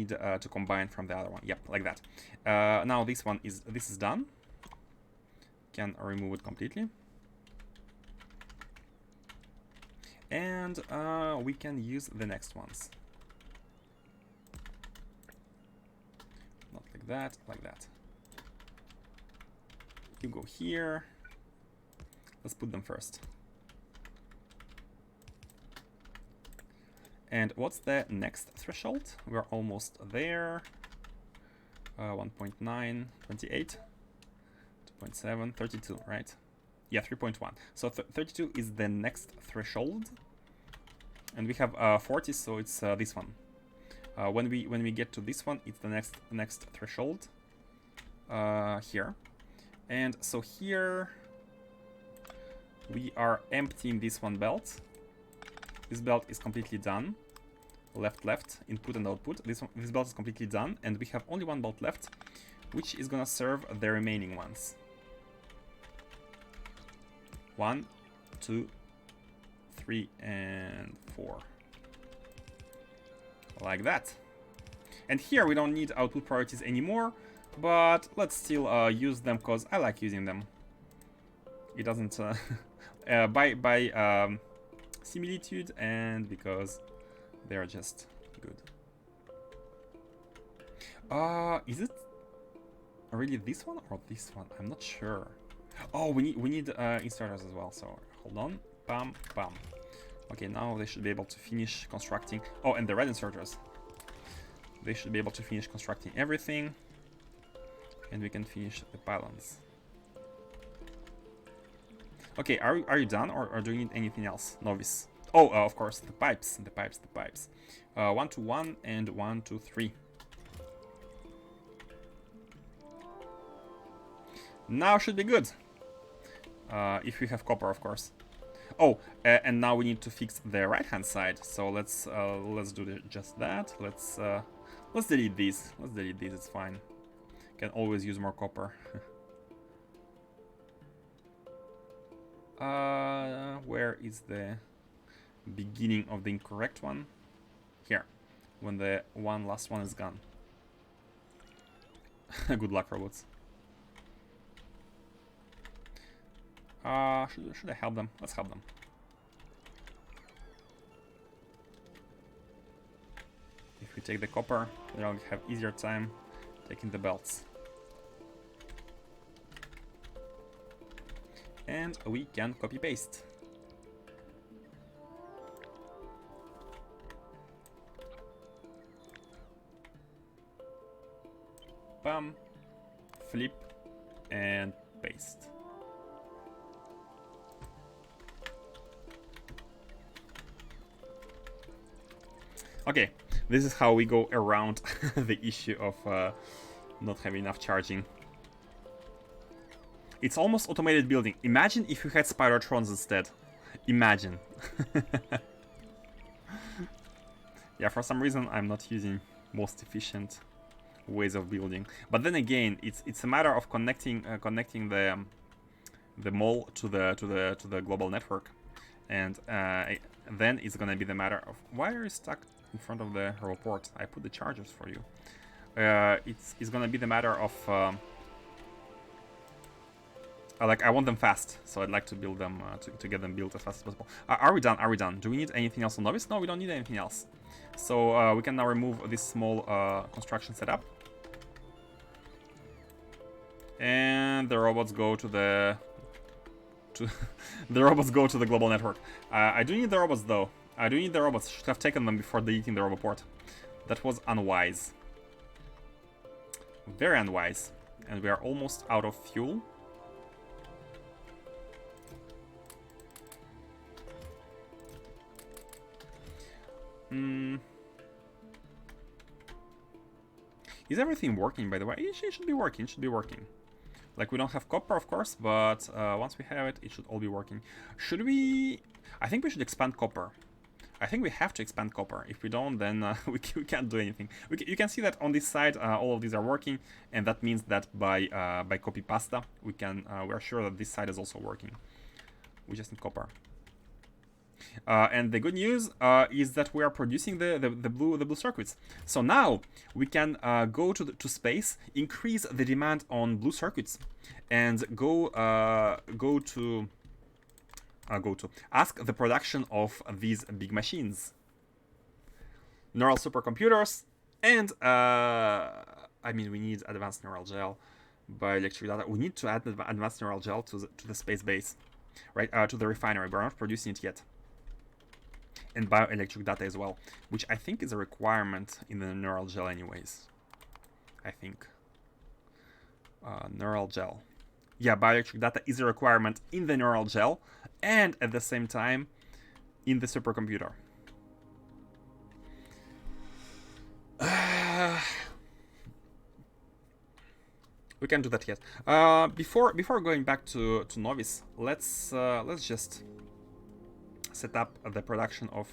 to combine from the other one. Yep, like that. Now this is done. Can remove it completely. And we can use the next ones. Not like that, like that. You go here. Let's put them first. And what's the next threshold? We're almost there. 1.9, 28, 2.7, 32, right? Yeah, 3.1. So 32 is the next threshold, and we have 40, so it's this one. When we get to this one, it's the next threshold here, and so here we are emptying this one belt. This belt is completely done. Left, input and output. This belt is completely done, and we have only one belt left, which is gonna serve the remaining ones. 1, 2, 3, and 4. Like that. And here we don't need output priorities anymore, but let's still use them because I like using them. It doesn't by similitude and because they're just good. Is it really this one or this one? I'm not sure. Oh, we need inserters as well. So hold on. Bam, bam. Okay, now they should be able to finish constructing. Oh, and the red inserters. They should be able to finish constructing everything, and we can finish the pylons. Okay, are you done, or do you need anything else, Novice? Oh, of course, the pipes. 1 to 1 and 1 to 3. Now should be good. If we have copper, of course. Oh, and now we need to fix the right-hand side. So let's do just that. Let's delete these. It's fine. Can always use more copper. Where is the beginning of the incorrect one? Here, when the last one is gone. Good luck, robots. Should I help them? Let's help them. If we take the copper, they'll have easier time taking the belts. And we can copy paste. Bam, flip, and paste. Okay, this is how we go around the issue of not having enough charging. It's almost automated building. Imagine if you had Spyrotrons instead. Imagine. Yeah, for some reason I'm not using most efficient ways of building. But then again, it's a matter of connecting the mall to the global network, and then it's gonna be the matter of why are you stuck in front of the roboport. I put the chargers for you. It's gonna be the matter of Like, I want them fast, so I'd like to build them, to get them built as fast as possible. Are we done? Are we done? Do we need anything else on Novice? No, we don't need anything else. So we can now remove this small construction setup. And the robots go to the... the robots go to the global network. I do need the robots, though. I do need the robots. Should have taken them before deleting the roboport. That was unwise. Very unwise. And we are almost out of fuel. Is everything working, by the way? It should be working. It should be working. Like, we don't have copper, of course, but once we have it, it should all be working. Should we... I think we should expand copper. I think we have to expand copper. If we don't, then we can't do anything. You can see that on this side, all of these are working, and that means that by copy pasta, we are sure that this side is also working. We just need copper. And the good news is that we are producing the blue circuits. So now we can go to space, increase the demand on blue circuits, and go to ask the production of these big machines, neural supercomputers, and I mean, we need advanced neural gel by electric data. We need to add advanced neural gel to the space base, right? To the refinery. We're not producing it yet. And bioelectric data as well, which I think is a requirement in the neural gel anyways. I think. Neural gel. Yeah, bioelectric data is a requirement in the neural gel and at the same time in the supercomputer. We can do that yet. Before going back to Novice, let's just set up the production of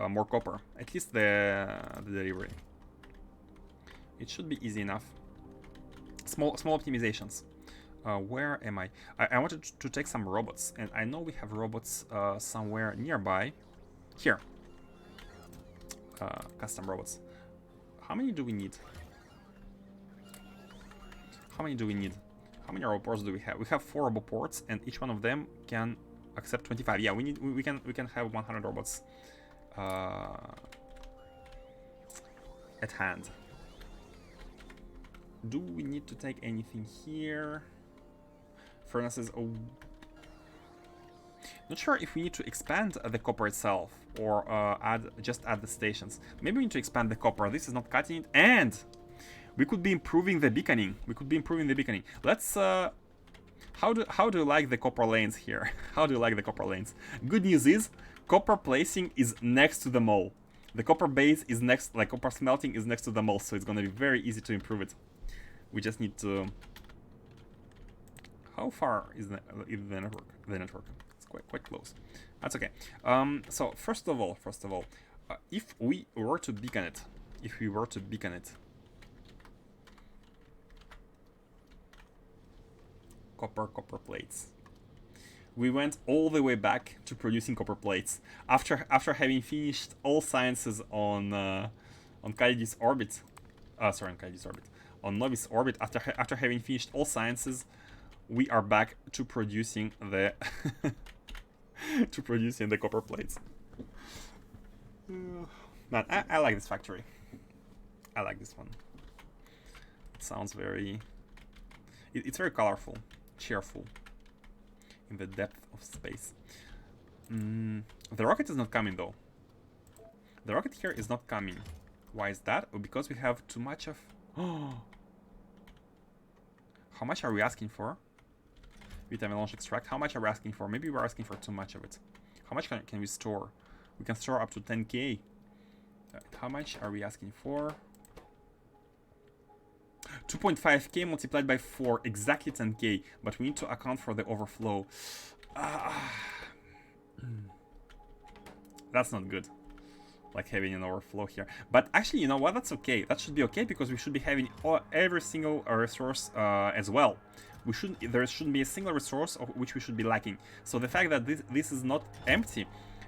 more copper, at least the delivery. It should be easy enough. Small optimizations. Where am I? I wanted to take some robots, and I know we have robots somewhere nearby. Here. Custom robots. How many do we need? How many do we need? How many roboports do we have? We have 4 roboports, and each one of them can accept 25. Yeah, we can have 100 robots at hand. Do we need to take anything here? Furnaces. Oh, not sure if we need to expand the copper itself or just add the stations. Maybe we need to expand the copper. This is not cutting it, and we could be improving the beaconing. Let's. How do you like the copper lanes here? How do you like the copper lanes? Good news is, copper placing is next to the mole. The copper base is next, like copper smelting is next to the mole, so it's gonna be very easy to improve it. We just need to... How far is the network? The network. It's quite close. That's okay. So first of all, if we were to beacon it, copper plates. We went all the way back to producing copper plates after having finished all sciences on Kalidy's orbit. On Novice orbit. After having finished all sciences, we are back to producing the the copper plates. Man, I like this factory. I like this one. It sounds very... It's very colorful. Cheerful in the depth of space. The rocket is not coming though. The rocket here is not coming. Why is that? Oh, because we have too much of... How much are we asking for? Vitamin launch extract. How much are we asking for? Maybe we're asking for too much of it. How much can we store? We can store up to 10k. How much are we asking for? 2.5k multiplied by 4, exactly 10k, but we need to account for the overflow. That's not good, like having an overflow here. But actually, you know what? That's okay. That should be okay because we should be having every single resource as well. There shouldn't be a single resource of which we should be lacking. So the fact that this is not empty,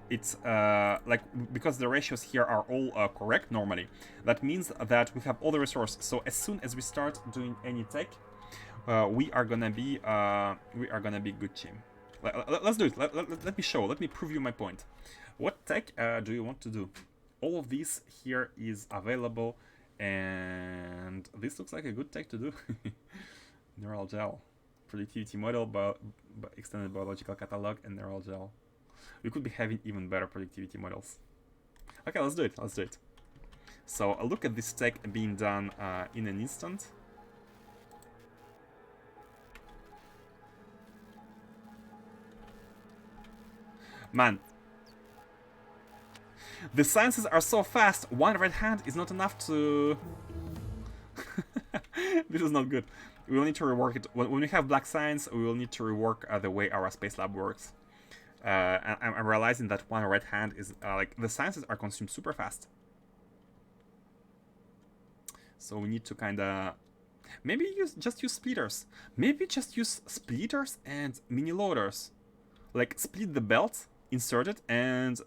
it's like, because the ratios here are all correct normally, that means that we have all the resources. So as soon as we start doing any tech, we are gonna be good team. Let's do it. Let me show. Let me prove you my point. What tech do you want to do? All of this here is available, and this looks like a good tech to do. Neural gel, productivity model, extended biological catalog, and neural gel. We could be having even better productivity models. Okay, let's do it. Let's do it. So look at this tech being done in an instant. Man, the sciences are so fast. One red hand is not enough to. This is not good. We will need to rework it. When we have black science, we will need to rework the way our space lab works. I'm realizing that one red hand is like the sciences are consumed super fast. So we need to kind of maybe just use splitters. Maybe just use splitters and mini loaders. Like split the belt, insert it, and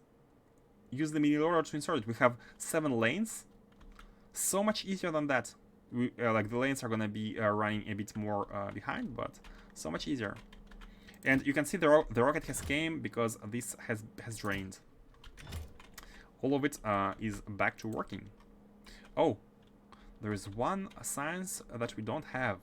use the mini loader to insert it. We have 7 lanes. So much easier than that. We like the lanes are gonna be running a bit more behind, but so much easier. And you can see the rocket has came because this has drained. All of it is back to working. Oh, there is one science that we don't have.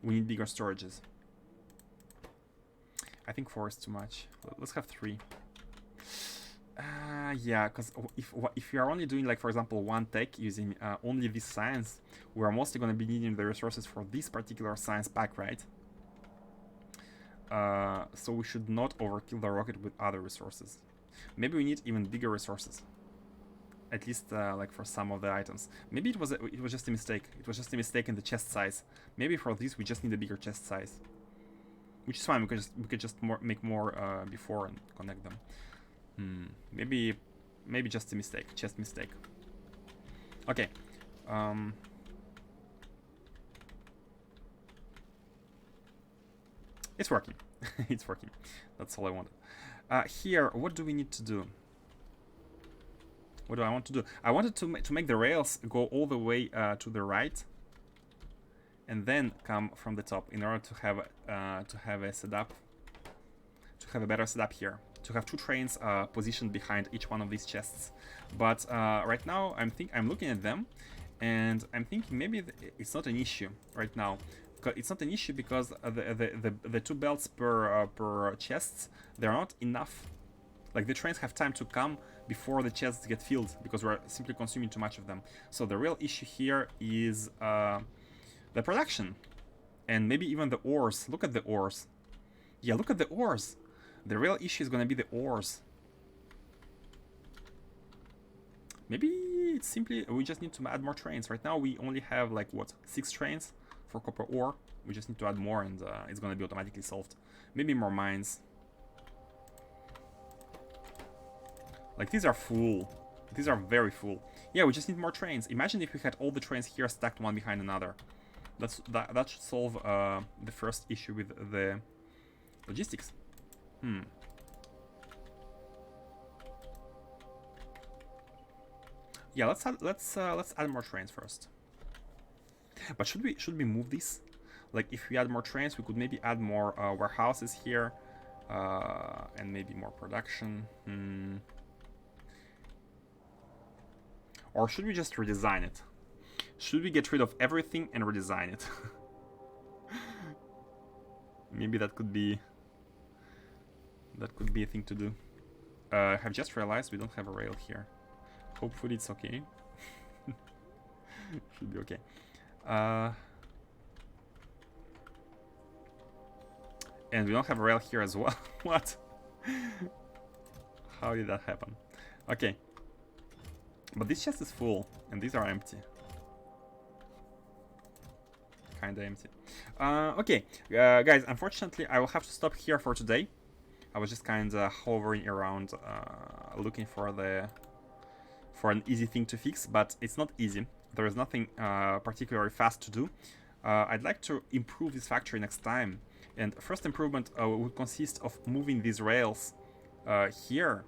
We need bigger storages. I think 4 is too much. Let's have 3. Yeah, because if you are only doing, like, for example, one tech using only this science, we are mostly going to be needing the resources for this particular science pack, right? So we should not overkill the rocket with other resources. Maybe we need even bigger resources. At least, like, for some of the items. Maybe it was just a mistake. It was just a mistake in the chest size. Maybe for this we just need a bigger chest size. Which is fine, we could just make more before and connect them. Maybe just a mistake, chest mistake. Okay. It's working. It's working. That's all I wanted. Here, what do we need to do? What do I want to do? I wanted to make the rails go all the way to the right, and then come from the top in order to have a setup, to have a better setup here, to have 2 trains positioned behind each one of these chests. But right now I'm looking at them, and I'm thinking maybe it's not an issue right now. It's not an issue because the 2 belts per chests, they're not enough. Like, the trains have time to come before the chests get filled because we're simply consuming too much of them. So the real issue here is the production, and maybe even the ores. Look at the ores. Yeah, look at the ores. The real issue is gonna be the ores. Maybe it's simply we just need to add more trains. Right now we only have, like, what, 6 trains for copper ore. We just need to add more, and it's gonna be automatically solved. Maybe more mines. Like, these are full. These are very full. Yeah, we just need more trains. Imagine if we had all the trains here stacked one behind another. That should solve the first issue with the logistics. Yeah, let's add more trains first. But should we move this? Like, if we add more trains, we could maybe add more warehouses here, and maybe more production. Or should we just redesign it? Should we get rid of everything and redesign it? Maybe that could be a thing to do. I have just realized we don't have a rail here. Hopefully it's okay. Should be okay. And we don't have a rail here as well. What? How did that happen? Okay. But this chest is full, and these are empty. Kinda empty. Okay, guys, unfortunately I will have to stop here for today. I was just kinda hovering around, looking for an easy thing to fix, but it's not easy. There is nothing particularly fast to do. I'd like to improve this factory next time, and first improvement would consist of moving these rails here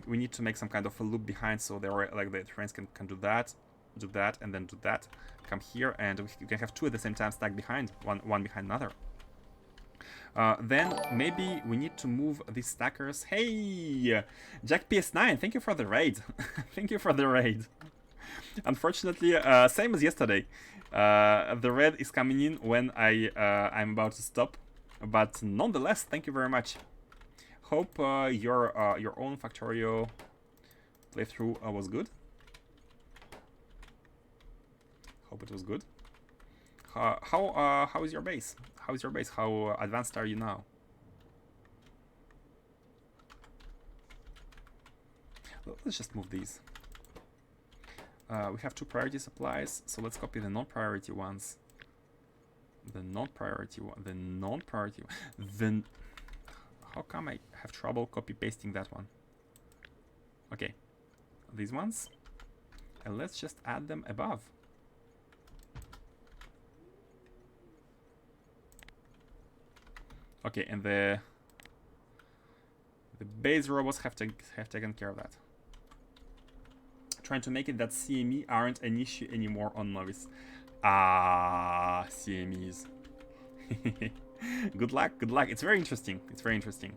we need to make some kind of a loop behind, so there like the trains can do that, and then do that. Come here, and we can have two at the same time stacked behind, one behind another. Then maybe we need to move these stackers. Hey, Jack PS9, thank you for the raid. Thank you for the raid. Unfortunately, same as yesterday. The red is coming in when I'm about to stop, but nonetheless, thank you very much. Hope your own Factorio playthrough was good. Hope it was good. How is your base? How is your base? How advanced are you now? Let's just move these. We have two priority supplies, so let's copy the non-priority ones. The non-priority one. The non-priority one. Then how come I have trouble copy pasting that one? Okay, these ones, and let's just add them above. Okay, and the base robots have taken care of that. Trying to make it that CME aren't an issue anymore on Novice. Ah, CMEs. Good luck, good luck. It's very interesting. It's very interesting.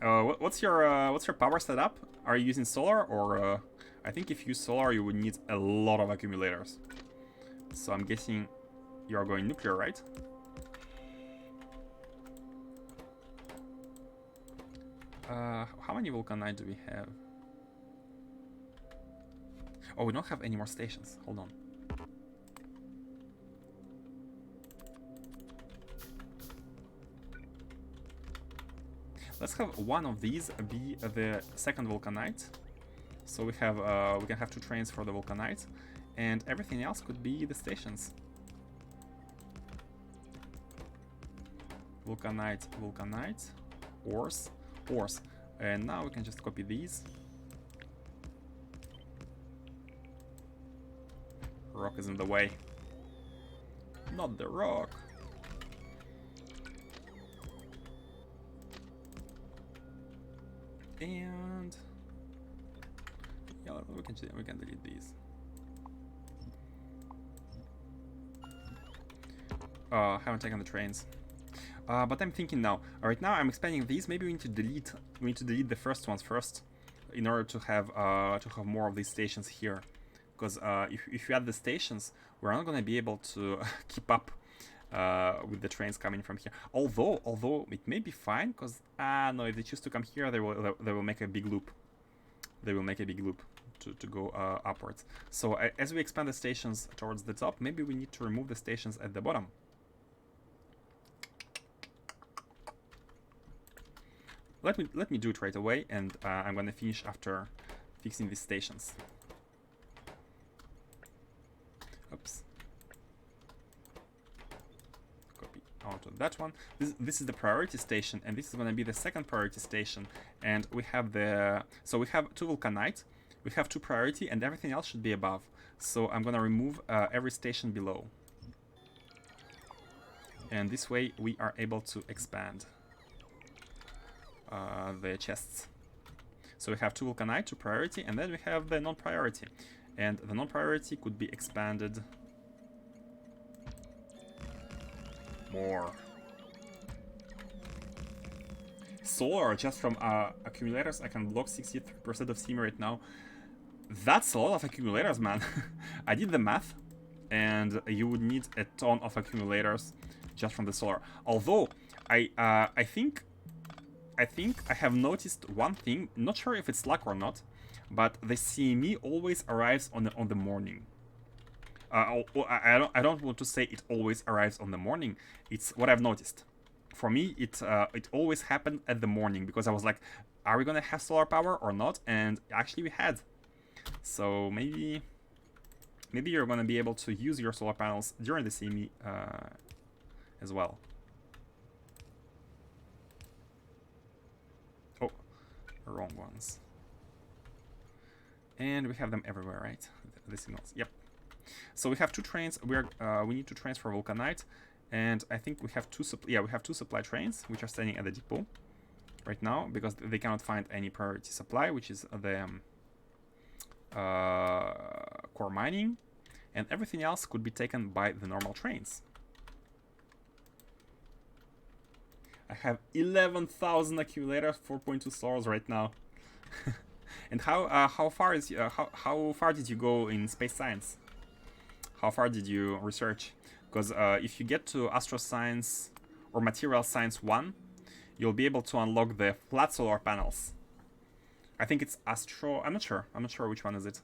What's your power setup? Are you using solar, or I think if you use solar, you would need a lot of accumulators. So I'm guessing you are going nuclear, right? How many vulcanite do we have? Oh, we don't have any more stations. Hold on. Let's have one of these be the second vulcanite. So we can have two trains for the vulcanite, and everything else could be the stations. Vulcanite, vulcanite, ores, ores. And now we can just copy these. Rock is in the way. Not the rock. And yeah, we can delete these. Haven't taken the trains. But I'm thinking now. Right now I'm expanding these. Maybe we need to delete. We need to delete the first ones first, in order to have more of these stations here. Because if you add the stations, we're not going to be able to keep up with the trains coming from here. Although it may be fine, because no, if they choose to come here, they will make a big loop. They will make a big loop to go upwards. So as we expand the stations towards the top, maybe we need to remove the stations at the bottom. Let me do it right away, and I'm going to finish after fixing these stations. Oops. Copy onto that one. This is the priority station, and this is going to be the second priority station. And we have so we have two vulcanite, we have two priority, and everything else should be above. So I'm going to remove every station below. And this way we are able to expand the chests. So we have two vulcanite, two priority, and then we have the non-priority. And the non-priority could be expanded more. Solar, just from accumulators, I can block 63% of steam right now. That's a lot of accumulators, man. I did the math, and you would need a ton of accumulators just from the solar. Although, I think I have noticed one thing, not sure if it's luck or not, but the CME always arrives on the morning. I don't want to say it always arrives on the morning. It's what I've noticed. For me, it always happened at the morning, because I was like, are we gonna have solar power or not? And actually we had. So maybe you're gonna be able to use your solar panels during the CME as well. Oh, wrong ones. And we have them everywhere, right? The signals. Yep. So we have two trains. We need two trains for vulcanite, and I think we have two. We have two supply trains which are standing at the depot. right now because they cannot find any priority supply, which is the core mining, and everything else could be taken by the normal trains. I have 11,000 accumulators, 4.2 stars right now. And how far is how far did you go in space science? How far did you research? Because if you get to astro science or material science 1, you'll be able to unlock the flat solar panels. I think it's astro. I'm not sure which one is it.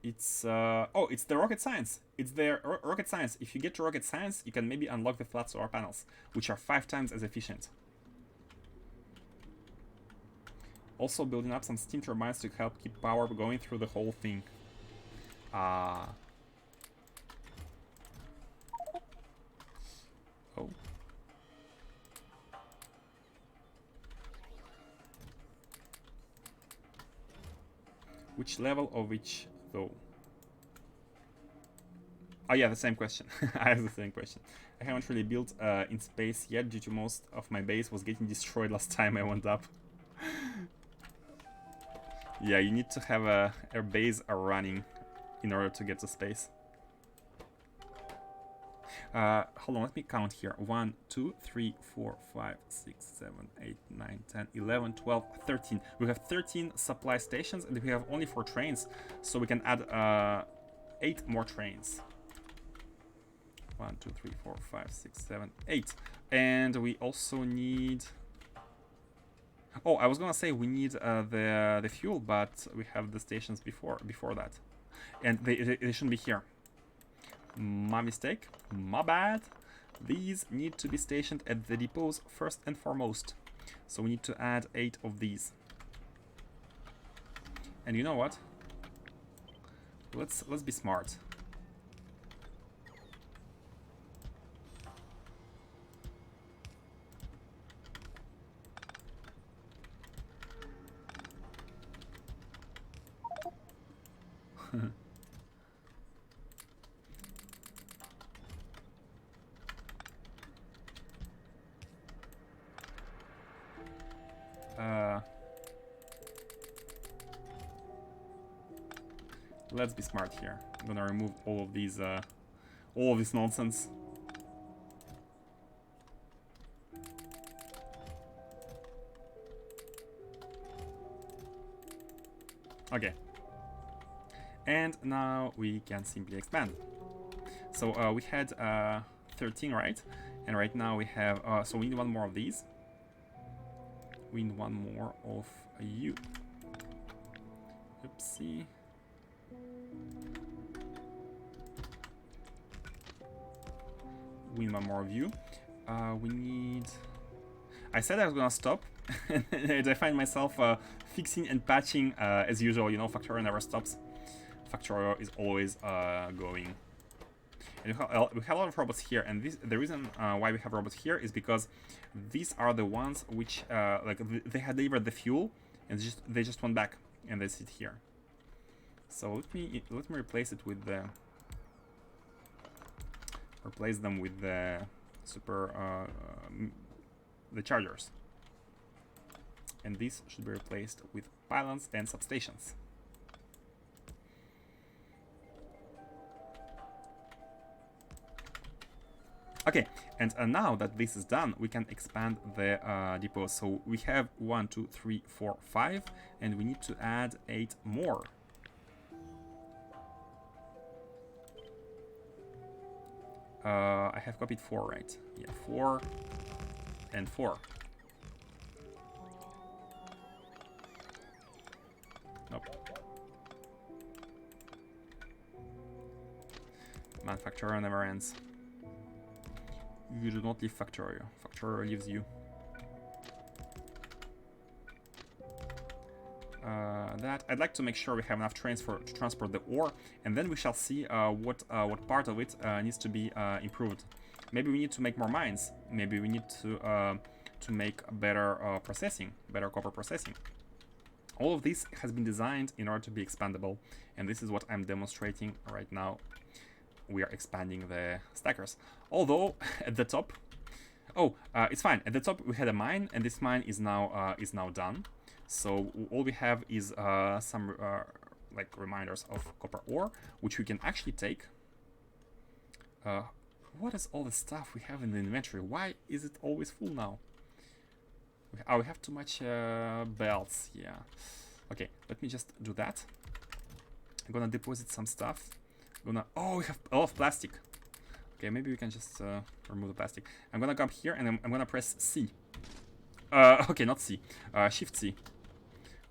It's oh, it's the rocket science. It's the rocket science. If you get to rocket science, you can maybe unlock the flat solar panels, which are 5 times as efficient. Also building up some steam turbines to help keep power going through the whole thing. Oh. Which level of which though? Oh yeah, the same question. I have the same question. I haven't really built in space yet due to most of my base was getting destroyed last time I went up. Yeah, you need to have a base running in order to get to space. Hold on, let me count here. 1, 2, 3, 4, 5, 6, 7, 8, 9, 10, 11, 12, 13. We have 13 supply stations and we have only 4 trains, so we can add 8 more trains. 1, 2, 3, 4, 5, 6, 7, 8. And we also need... Oh, I was gonna say we need the fuel, but we have the stations before that. And they shouldn't be here. My mistake, my bad. These need to be stationed at the depots first and foremost. So we need to add 8 of these. And you know what? Let's be smart. Let's be smart here. I'm gonna remove all of this nonsense. Okay. And now we can simply expand. So we had 13, right? And right now we have, so we need 1 more of these. We need 1 more of you. Oopsie. We need 1 more of you. We need... I said I was gonna stop, and I find myself fixing and patching as usual. You know, Factorio never stops. Factorio is always going. And we have a lot of robots here, and the reason why we have robots here is because these are the ones which like they had delivered the fuel, and they just went back and they sit here. So let me replace it with the them with the the chargers, and these should be replaced with pylons and substations. Okay, and now that this is done, we can expand the depots. So we have 1, 2, 3, 4, 5, and we need to add 8 more. I have copied 4, right? Yeah, 4 and 4. Nope. Manufacturer never ends. You do not leave Factorio. Factorio leaves you. That I'd like to make sure we have enough trains to transport the ore, and then we shall see what part of it needs to be improved. Maybe we need to make more mines. Maybe we need to make better processing, better copper processing. All of this has been designed in order to be expandable, and this is what I'm demonstrating right now. we are expanding the stackers. Although at the top, it's fine. At the top we had a mine, and this mine is now done. So all we have is some like reminders of copper ore, which we can actually take. What is all the stuff we have in the inventory? Why is it always full now? We have too much belts. Yeah. Okay, let me just do that. I'm gonna deposit some stuff. We have a lot of plastic. Okay, maybe we can just remove the plastic. I'm gonna come here and I'm gonna press C. Okay, not C. Shift C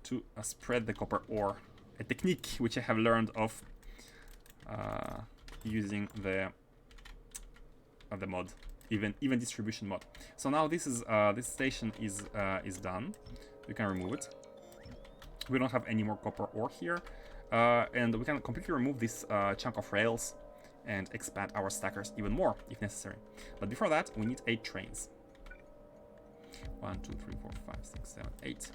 to spread the copper ore. A technique which I have learned of using the mod, even distribution mod. So now this station is done. We can remove it. We don't have any more copper ore here, and we can completely remove this chunk of rails and expand our stackers even more if necessary. But before that, we need 8 trains. 1, 2, 3, 4, 5, 6, 7, 8.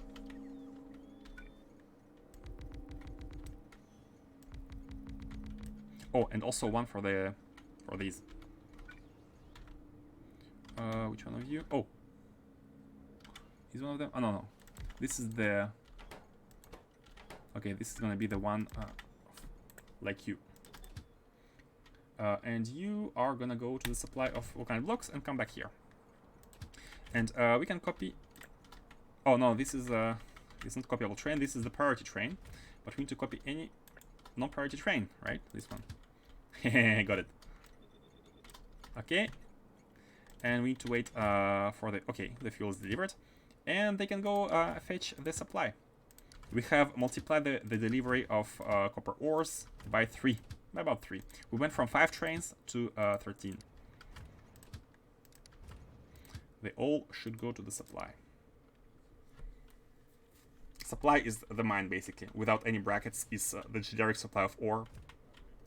Oh, and also one for these. Which one of you? Oh, is one of them? Oh no. This is the. Okay, this is gonna be the one like you. And you are gonna go to the supply of volcanic blocks and come back here. And we can copy. Oh no, this is it's not copyable train. This is the priority train, but we need to copy any non-priority train, right? This one. Got it. Okay. And we need to wait for the. Okay, the fuel is delivered, and they can go fetch the supply. We have multiplied the delivery of copper ores by 3. By about 3. We went from 5 trains to 13. They all should go to the supply. Supply is the mine, basically. Without any brackets is the generic supply of ore.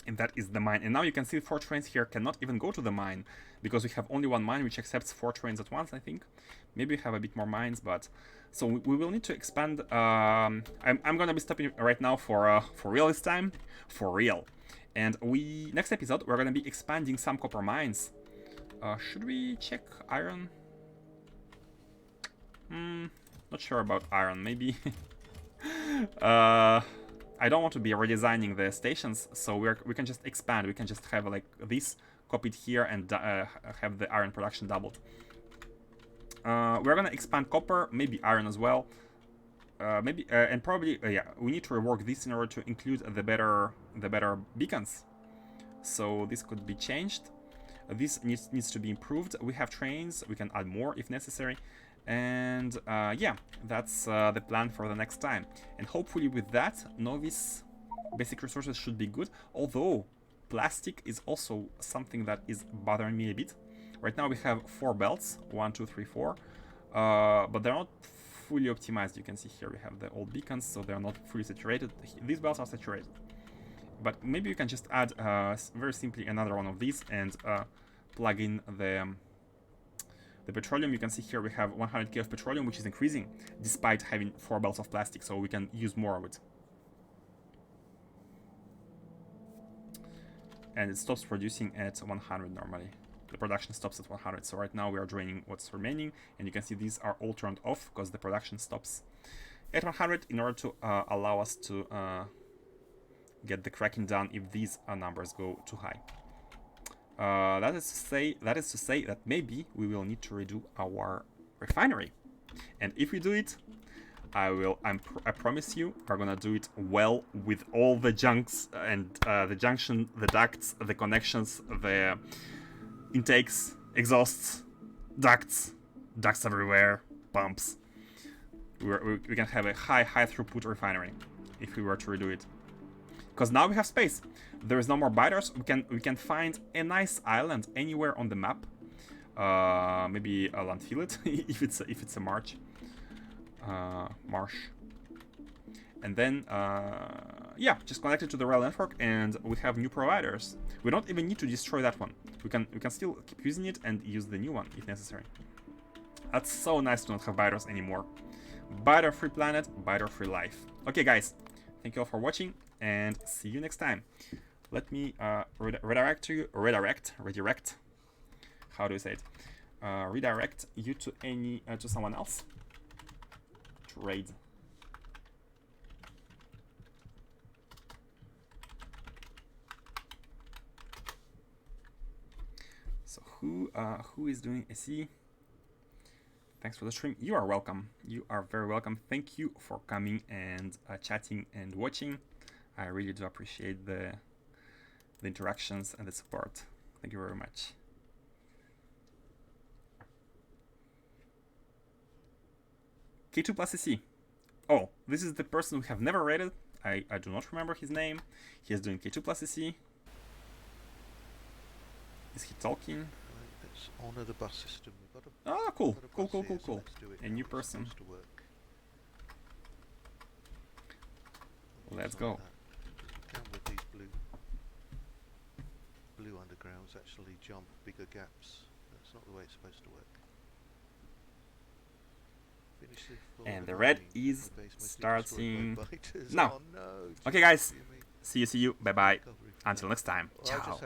And that is the mine. And now you can see 4 trains here cannot even go to the mine, because we have only one mine which accepts 4 trains at once, I think. Maybe we have a bit more mines, but... So we will need to expand... I'm gonna be stopping right now for real this time. For real. And next episode, we're gonna be expanding some copper mines. Should we check iron? Not sure about iron, maybe. I don't want to be redesigning the stations, so we can just expand. We can just have like this copied here and have the iron production doubled. We're gonna expand copper, maybe iron as well. Maybe and probably yeah, we need to rework this in order to include the better beacons. So this could be changed. This needs to be improved. We have trains. We can add more if necessary. And yeah, that's the plan for the next time. And hopefully with that, novice basic resources should be good. Although plastic is also something that is bothering me a bit. Right now we have 4 belts, 1, 2, 3, 4, but they're not fully optimized. You can see here we have the old beacons, so they're not fully saturated. These belts are saturated. But maybe you can just add very simply another one of these and plug in the petroleum. You can see here we have 100k of petroleum, which is increasing despite having 4 belts of plastic, so we can use more of it. And it stops producing at 100 normally. The production stops at 100, so right now we are draining what's remaining, and you can see these are all turned off because the production stops at 100 in order to allow us to get the cracking done if these numbers go too high. That is to say that maybe we will need to redo our refinery, and if we do it, I promise you, we're gonna do it well with all the junks and the junction, the ducts, the connections, the intakes, exhausts, ducts everywhere, pumps. We can have a high throughput refinery if we were to redo it. Because now we have space. There is no more biters. We can find a nice island anywhere on the map. Maybe a landfill if it's a marsh. And then yeah, just connect it to the rail network, and we have new providers. We don't even need to destroy that one. We can still keep using it and use the new one if necessary. That's so nice to not have biters anymore. Biter-free planet, biter-free life. Okay, guys, thank you all for watching, and see you next time. Let me redirect you. Redirect. How do you say it? Redirect you to to someone else. Trade. So who is doing SE? Thanks for the stream. You are welcome. You are very welcome. Thank you for coming and chatting and watching. I really do appreciate the interactions and the support. Thank you very much. K2 plus SE. Oh, this is the person we have never rated. I do not remember his name. He is doing K2 plus SE. Is he talking? Let's honor the bus system. We've got a, ah, cool, got a cool. so a new person. Let's like go. Down with these blue undergrounds actually jump bigger gaps. That's not the way it's supposed to work. And the red is starting now. Oh, no, okay, guys. See you. Bye bye. Until next time. Ciao.